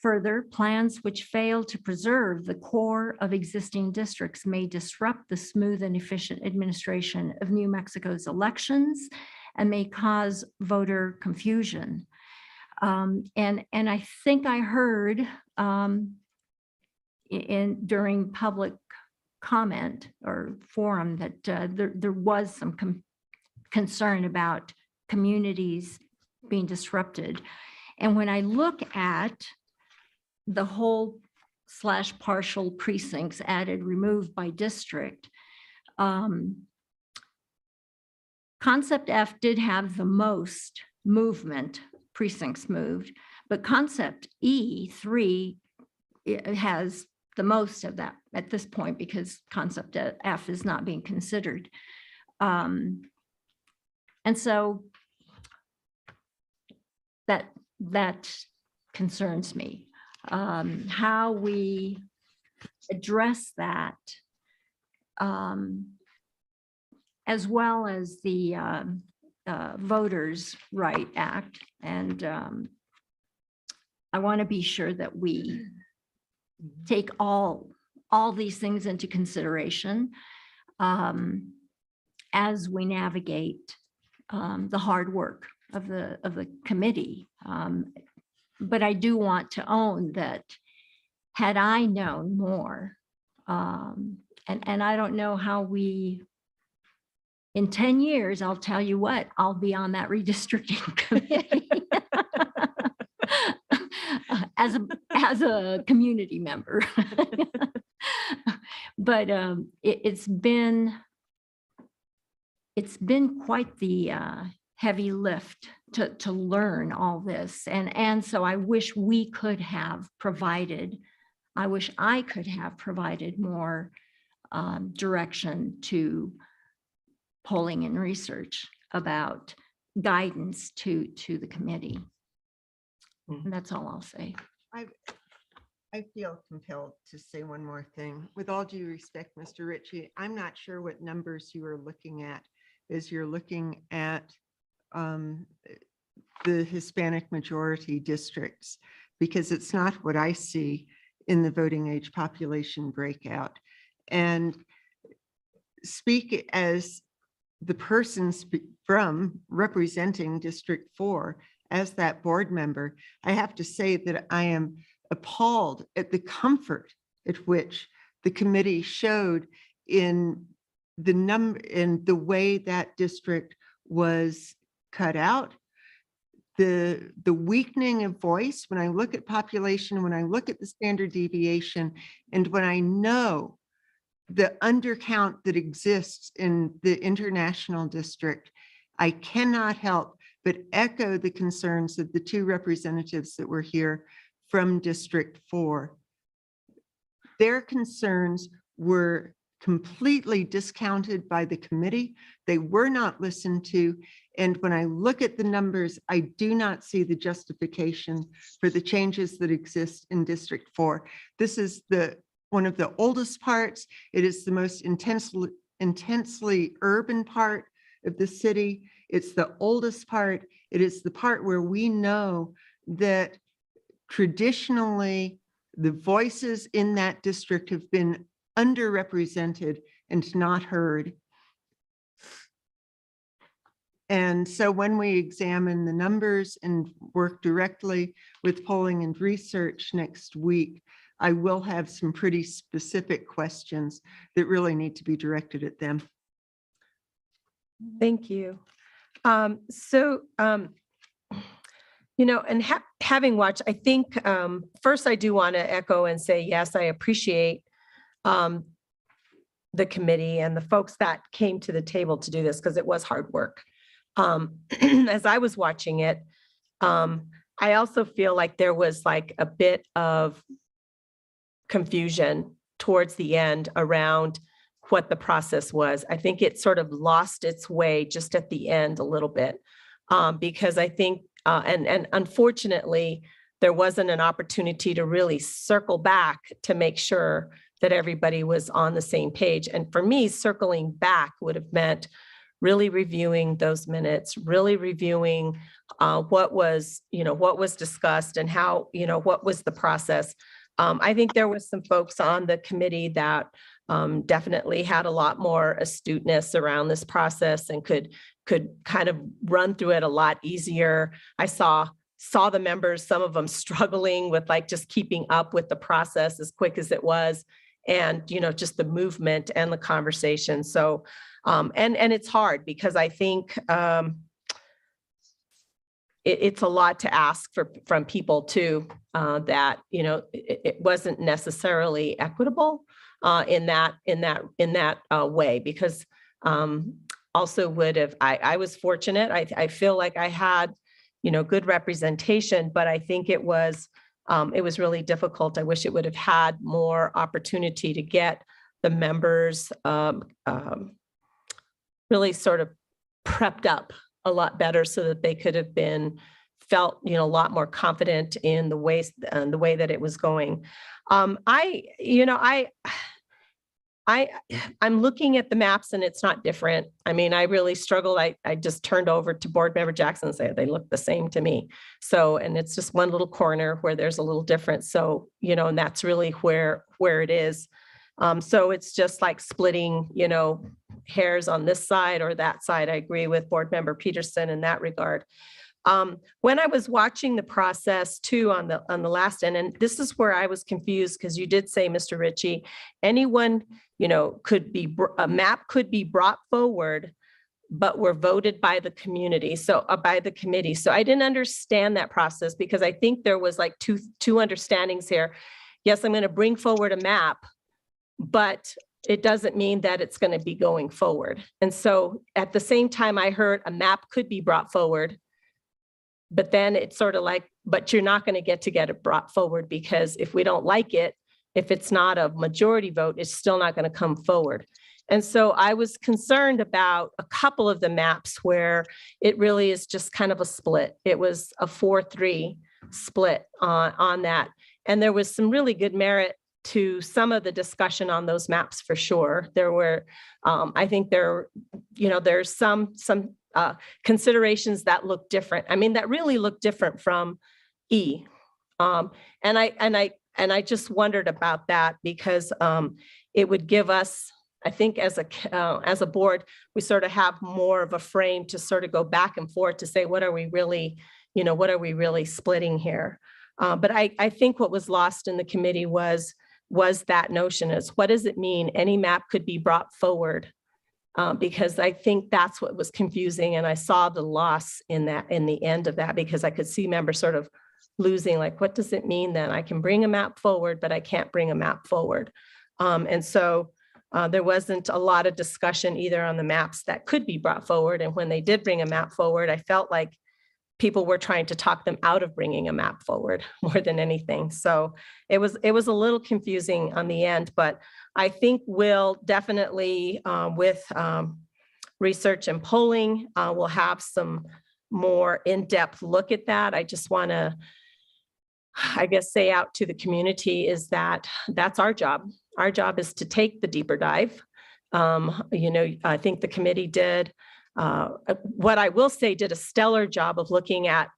Further, plans which fail to preserve the core of existing districts may disrupt the smooth and efficient administration of New Mexico's elections and may cause voter confusion. And I think I heard during public comment or forum that there was some concern about communities being disrupted. And when I look at the whole / partial precincts added, removed by district, concept F did have the most movement, precincts moved, but concept E3 has the most of that at this point because concept F is not being considered. And so that concerns me. How we address that, as well as the Voters' Right Act. And I want to be sure that we take all these things into consideration as we navigate the hard work of the committee. But I do want to own that had I known more, and I don't know how we, in 10 years, I'll tell you what, I'll be on that redistricting committee. as a community member. But it's been quite the heavy lift to learn all this. And so I wish we could have provided, I wish I could have provided more direction to polling and research about guidance to the committee. And that's all I'll say. I feel compelled to say one more thing. With all due respect, Mr. Ritchie, I'm not sure what numbers you are looking at as you're looking at the Hispanic majority districts, because it's not what I see in the voting age population breakout. And speak as the person from representing District 4 as that board member, I have to say that I am appalled at the comfort at which the committee showed in the way that district was cut out, the weakening of voice. When I look at population, when I look at the standard deviation, and when I know the undercount that exists in the international district, I cannot help but echo the concerns of the two representatives that were here from District 4. Their concerns were completely discounted by the committee. They were not listened to. And when I look at the numbers, I do not see the justification for the changes that exist in District 4. This is one of the oldest parts. It is the most intensely urban part of the city. It's the oldest part. It is the part where we know that traditionally the voices in that district have been underrepresented and not heard. And so when we examine the numbers and work directly with polling and research next week, I will have some pretty specific questions that really need to be directed at them. Thank you. And having watched, I think first I do want to echo and say, yes, I appreciate the committee and the folks that came to the table to do this, because it was hard work. As I was watching it, I also feel like there was like a bit of confusion towards the end around what the process was. I think it sort of lost its way just at the end a little bit, because I think, and unfortunately, there wasn't an opportunity to really circle back to make sure that everybody was on the same page. And for me, circling back would have meant really reviewing those minutes, really reviewing what was discussed and how, what was the process. I think there was some folks on the committee that definitely had a lot more astuteness around this process and could kind of run through it a lot easier. I saw the members, some of them struggling with like just keeping up with the process as quick as it was, and just the movement and the conversation. So and it's hard because I think it's a lot to ask from people too, that it wasn't necessarily equitable in that way, because also would have, I was fortunate. I feel like I had good representation, but I think it was really difficult. I wish it would have had more opportunity to get the members really sort of prepped up a lot better so that they could have felt a lot more confident in the way that it was going. I'm looking at the maps and it's not different. I mean, I really struggled. I just turned over to Board Member Jackson and said they look the same to me. So, and it's just one little corner where there's a little difference. So, and that's really where it is. So it's just like splitting, hairs on this side or that side. I agree with Board Member Peterson in that regard. When I was watching the process too on the last end, and this is where I was confused, because you did say, Mr. Ritchie, anyone, a map could be brought forward but were voted by the community. So by the committee. So I didn't understand that process because I think there was like two understandings here. Yes, I'm going to bring forward a map, but it doesn't mean that it's going to be going forward. And so at the same time, I heard a map could be brought forward, but then it's sort of like, but you're not going to get it brought forward because if we don't like it, if it's not a majority vote, it's still not going to come forward. And so I was concerned about a couple of the maps where it really is just kind of a split. It was a 4-3 split on that. And there was some really good merit to some of the discussion on those maps for sure. There were, I think there's some considerations that look different. I mean, that really look different from E. And I just wondered about that because it would give us, I think as a board, we sort of have more of a frame to sort of go back and forth to say, what are we really splitting here? But I think what was lost in the committee was that notion is what does it mean? Any map could be brought forward because I think that's what was confusing. And I saw the loss in the end of that because I could see members sort of losing, like, what does it mean then? I can bring a map forward, but I can't bring a map forward. And so there wasn't a lot of discussion either on the maps that could be brought forward. And when they did bring a map forward, I felt like people were trying to talk them out of bringing a map forward more than anything. So it was a little confusing on the end, but I think we'll definitely with research and polling, we'll have some more in-depth look at that. I just want to, I guess, say out to the community is that that's our job. Our job is to take the deeper dive. I think the committee did what I will say did a stellar job of looking at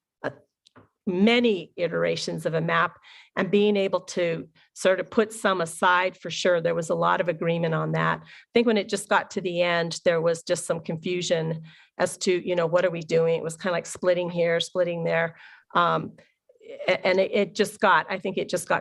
many iterations of a map and being able to sort of put some aside for sure. There was a lot of agreement on that. I think when it just got to the end, there was just some confusion as to, what are we doing? It was kind of like splitting here, splitting there. And it just got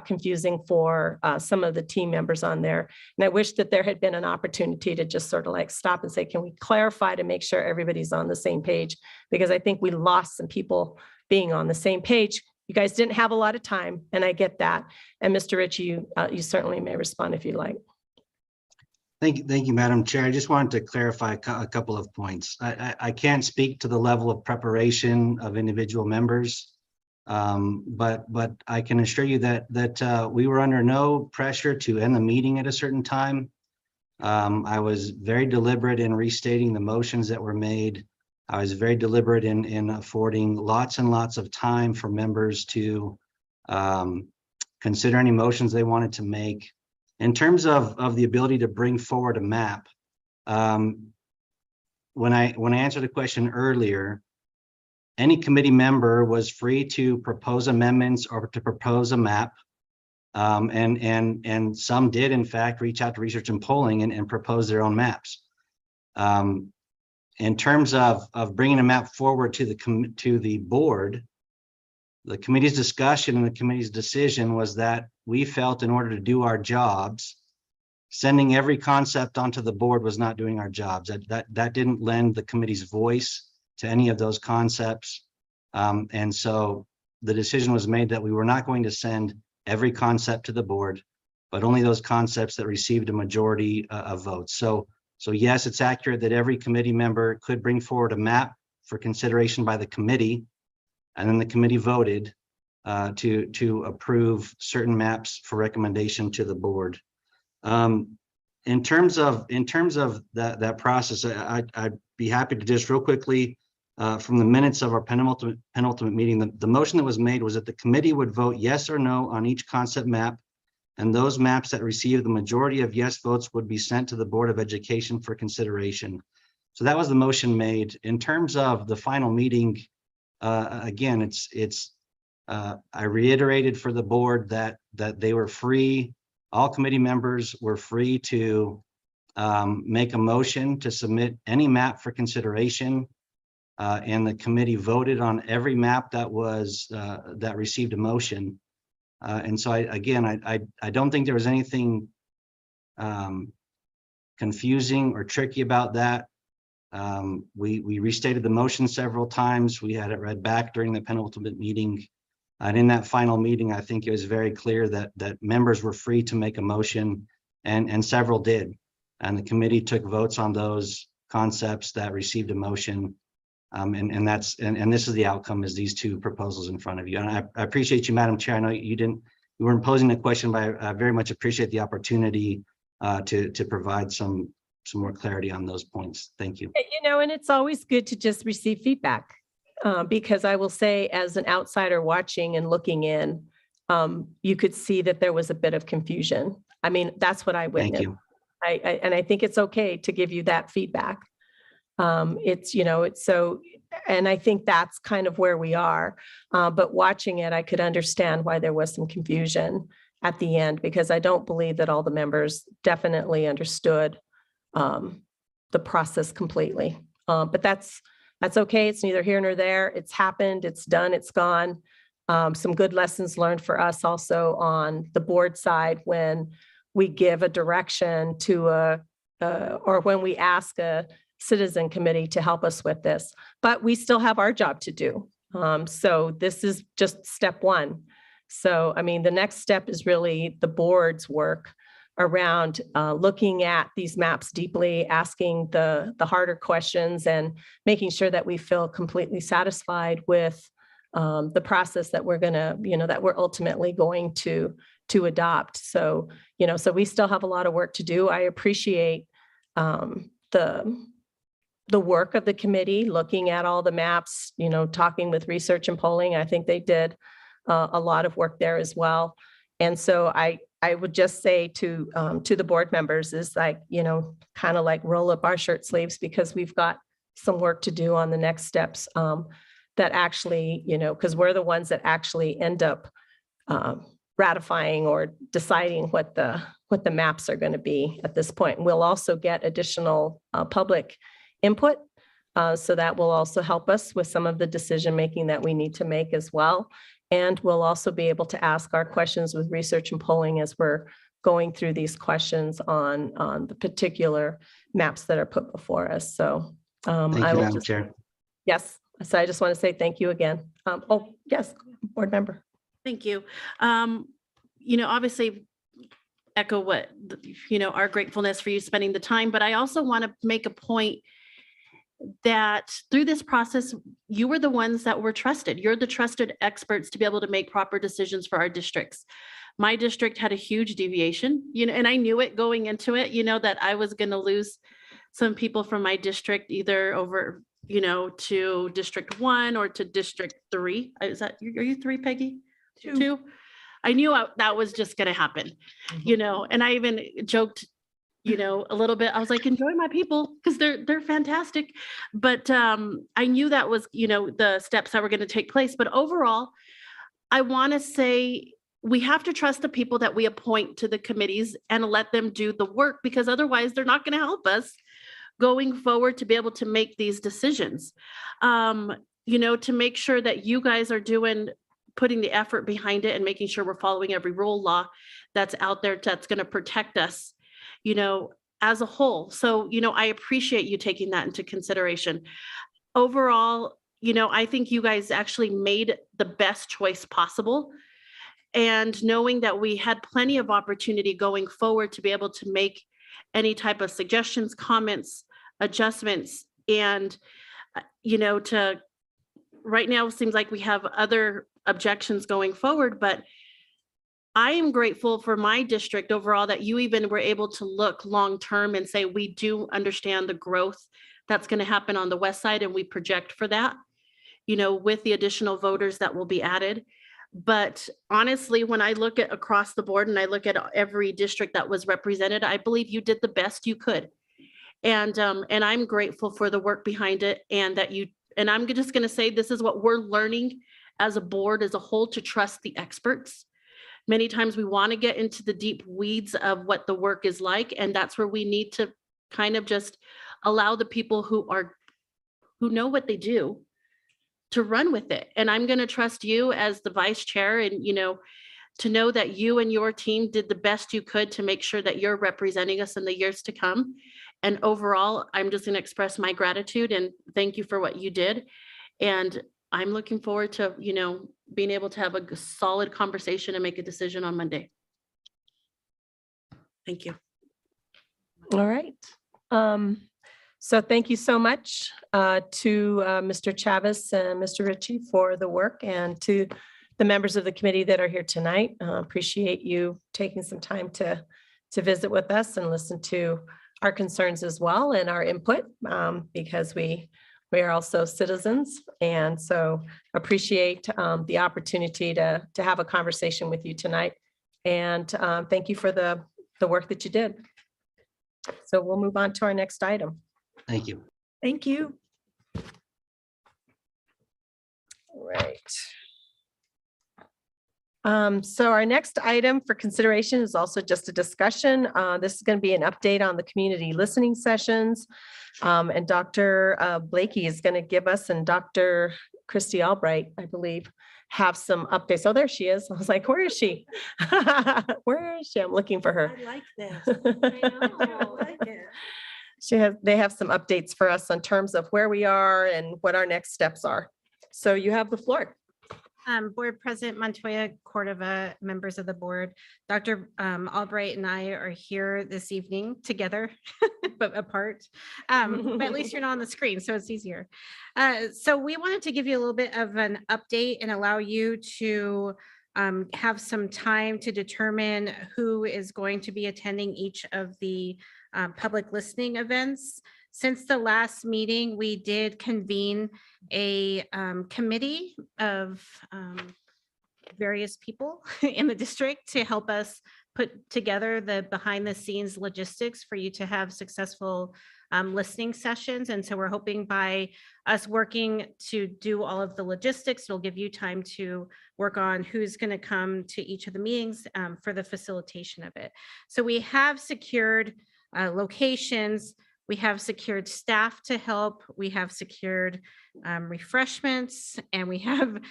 confusing for some of the team members on there. And I wish that there had been an opportunity to just sort of like stop and say, can we clarify to make sure everybody's on the same page? Because I think we lost some people being on the same page. You guys didn't have a lot of time, and I get that. And Mr. Ritchie, you certainly may respond if you'd like. Thank you, Madam Chair. I just wanted to clarify a couple of points. I can't speak to the level of preparation of individual members. But I can assure you that we were under no pressure to end the meeting at a certain time. I was very deliberate in restating the motions that were made. I was very deliberate in affording lots and lots of time for members to consider any motions they wanted to make. In terms of the ability to bring forward a map, when I answered the question earlier, any committee member was free to propose amendments or to propose a map. And some did, in fact, reach out to research and polling and propose their own maps. In terms of bringing a map forward to the board, the committee's discussion and the committee's decision was that we felt in order to do our jobs, sending every concept onto the board was not doing our jobs. That didn't lend the committee's voice to any of those concepts. And so the decision was made that we were not going to send every concept to the board, but only those concepts that received a majority of votes. So yes, it's accurate that every committee member could bring forward a map for consideration by the committee, and then the committee voted to approve certain maps for recommendation to the board. In terms of that process, I'd be happy to just real quickly from the minutes of our penultimate meeting, the motion that was made was that the committee would vote yes or no on each concept map, and those maps that received the majority of yes votes would be sent to the Board of Education for consideration. So that was the motion made. In terms of the final meeting, again, I reiterated for the board that they were free. All committee members were free to make a motion to submit any map for consideration. And the committee voted on every map that received a motion. And so I don't think there was anything confusing or tricky about that. We restated the motion several times. We had it read back during the penultimate meeting. And in that final meeting, I think it was very clear that members were free to make a motion, and several did. And the committee took votes on those concepts that received a motion. And this is the outcome, is these two proposals in front of you. And I appreciate you, Madam Chair. I know you weren't posing a question, but I very much appreciate the opportunity to provide some more clarity on those points. Thank you. And it's always good to just receive feedback, because I will say, as an outsider watching and looking in, you could see that there was a bit of confusion. I mean, that's what I witnessed. Thank you. And I think it's okay to give you that feedback. It's so, and I think that's kind of where we are. But watching it, I could understand why there was some confusion at the end, because I don't believe that all the members definitely understood the process completely. But that's okay. It's neither here nor there. It's happened. It's done. It's gone. Some good lessons learned for us also on the board side, when we give a direction to or when we ask a citizen committee to help us with this, but we still have our job to do. So this is just step one. So, I mean, the next step is really the board's work around looking at these maps deeply, asking the harder questions, and making sure that we feel completely satisfied with the process that we're gonna, that we're ultimately going to adopt. So, so we still have a lot of work to do. I appreciate the work of the committee, looking at all the maps, talking with research and polling. I think they did a lot of work there as well. And so I would just say to the board members is like, kind of like roll up our shirt sleeves, because we've got some work to do on the next steps that actually, because we're the ones that actually end up ratifying or deciding what the maps are going to be at this point. And we'll also get additional public input. So that will also help us with some of the decision making that we need to make as well. And we'll also be able to ask our questions with research and polling as we're going through these questions on the particular maps that are put before us. So Thank you, Madam Chair. Yes. So I just want to say thank you again. Oh, yes, board member. Thank you. Obviously echo what, our gratefulness for you spending the time, but I also want to make a point that through this process, you were the ones that were trusted. You're the trusted experts to be able to make proper decisions for our districts. My district had a huge deviation, and I knew it going into it, that I was going to lose some people from my district, either over, to District 1 or to District 3. Are you 3, Peggy? Two. I knew that was just going to happen, and I even joked, a little bit. I was like, enjoy my people, because they're fantastic. But I knew that was, the steps that were going to take place. But overall, I want to say we have to trust the people that we appoint to the committees and let them do the work, because otherwise they're not going to help us going forward to be able to make these decisions. To make sure that you guys are putting the effort behind it and making sure we're following every rule law that's out there that's going to protect us, as a whole. So, I appreciate you taking that into consideration. Overall, I think you guys actually made the best choice possible. And knowing that we had plenty of opportunity going forward to be able to make any type of suggestions, comments, adjustments, and, to right now it seems like we have other objections going forward, but I am grateful for my district overall that you even were able to look long-term and say, we do understand the growth that's going to happen on the west side, and we project for that, with the additional voters that will be added. But honestly, when I look at across the board and I look at every district that was represented, I believe you did the best you could. And I'm grateful for the work behind it, and I'm just going to say, this is what we're learning as a board as a whole, to trust the experts. Many times we want to get into the deep weeds of what the work is like, and that's where we need to kind of just allow the people who know what they do to run with it. And I'm going to trust you as the vice chair, and to know that you and your team did the best you could to make sure that you're representing us in the years to come. And overall, I'm just going to express my gratitude and thank you for what you did. And I'm looking forward to, being able to have a solid conversation and make a decision on Monday. Thank you. All right. So thank you so much to Mr. Chavez and Mr. Ritchie for the work, and to the members of the committee that are here tonight. Appreciate you taking some time to visit with us and listen to our concerns as well and our input, because we are also citizens. And so appreciate the opportunity to have a conversation with you tonight. And thank you for the work that you did. So we'll move on to our next item. Thank you. Thank you. All right. So our next item for consideration is also just a discussion. This is going to be an update on the community listening sessions. And Dr. Blakey is going to give us, and Dr. Christy Albright, I believe, have some updates. Oh, there she is. I was like, where is she? Where is she? I'm looking for her. I like this. They have some updates for us in terms of where we are and what our next steps are. So you have the floor. Board President Montoya, Cordova, members of the board, Dr. Albright and I are here this evening together, but apart. But at least you're not on the screen, so it's easier. So we wanted to give you a little bit of an update and allow you to have some time to determine who is going to be attending each of the public listening events. Since the last meeting, we did convene a committee of various people in the district to help us put together the behind the scenes logistics for you to have successful listening sessions. And so we're hoping by us working to do all of the logistics, it'll give you time to work on who's going to come to each of the meetings for the facilitation of it. So we have secured locations. We have secured staff to help. We have secured refreshments, and we have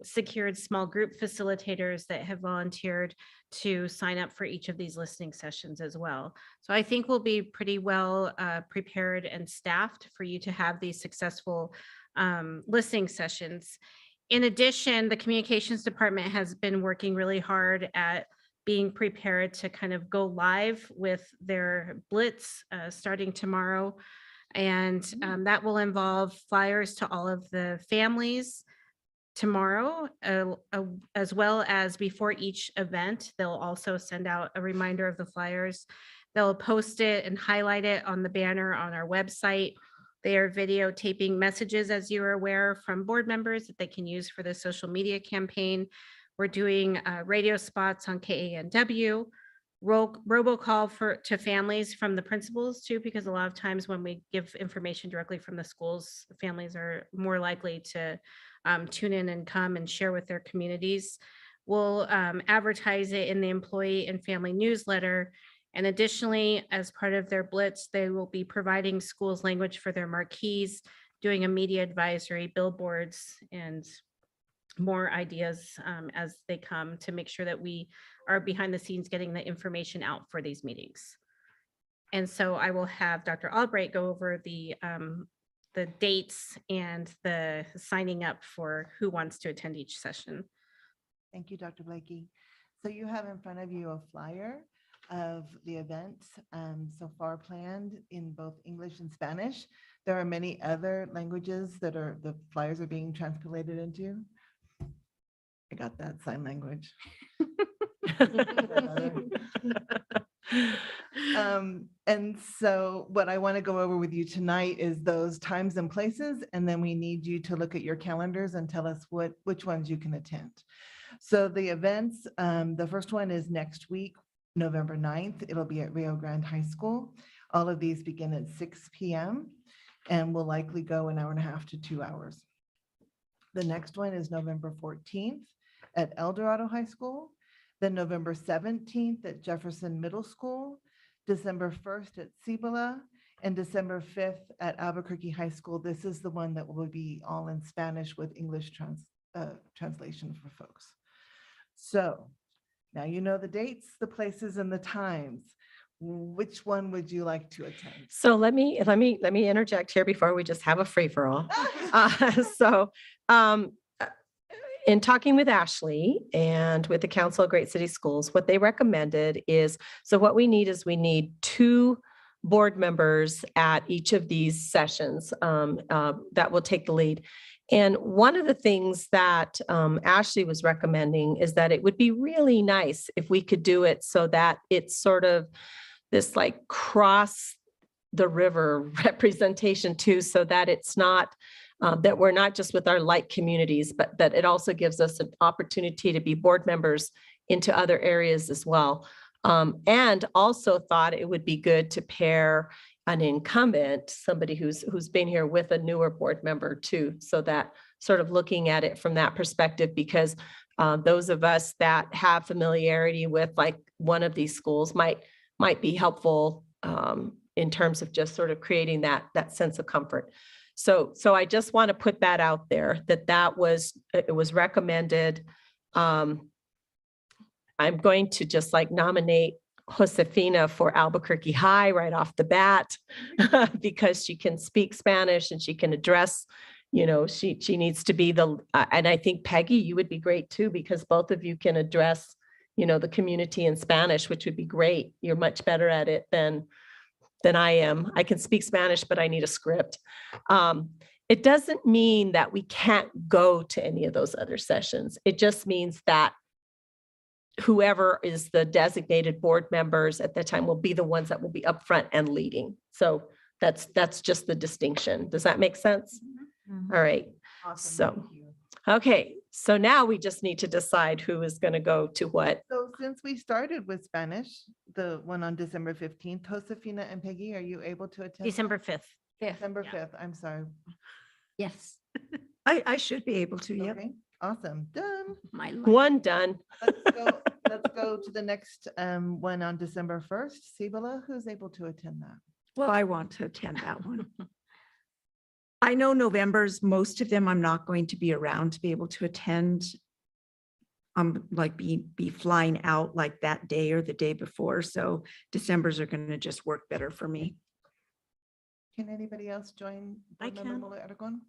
secured small group facilitators that have volunteered to sign up for each of these listening sessions as well. So I think we'll be pretty well prepared and staffed for you to have these successful listening sessions. In addition, the communications department has been working really hard at being prepared to kind of go live with their blitz starting tomorrow. And that will involve flyers to all of the families tomorrow, as well as before each event. They'll also send out a reminder of the flyers. They'll post it and highlight it on the banner on our website. They are videotaping messages, as you are aware, from board members that they can use for the social media campaign. We're doing radio spots on KANW, robocall to families from the principals too, because a lot of times when we give information directly from the schools, families are more likely to tune in and come and share with their communities. We'll advertise it in the employee and family newsletter. And additionally, as part of their blitz, they will be providing schools language for their marquees, doing a media advisory, billboards, and more ideas as they come to make sure that we are behind the scenes getting the information out for these meetings. And so I will have Dr. Albright go over the dates and the signing up for who wants to attend each session. Thank you, Dr. Blakey. So you have in front of you a flyer of the events so far planned in both English and Spanish. There are many other languages that the flyers are being translated into. I got that sign language. And so what I want to go over with you tonight is those times and places, and then we need you to look at your calendars and tell us which ones you can attend. So the events, the first one is next week, November 9th. It'll be at Rio Grande High School. All of these begin at 6 p.m. and will likely go an hour and a half to 2 hours. The next one is November 14th at El Dorado High School, then November 17th at Jefferson Middle School, December 1st at Cibola, and December 5th at Albuquerque High School. This is the one that will be all in Spanish with English translation for folks. So now you know the dates, the places, and the times. which one would you like to attend? So let me interject here before we just have a free for all. So um, in talking with Ashley and with the Council of Great City Schools, what they recommended is, so what we need is we need 2 board members at each of these sessions that will take the lead. And one of the things that Ashley was recommending is that it would be really nice if we could do it so that it's sort of this like cross the river representation too, so that it's not, that we're not just with our like communities, but that it also gives us an opportunity to be board members into other areas as well. And also thought it would be good to pair an incumbent, somebody who's been here, with a newer board member too, so that sort of looking at it from that perspective, because those of us that have familiarity with like one of these schools might be helpful in terms of just sort of creating that sense of comfort. So I just want to put that out there, it was recommended. I'm going to just like nominate Josefina for Albuquerque High right off the bat because she can speak Spanish and she can address, she needs to be and I think Peggy, you would be great too, because both of you can address, the community in Spanish, which would be great. You're much better at it than I am. I can speak Spanish, but I need a script. It doesn't mean that we can't go to any of those other sessions. It just means that whoever is the designated board members at that time will be the ones that will be upfront and leading. So that's just the distinction. Does that make sense? All right. Awesome. Okay. So now we just need to decide who is going to go to what. So since we started with Spanish, the one on December 15th, Josefina and Peggy, are you able to attend? December 5th. December 5th, I'm sorry. Yes. I should be able to, yeah. Okay, awesome, done. One done. Let's go to the next one on December 1st. Sibala, who's able to attend that? Well, I want to attend that one. I know November's, most of them I'm not going to be around to be able to attend. Like be flying out like that day or the day before. So December's are going to just work better for me. Can anybody else join? I Board Member can. Mole Aragon?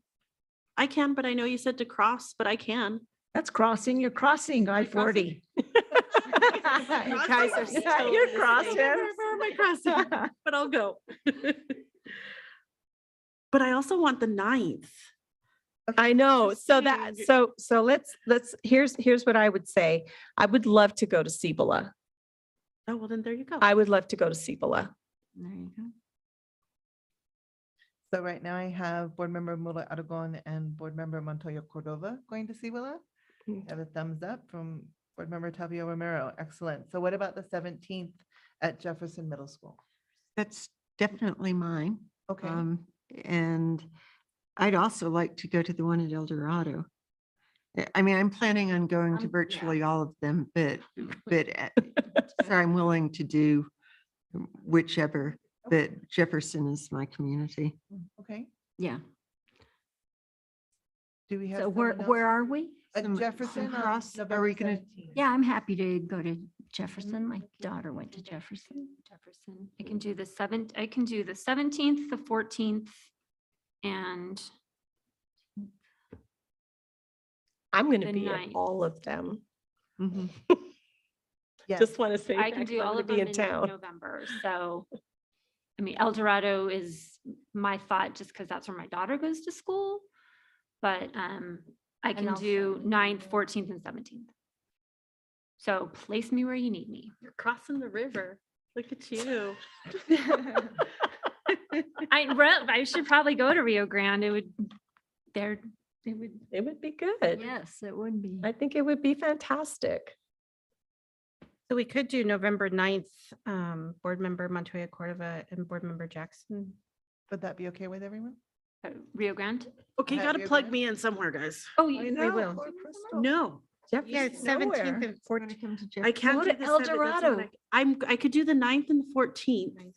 I can, but I know you said to cross, but I can. That's crossing, you're crossing I-40. You guys are so You're listening. crossing. Where am I crossing? But I'll go. But I also want the 9th. I know. So here's what I would say. I would love to go to Cibola. Oh, well, then there you go. I would love to go to Cibola. There you go. So right now I have Board Member Mole Aragon and Board Member Montoya Cordova going to Sibala. Have a thumbs up from Board Member Tavio Romero. Excellent. So what about the 17th at Jefferson Middle School? That's definitely mine. Okay. And I'd also like to go to the one at El Dorado. I mean, I'm planning on going to virtually all of them, but so I'm willing to do whichever, but Jefferson is my community. Okay. Yeah. Do we have? So someone else? where are we? At Some Jefferson. on cross- are November we gonna- 17th. Yeah, I'm happy to go to Jefferson. My daughter went to Jefferson. I can do the 17th, the 14th, and I'm going to The be at 9th. all of them. Yes. Just want to say I can do all of them be in in town. November. So, I mean, El Dorado is my thought just because that's where my daughter goes to school. But I can also- do 9th, 14th, and 17th. So place me where you need me. You're crossing the river. Look at you. I should probably go to Rio Grande. It would be good. Yes, it would be. I think it would be fantastic. So we could do November 9th, Board Member Montoya Cordova and Board Member Jackson. Would that be okay with everyone? Rio Grande. Okay, you Have gotta you plug read? me in somewhere, guys. Oh, I we know. will. No, Yeah, it's 17th and 14th. I can't Go do to the El 7th. That's Dorado. what I could do the 9th and the 14th.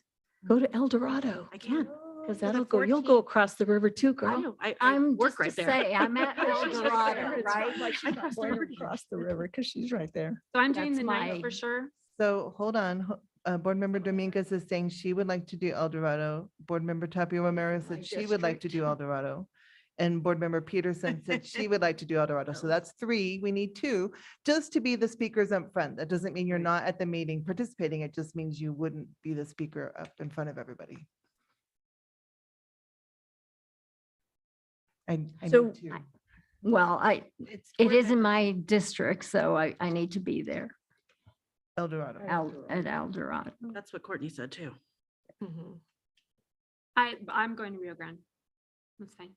Go to El Dorado. I can. Because you'll go across the river too, I girl. know. I I'm work just right to there. say, I'm at El Dorado, right? I crossed the river. Across the river because she's right there. So I'm doing That's the 9th my- for sure. So hold on. Board Member Dominguez is saying she would like to do El Dorado. Board Member Tapio Ramirez said she would like to do El Dorado. And Board Member Peterson said she would like to do El Dorado. So that's 3. We need 2 just to be the speakers up front. That doesn't mean you're not at the meeting participating. It just means you wouldn't be the speaker up in front of everybody. I So, need 2. Well, It's it board is in members. my district, so I need to be there El Dorado. at El Dorado. That's what Courtney said too. I'm going to Rio Grande. That's fine.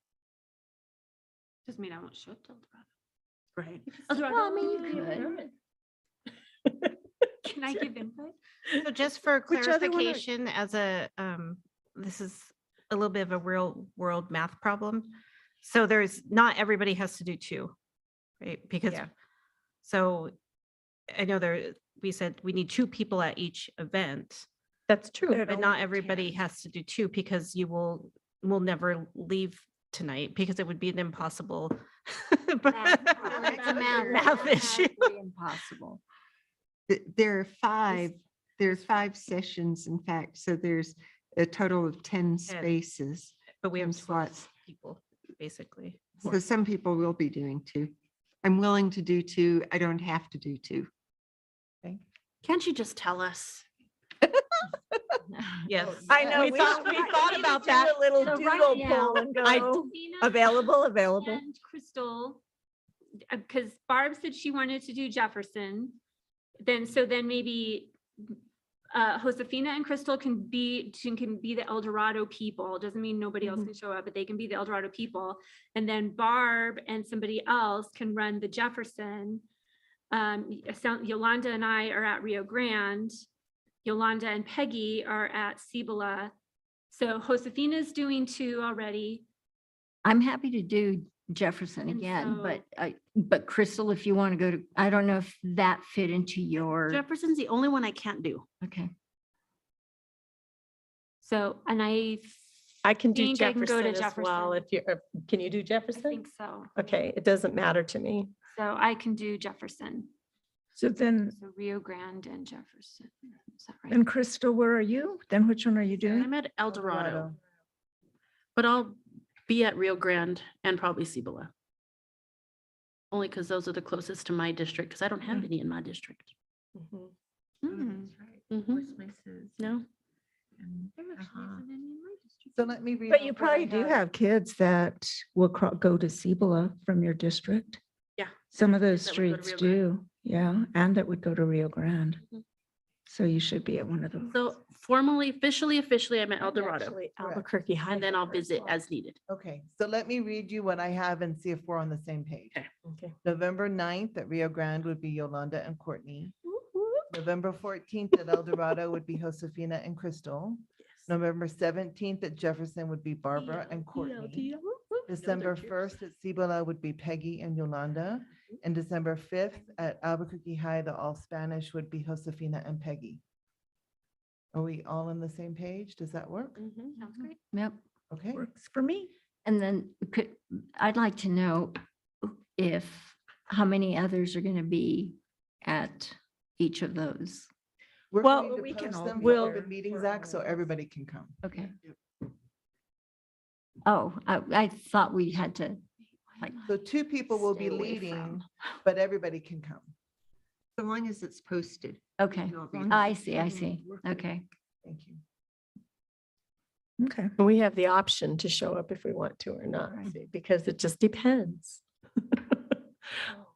Doesn't mean I won't show up to El Dorado. Right. El Dorado. Well, I mean, you could. Can I give input? So just for Which other one are- clarification, as a, this is a little bit of a real world math problem. So there's, not everybody has to do 2, right? Because, so I know we said we need 2 people at each event, That's true. but not everybody has to do 2 because you will never leave tonight because it would be an impossible math issue. Impossible. There are 5, there's 5 sessions, in fact, so there's a total of 10 spaces. But we have 10 slots. people, basically. So some people will be doing 2. I'm willing to do 2. I don't have to do 2. Can't you just tell us? Yes. I know, We we thought- thought, we thought about do that. a little So right doodle now, poll and I- go, Christina available. And Crystal, because Barb said she wanted to do Jefferson. Then maybe Josefina and Crystal can be the El Dorado people. Doesn't mean nobody else can show up, but they can be the El Dorado people. And then Barb and somebody else can run the Jefferson. Yolanda and I are at Rio Grande. Yolanda and Peggy are at Cibola. So Josefina's doing 2 already. I'm happy to do Jefferson And again, so- but Crystal, if you want to go to, I don't know if that fit into your, Jefferson's the only one I can't do. okay. So, and I I can do think I can go to Jefferson as well. Jefferson. If you're, can you do I Jefferson? think so. Okay, it doesn't matter to me. So I can do Jefferson. So then, So Rio Grande and Jefferson. Is that right? and Crystal, where are you? Then which one are you doing? I'm at El Dorado, Dorado. but I'll be at Rio Grande and probably Cibola. Only because those are the closest to my district, because I don't have any in my district. Mhm. No. So let me read. But off you what I probably do have kids that will go to Cibola from your district. Yeah. Some of those that would go to streets Rio do, yeah, and that would go to Rio Grande. Mhm. So you should be at one of those. So formally, officially, I'm at El Dorado, Actually, Correct. Albuquerque High. and then I'll visit as needed. Okay, so let me read you what I have and see if we're on the same page. Okay. Okay. November 9th at Rio Grande would be Yolanda and Courtney. November 14th at El Dorado would be Josefina and Crystal. November 17th at Jefferson would be Barbara and Courtney. December 1st at Cibola would be Peggy and Yolanda. And December 5th at Albuquerque High, the all Spanish would be Josefina and Peggy. Are we all on the same page? Does that work? Sounds great. Yep. Okay. Works for me. And then I'd like to know how many others are going to be at each of those. We're Well, going to we can post all them be for there. Open Meetings Act, so everybody can come. Okay. Oh, I thought we had to, like, So 2 people will be Stay away leading, from. but everybody can come. So long as it's posted. okay. You'll be- I see. Okay. Thank you. Okay. We have the option to show up if we want to or not, Right. see, because it just depends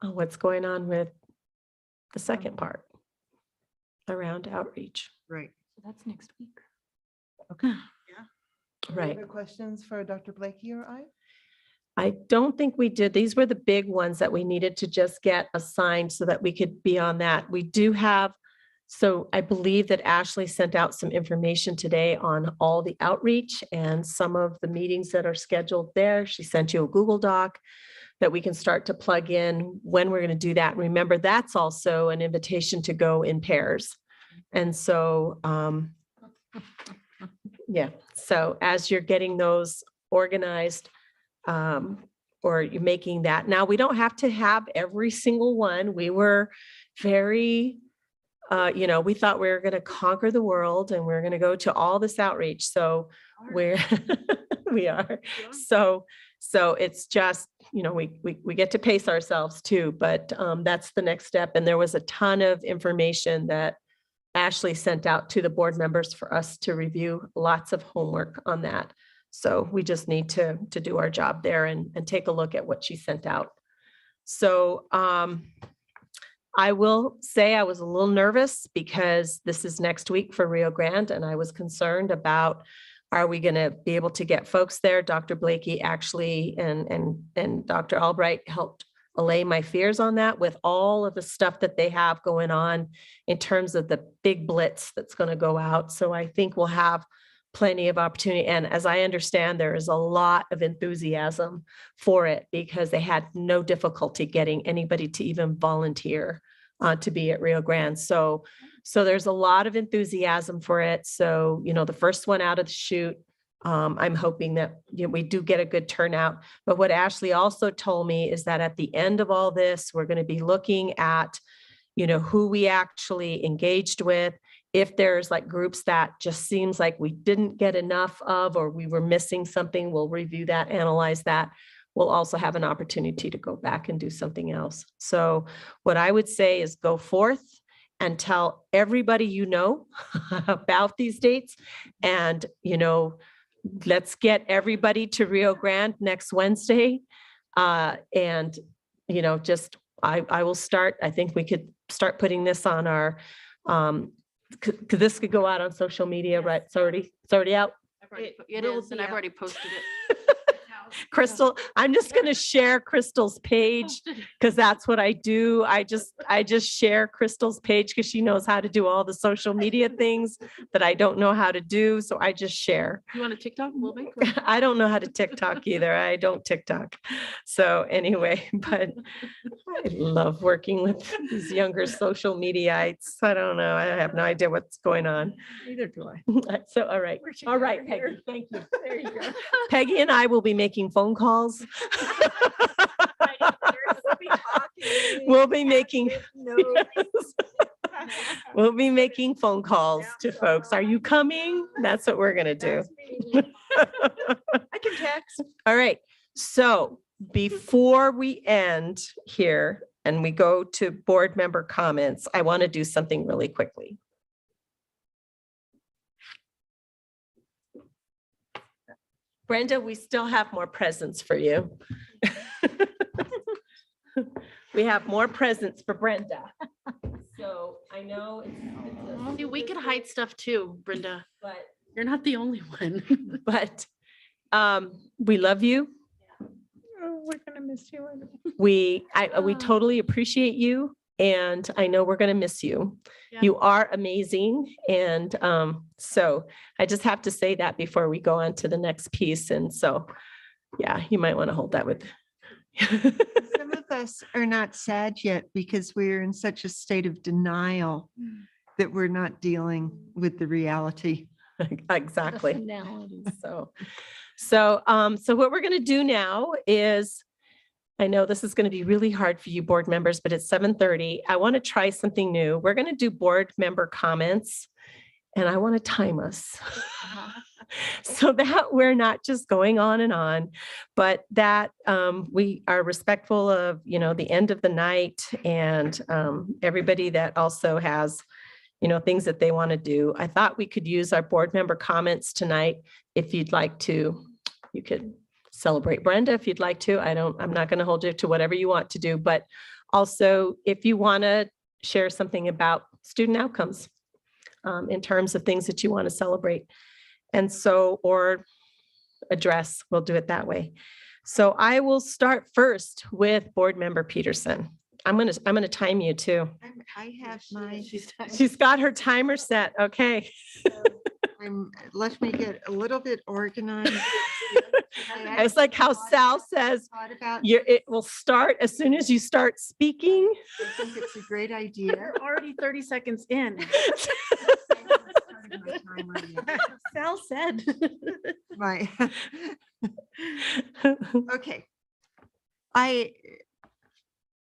on what's going on with the second part around outreach. Right. So that's next week. Okay. Any Right. other questions for Dr. Blakey or I? I don't think we did. These were the big ones that we needed to just get assigned so that we could be on that. We do have, so I believe that Ashley sent out some information today on all the outreach and some of the meetings that are scheduled there. She sent you a Google Doc that we can start to plug in when we're going to do that. Remember, that's also an invitation to go in pairs. And so, yeah, so as you're getting those organized, or you're making that. Now, we don't have to have every single one. We were very you know, we thought we were going to conquer the world and we're going to go to all this outreach. So we're, we are. So it's just, you know, we get to pace ourselves too, but that's the next step. And there was a ton of information that Ashley sent out to the board members for us to review, lots of homework on that. So we just need to do our job there and take a look at what she sent out. So I will say I was a little nervous because this is next week for Rio Grande, and I was concerned about, are we going to be able to get folks there? Dr. Blakey actually and Dr. Albright helped allay my fears on that with all of the stuff that they have going on in terms of the big blitz that's going to go out. So I think we'll have plenty of opportunity. And as I understand, there is a lot of enthusiasm for it because they had no difficulty getting anybody to even volunteer to be at Rio Grande. So there's a lot of enthusiasm for it. So, you know, the first one out of the chute, I'm hoping that, you know, we do get a good turnout. But what Ashley also told me is that at the end of all this, we're going to be looking at, you know, who we actually engaged with. If there's like groups that just seems like we didn't get enough of, or we were missing something, we'll review that, analyze that. We'll also have an opportunity to go back and do something else. So what I would say is go forth and tell everybody you know about these dates. And, you know, let's get everybody to Rio Grande next Wednesday. And, you know, just, I will start, I think we could start putting this on our, this could go out on social media, right? It's already out. It is, and I've already posted it. Crystal, I'm just going to share Crystal's page because that's what I do. I just share Crystal's page because she knows how to do all the social media things that I don't know how to do. So I just share. You want a TikTok? We'll make I don't know how to TikTok either. I don't TikTok. So anyway, but I love working with these younger social mediaites. I don't know. I have no idea what's going on. Neither do I. So, all right. All right, Peggy. Thank you. There you go. Peggy and I will be making phone calls. We'll be making we'll be making phone calls to folks. Are you coming? That's what we're going to do. I can text. All right. So before we end here and we go to board member comments, I want to do something really quickly. Brenda, we still have more presents for you. We have more presents for Brenda. So I know See, we could hide stuff too, Brenda, but you're not the only one. But we love you. Oh, we're gonna miss you. We totally appreciate you. And I know we're going to miss you. Yeah. You are amazing. And so I just have to say that before we go on to the next piece. And so, yeah, you might want to hold that with. Some of us are not sad yet because we're in such a state of denial that we're not dealing with the reality. Exactly. So what we're going to do now is, I know this is going to be really hard for you board members, but it's 7:30. I want to try something new. We're going to do board member comments and I want to time us so that we're not just going on, but that we are respectful of, you know, the end of the night and everybody that also has, you know, things that they want to do. I thought we could use our board member comments tonight. If you'd like to, you could celebrate Brenda if you'd like to. I'm not going to hold you to whatever you want to do, but also if you want to share something about student outcomes in terms of things that you want to celebrate. And so, or address, we'll do it that way. So I will start first with board member Peterson. I'm going to time you too. I have my. She's got her timer set. Okay. Let me get a little bit organized. It's like how Sal says, it will start as soon as you start speaking. I think it's a great idea. You're already 30 seconds in. Sal said. Right. Okay.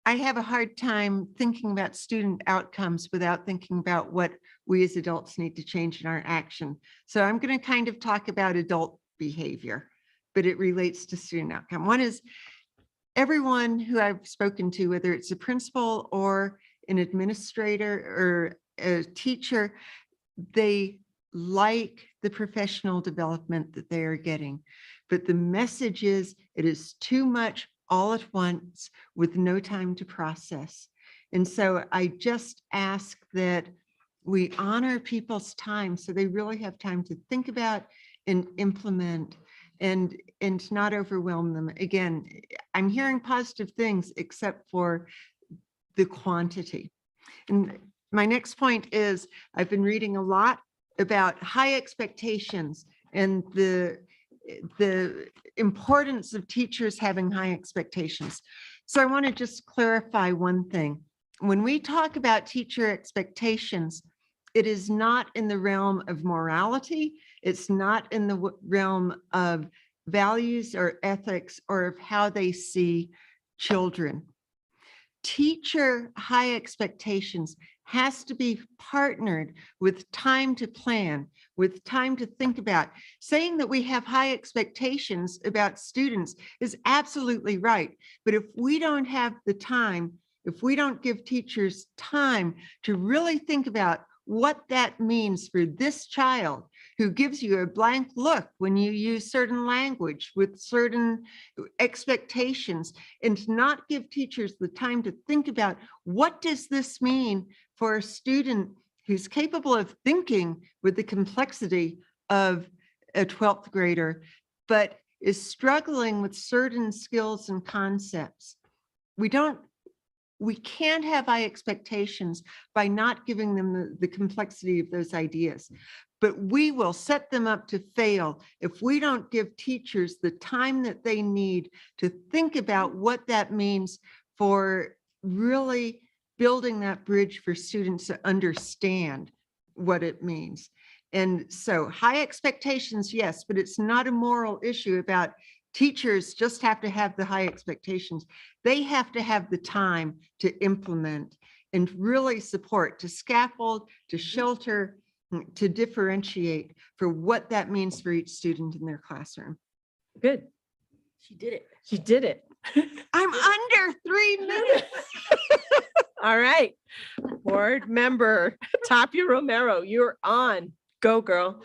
I have a hard time thinking about student outcomes without thinking about what we as adults need to change in our action. So I'm going to kind of talk about adult behavior, but it relates to student outcome. One is everyone who I've spoken to, whether it's a principal or an administrator or a teacher, they like the professional development that they are getting. But the message is it is too much all at once with no time to process. And so I just ask that we honor people's time so they really have time to think about and implement and not overwhelm them. Again, I'm hearing positive things except for the quantity. And my next point is I've been reading a lot about high expectations and the importance of teachers having high expectations. So I want to just clarify one thing. When we talk about teacher expectations, it is not in the realm of morality. It's not in the realm of values or ethics or of how they see children. Teacher high expectations has to be partnered with time to plan, with time to think about. Saying that we have high expectations about students is absolutely right. But if we don't have the time, if we don't give teachers time to really think about what that means for this child who gives you a blank look when you use certain language with certain expectations, and not give teachers the time to think about what does this mean for a student who's capable of thinking with the complexity of a 12th grader, but is struggling with certain skills and concepts. We can't have high expectations by not giving them the complexity of those ideas, but we will set them up to fail if we don't give teachers the time that they need to think about what that means for really building that bridge for students to understand what it means. And so high expectations, yes, but it's not a moral issue about teachers just have to have the high expectations. They have to have the time to implement and really support, to scaffold, to shelter, to differentiate for what that means for each student in their classroom. Good. She did it. She did it. I'm under 3 minutes. All right. Board member Tapia Romero, you're on. Go, girl.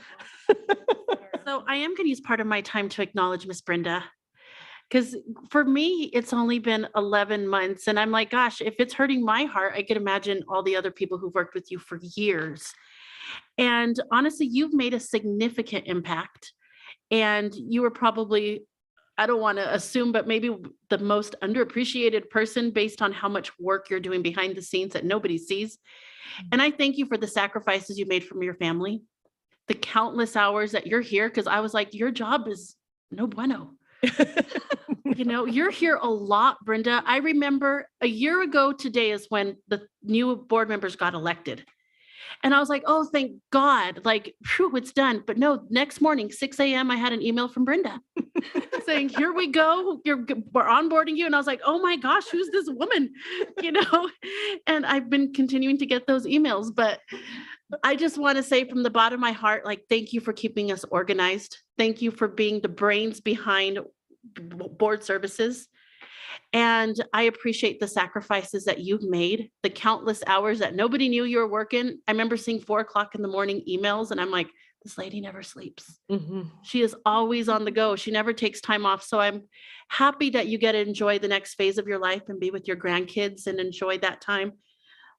So I am going to use part of my time to acknowledge Miss Brenda, because for me, it's only been 11 months. And I'm like, gosh, if it's hurting my heart, I could imagine all the other people who've worked with you for years. And honestly, you've made a significant impact. And you were probably, I don't want to assume, but maybe the most underappreciated person based on how much work you're doing behind the scenes that nobody sees. And I thank you for the sacrifices you made from your family, the countless hours that you're here, because I was like, your job is no bueno. You know, you're here a lot, Brenda. I remember a year ago today is when the new board members got elected. And I was like, oh, thank God, like, phew, it's done. But no, next morning, 6 a.m., I had an email from Brenda saying, here we go, we're onboarding you. And I was like, oh my gosh, who's this woman? You know, and I've been continuing to get those emails, but I just want to say from the bottom of my heart, like, thank you for keeping us organized. Thank you for being the brains behind board services. And I appreciate the sacrifices that you've made, the countless hours that nobody knew you were working. I remember seeing 4 o'clock in the morning emails, and I'm like, this lady never sleeps. She is always on the go. She never takes time off. So I'm happy that you get to enjoy the next phase of your life and be with your grandkids and enjoy that time.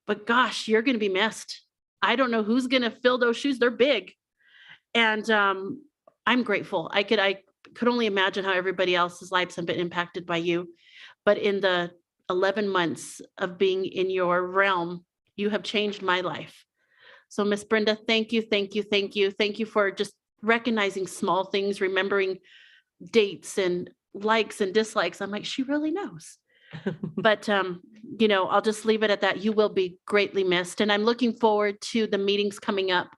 But gosh, you're going to be missed. I don't know who's going to fill those shoes. They're big. And I'm grateful. I could only imagine how everybody else's lives have been impacted by you. But in the 11 months of being in your realm, you have changed my life. So Miss Brenda, thank you, thank you, thank you. Thank you for just recognizing small things, remembering dates and likes and dislikes. I'm like, she really knows. But, you know, I'll just leave it at that. You will be greatly missed. And I'm looking forward to the meetings coming up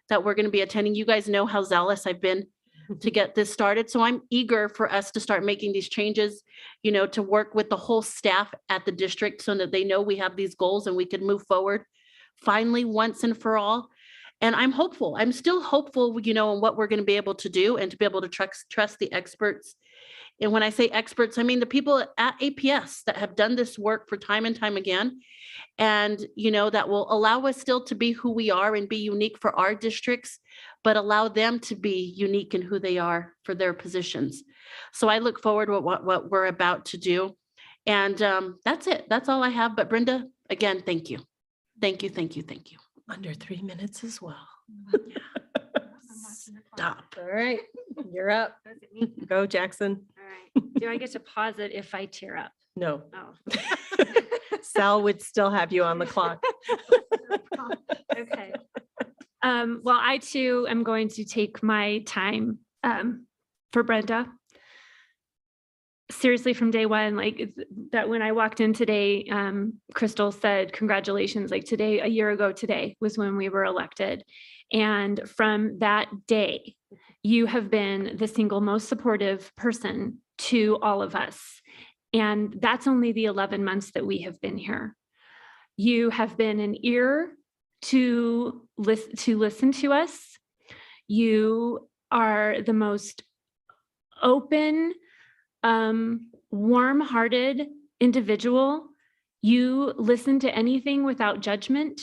that we're going to be attending. You guys know how zealous I've been to get this started. So I'm eager for us to start making these changes, you know, to work with the whole staff at the district so that they know we have these goals and we can move forward finally once and for all. And I'm hopeful. I'm still hopeful, you know, in what we're going to be able to do and to be able to trust the experts. And when I say experts, I mean the people at APS that have done this work for time and time again. And, you know, that will allow us still to be who we are and be unique for our districts, but allow them to be unique in who they are for their positions. So I look forward to what we're about to do. And that's it. That's all I have. But Brenda, again, thank you. Thank you, thank you, thank you. Under 3 minutes as well. Stop. All right, you're up. Go, Jackson. All right. Do I get to pause it if I tear up? No. Oh. Sal would still have you on the clock. Okay. Well, I too am going to take my time for Brenda. Seriously, from day one, like that when I walked in today, Crystal said, congratulations, like today, a year ago today was when we were elected. And from that day, you have been the single most supportive person to all of us. And that's only the 11 months that we have been here. You have been an ear to listen to us. You are the most open, warm-hearted individual. You listen to anything without judgment.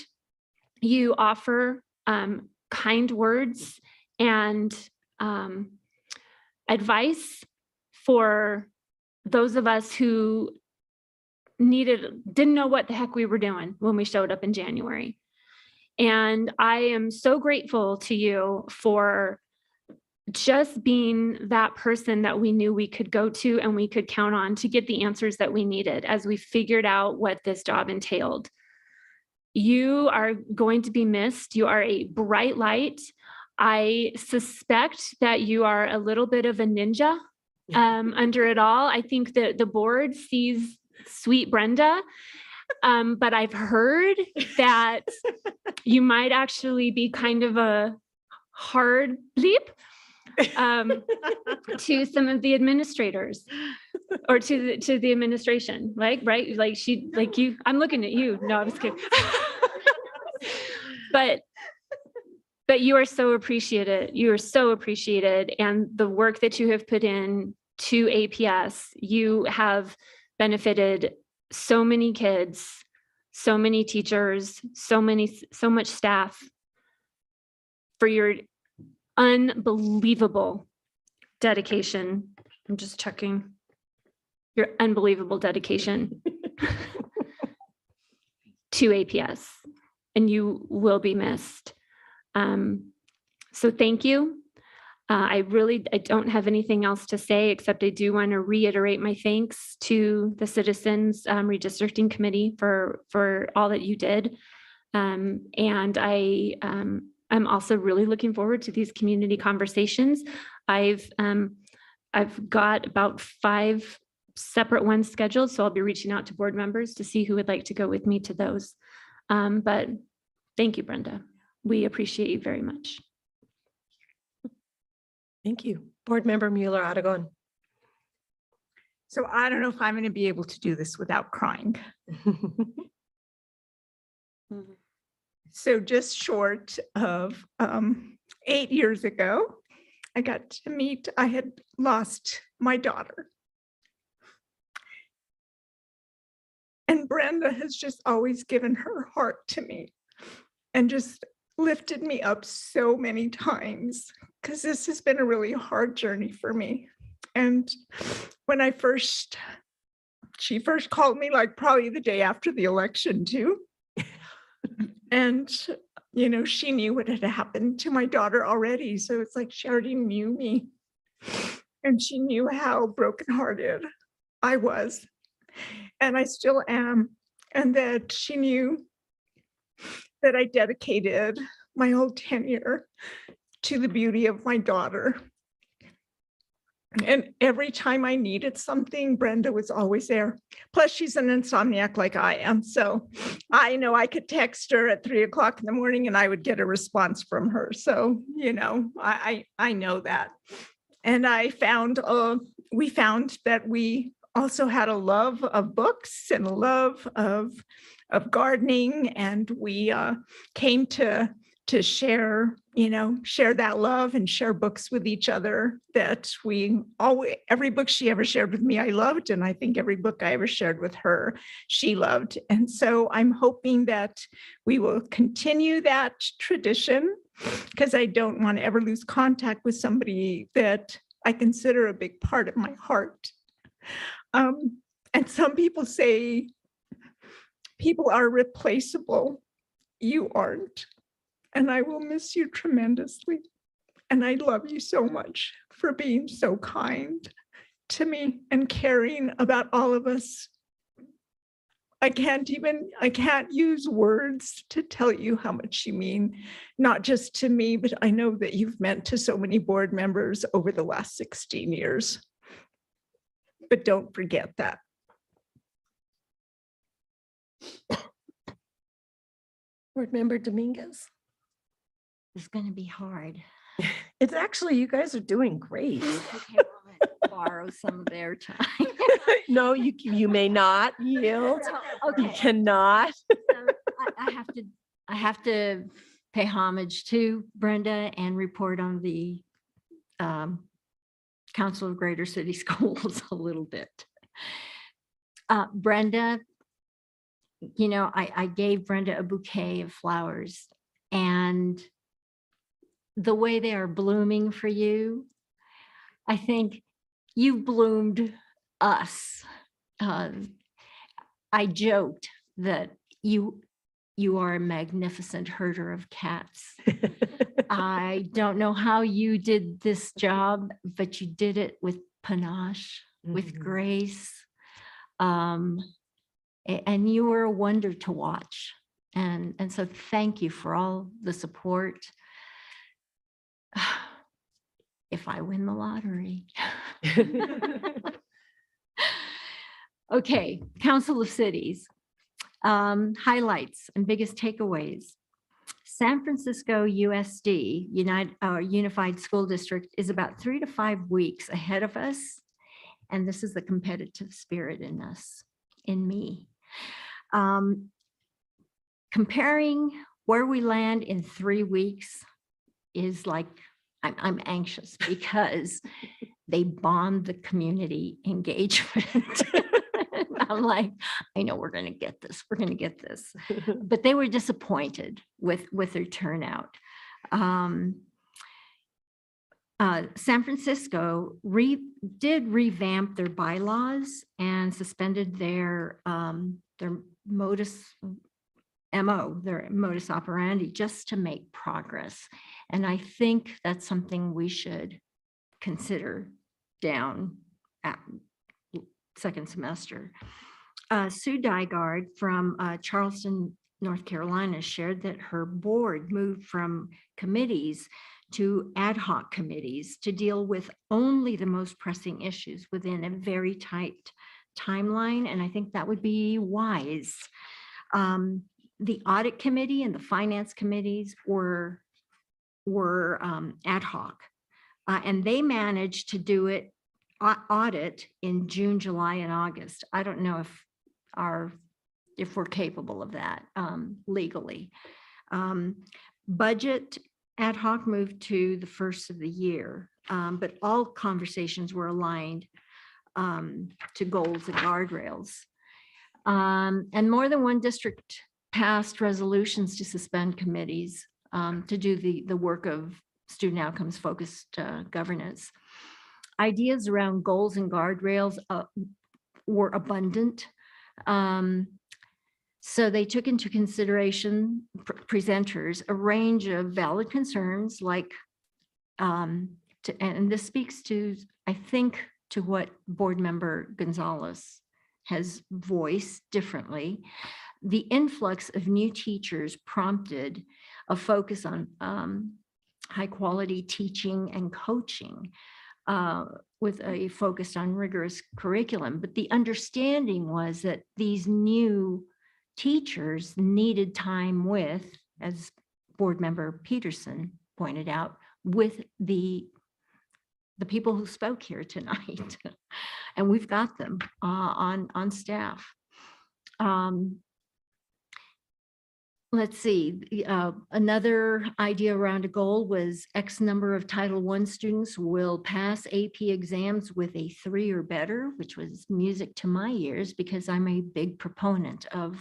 You offer kind words and advice for those of us who didn't know what the heck we were doing when we showed up in January. And I am so grateful to you for just being that person that we knew we could go to and we could count on to get the answers that we needed as we figured out what this job entailed. You are going to be missed. You are a bright light. I suspect that you are a little bit of a ninja under it all. I think that the board sees sweet Brenda, but I've heard that you might actually be kind of a hard bleep to some of the administrators or to the administration, like, right? Like you, I'm looking at you. No, I was kidding. But you are so appreciated. You are so appreciated. And the work that you have put in to APS, you have benefited so many kids, so many teachers, so much staff for your unbelievable dedication. I'm just checking your unbelievable dedication to APS, and you will be missed. So thank you. I don't have anything else to say, except I do want to reiterate my thanks to the Citizens Redistricting Committee for all that you did. And I'm also really looking forward to these community conversations. I've got about 5 separate ones scheduled, so I'll be reaching out to board members to see who would like to go with me to those. But thank you, Brenda. We appreciate you very much. Thank you. Board Member Mueller-Aragon. So I don't know if I'm going to be able to do this without crying. So just short of 8 years ago, I had lost my daughter. And Brenda has just always given her heart to me and just lifted me up so many times, because this has been a really hard journey for me. And when she first called me, like probably the day after the election too. And, you know, she knew what had happened to my daughter already. So it's like she already knew me. And she knew how brokenhearted I was. And I still am. And that she knew that I dedicated my whole tenure to the beauty of my daughter. And every time I needed something, Brenda was always there. Plus, she's an insomniac like I am. So I know I could text her at 3 o'clock in the morning and I would get a response from her. So, you know, I know that. And we found that we also had a love of books and a love of gardening, and we came to share, share that love and share books with each other that every book she ever shared with me, I loved. And I think every book I ever shared with her, she loved. And so I'm hoping that we will continue that tradition, because I don't want to ever lose contact with somebody that I consider a big part of my heart. And some people say people are replaceable. You aren't. And I will miss you tremendously. And I love you so much for being so kind to me and caring about all of us. I can't use words to tell you how much you mean, not just to me, but I know that you've meant to so many board members over the last 16 years. But don't forget that. Board Member Dominguez. It's going to be hard. It's actually, you guys are doing great. Okay, well, let's borrow some of their time. No, you may not yield. You Okay. cannot. So I have to pay homage to Brenda and report on the Council of Greater City Schools a little bit. Brenda, I gave Brenda a bouquet of flowers, and the way they are blooming for you, I think you've bloomed us. I joked that you are a magnificent herder of cats. I don't know how you did this job, but you did it with panache, with grace. And you were a wonder to watch. And so thank you for all the support. If I win the lottery. Okay, Council of Cities. Highlights and biggest takeaways. San Francisco USD, Unified School District, is about 3 to 5 weeks ahead of us. And this is the competitive spirit in us, in me. Comparing where we land in 3 weeks is like, I'm anxious because they bombed the community engagement. I'm like, I know we're going to get this. We're going to get this. But they were disappointed with their turnout. San Francisco did revamp their bylaws and suspended their modus operandi, just to make progress. And I think that's something we should consider down at second semester. Sue Dygard from Charleston, North Carolina, shared that her board moved from committees to ad hoc committees to deal with only the most pressing issues within a very tight timeline. And I think that would be wise. The audit committee and the finance committees were ad hoc, and they managed to do it audit in June, July, and August. I don't know if we're capable of that legally. Budget ad hoc moved to the first of the year, but all conversations were aligned to goals and guardrails. And more than one district passed resolutions to suspend committees to do the work of student outcomes focused governance. Ideas around goals and guardrails were abundant. So they took into consideration, presenters, a range of valid concerns like, and this speaks to, I think, to what Board Member Gonzalez has voiced differently. The influx of new teachers prompted a focus on high quality teaching and coaching with a focus on rigorous curriculum. But the understanding was that these new teachers needed time with, as Board Member Peterson pointed out, with the the people who spoke here tonight. And we've got them on staff. Let's see, another idea around a goal was X number of Title I students will pass AP exams with a 3 or better, which was music to my ears because I'm a big proponent of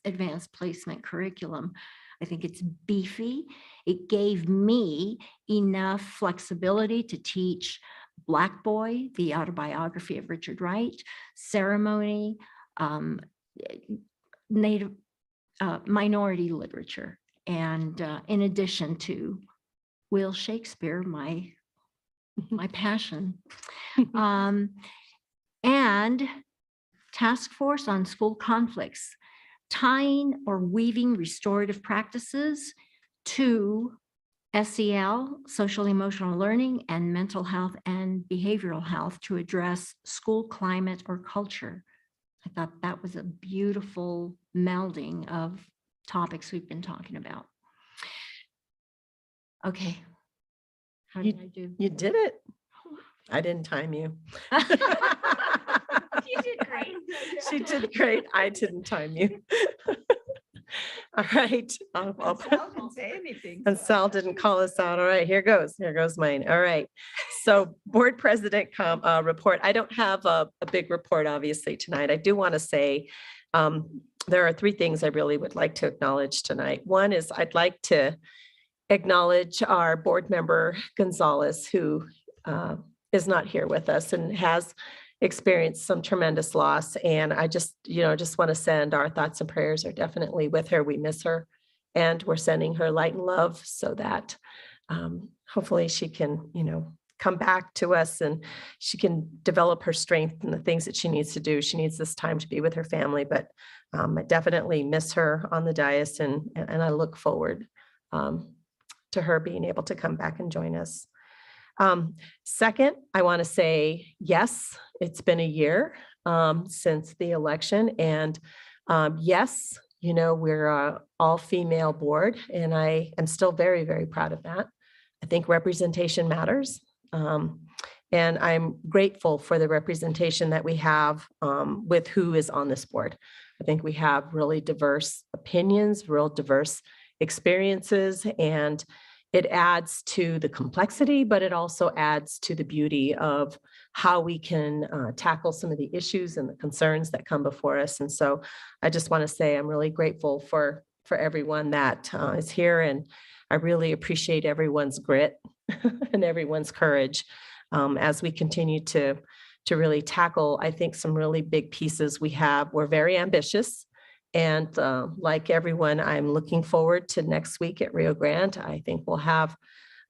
advanced placement curriculum. I think it's beefy. It gave me enough flexibility to teach Black Boy, the autobiography of Richard Wright, ceremony, Native minority literature, and in addition to Will Shakespeare, my passion, and task force on school conflicts, tying or weaving restorative practices to SEL, social emotional learning, and mental health and behavioral health to address school climate or culture. I thought that was a beautiful melding of topics we've been talking about. Okay. How did I do? You did it. I didn't time you. You did great. She did great. I didn't time you. All right. Didn't say anything. And Sal didn't call us out. All right, here goes mine. All right. So board president report. I don't have a big report, obviously, tonight. I do want to say there are 3 things I really would like to acknowledge tonight. One is I'd like to acknowledge our board member Gonzalez, who is not here with us and has experienced some tremendous loss. And I just want to send our thoughts and prayers are definitely with her. We miss her and we're sending her light and love so that hopefully she can, come back to us and she can develop her strength and the things that she needs to do. She needs this time to be with her family, but I definitely miss her on the dais and I look forward to her being able to come back and join us. Second, I want to say, yes, it's been a year since the election. And yes, we're a all-female board, and I am still very, very proud of that. I think representation matters. And I'm grateful for the representation that we have with who is on this board. I think we have really diverse opinions, real diverse experiences, and it adds to the complexity, but it also adds to the beauty of how we can tackle some of the issues and the concerns that come before us. And so I just want to say I'm really grateful for everyone that is here, and I really appreciate everyone's grit and everyone's courage as we continue to really tackle, I think, some really big pieces we have. We're very ambitious. And like everyone, I'm looking forward to next week at Rio Grande. I think we'll have,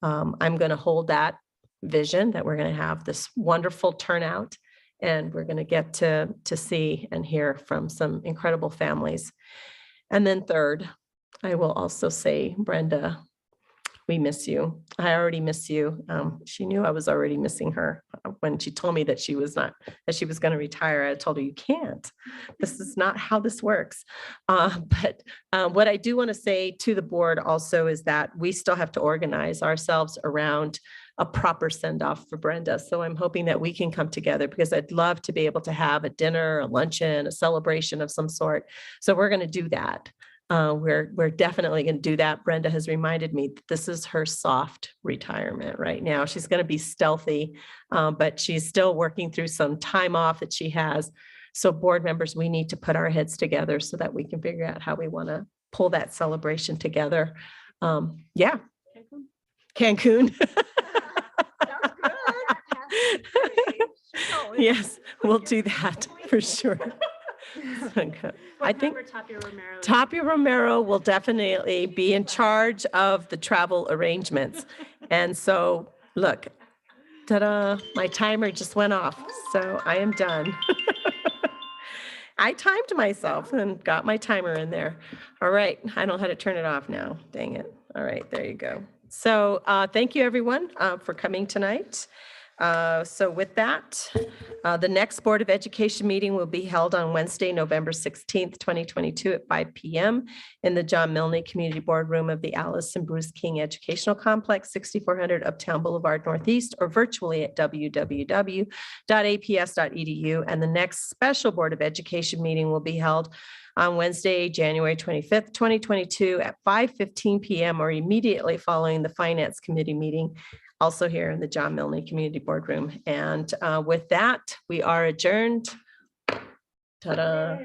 I'm going to hold that vision that we're going to have this wonderful turnout, and we're going to get to see and hear from some incredible families. And then third, I will also say, Brenda, we miss you. I already miss you. She knew I was already missing her when she told me that she was going to retire. I told her, you can't. This is not how this works. But what I do want to say to the board also is that we still have to organize ourselves around a proper send-off for Brenda. So I'm hoping that we can come together, because I'd love to be able to have a dinner, a luncheon, a celebration of some sort. So we're going to do that. We're definitely going to do that. Brenda has reminded me that this is her soft retirement right now. She's going to be stealthy, but she's still working through some time off that she has. So board members, we need to put our heads together so that we can figure out how we want to pull that celebration together. Yeah. Cancun. Yes, we'll do that for sure. Okay. I think Tapia Romero will definitely be in charge of the travel arrangements. And so, look, ta-da, my timer just went off, so I am done. I timed myself and got my timer in there. All right, I don't know how to turn it off now. Dang it. All right, there you go. So thank you, everyone, for coming tonight. So with that, the next Board of Education meeting will be held on Wednesday, November 16th, 2022 at 5 p.m. in the John Milne Community Boardroom of the Alice and Bruce King Educational Complex, 6400 Uptown Boulevard Northeast, or virtually at www.aps.edu. And the next special Board of Education meeting will be held on Wednesday, January 25th, 2022 at 5:15 p.m. or immediately following the Finance Committee meeting, also here in the John Milne Community Boardroom. And with that, we are adjourned. Ta-da.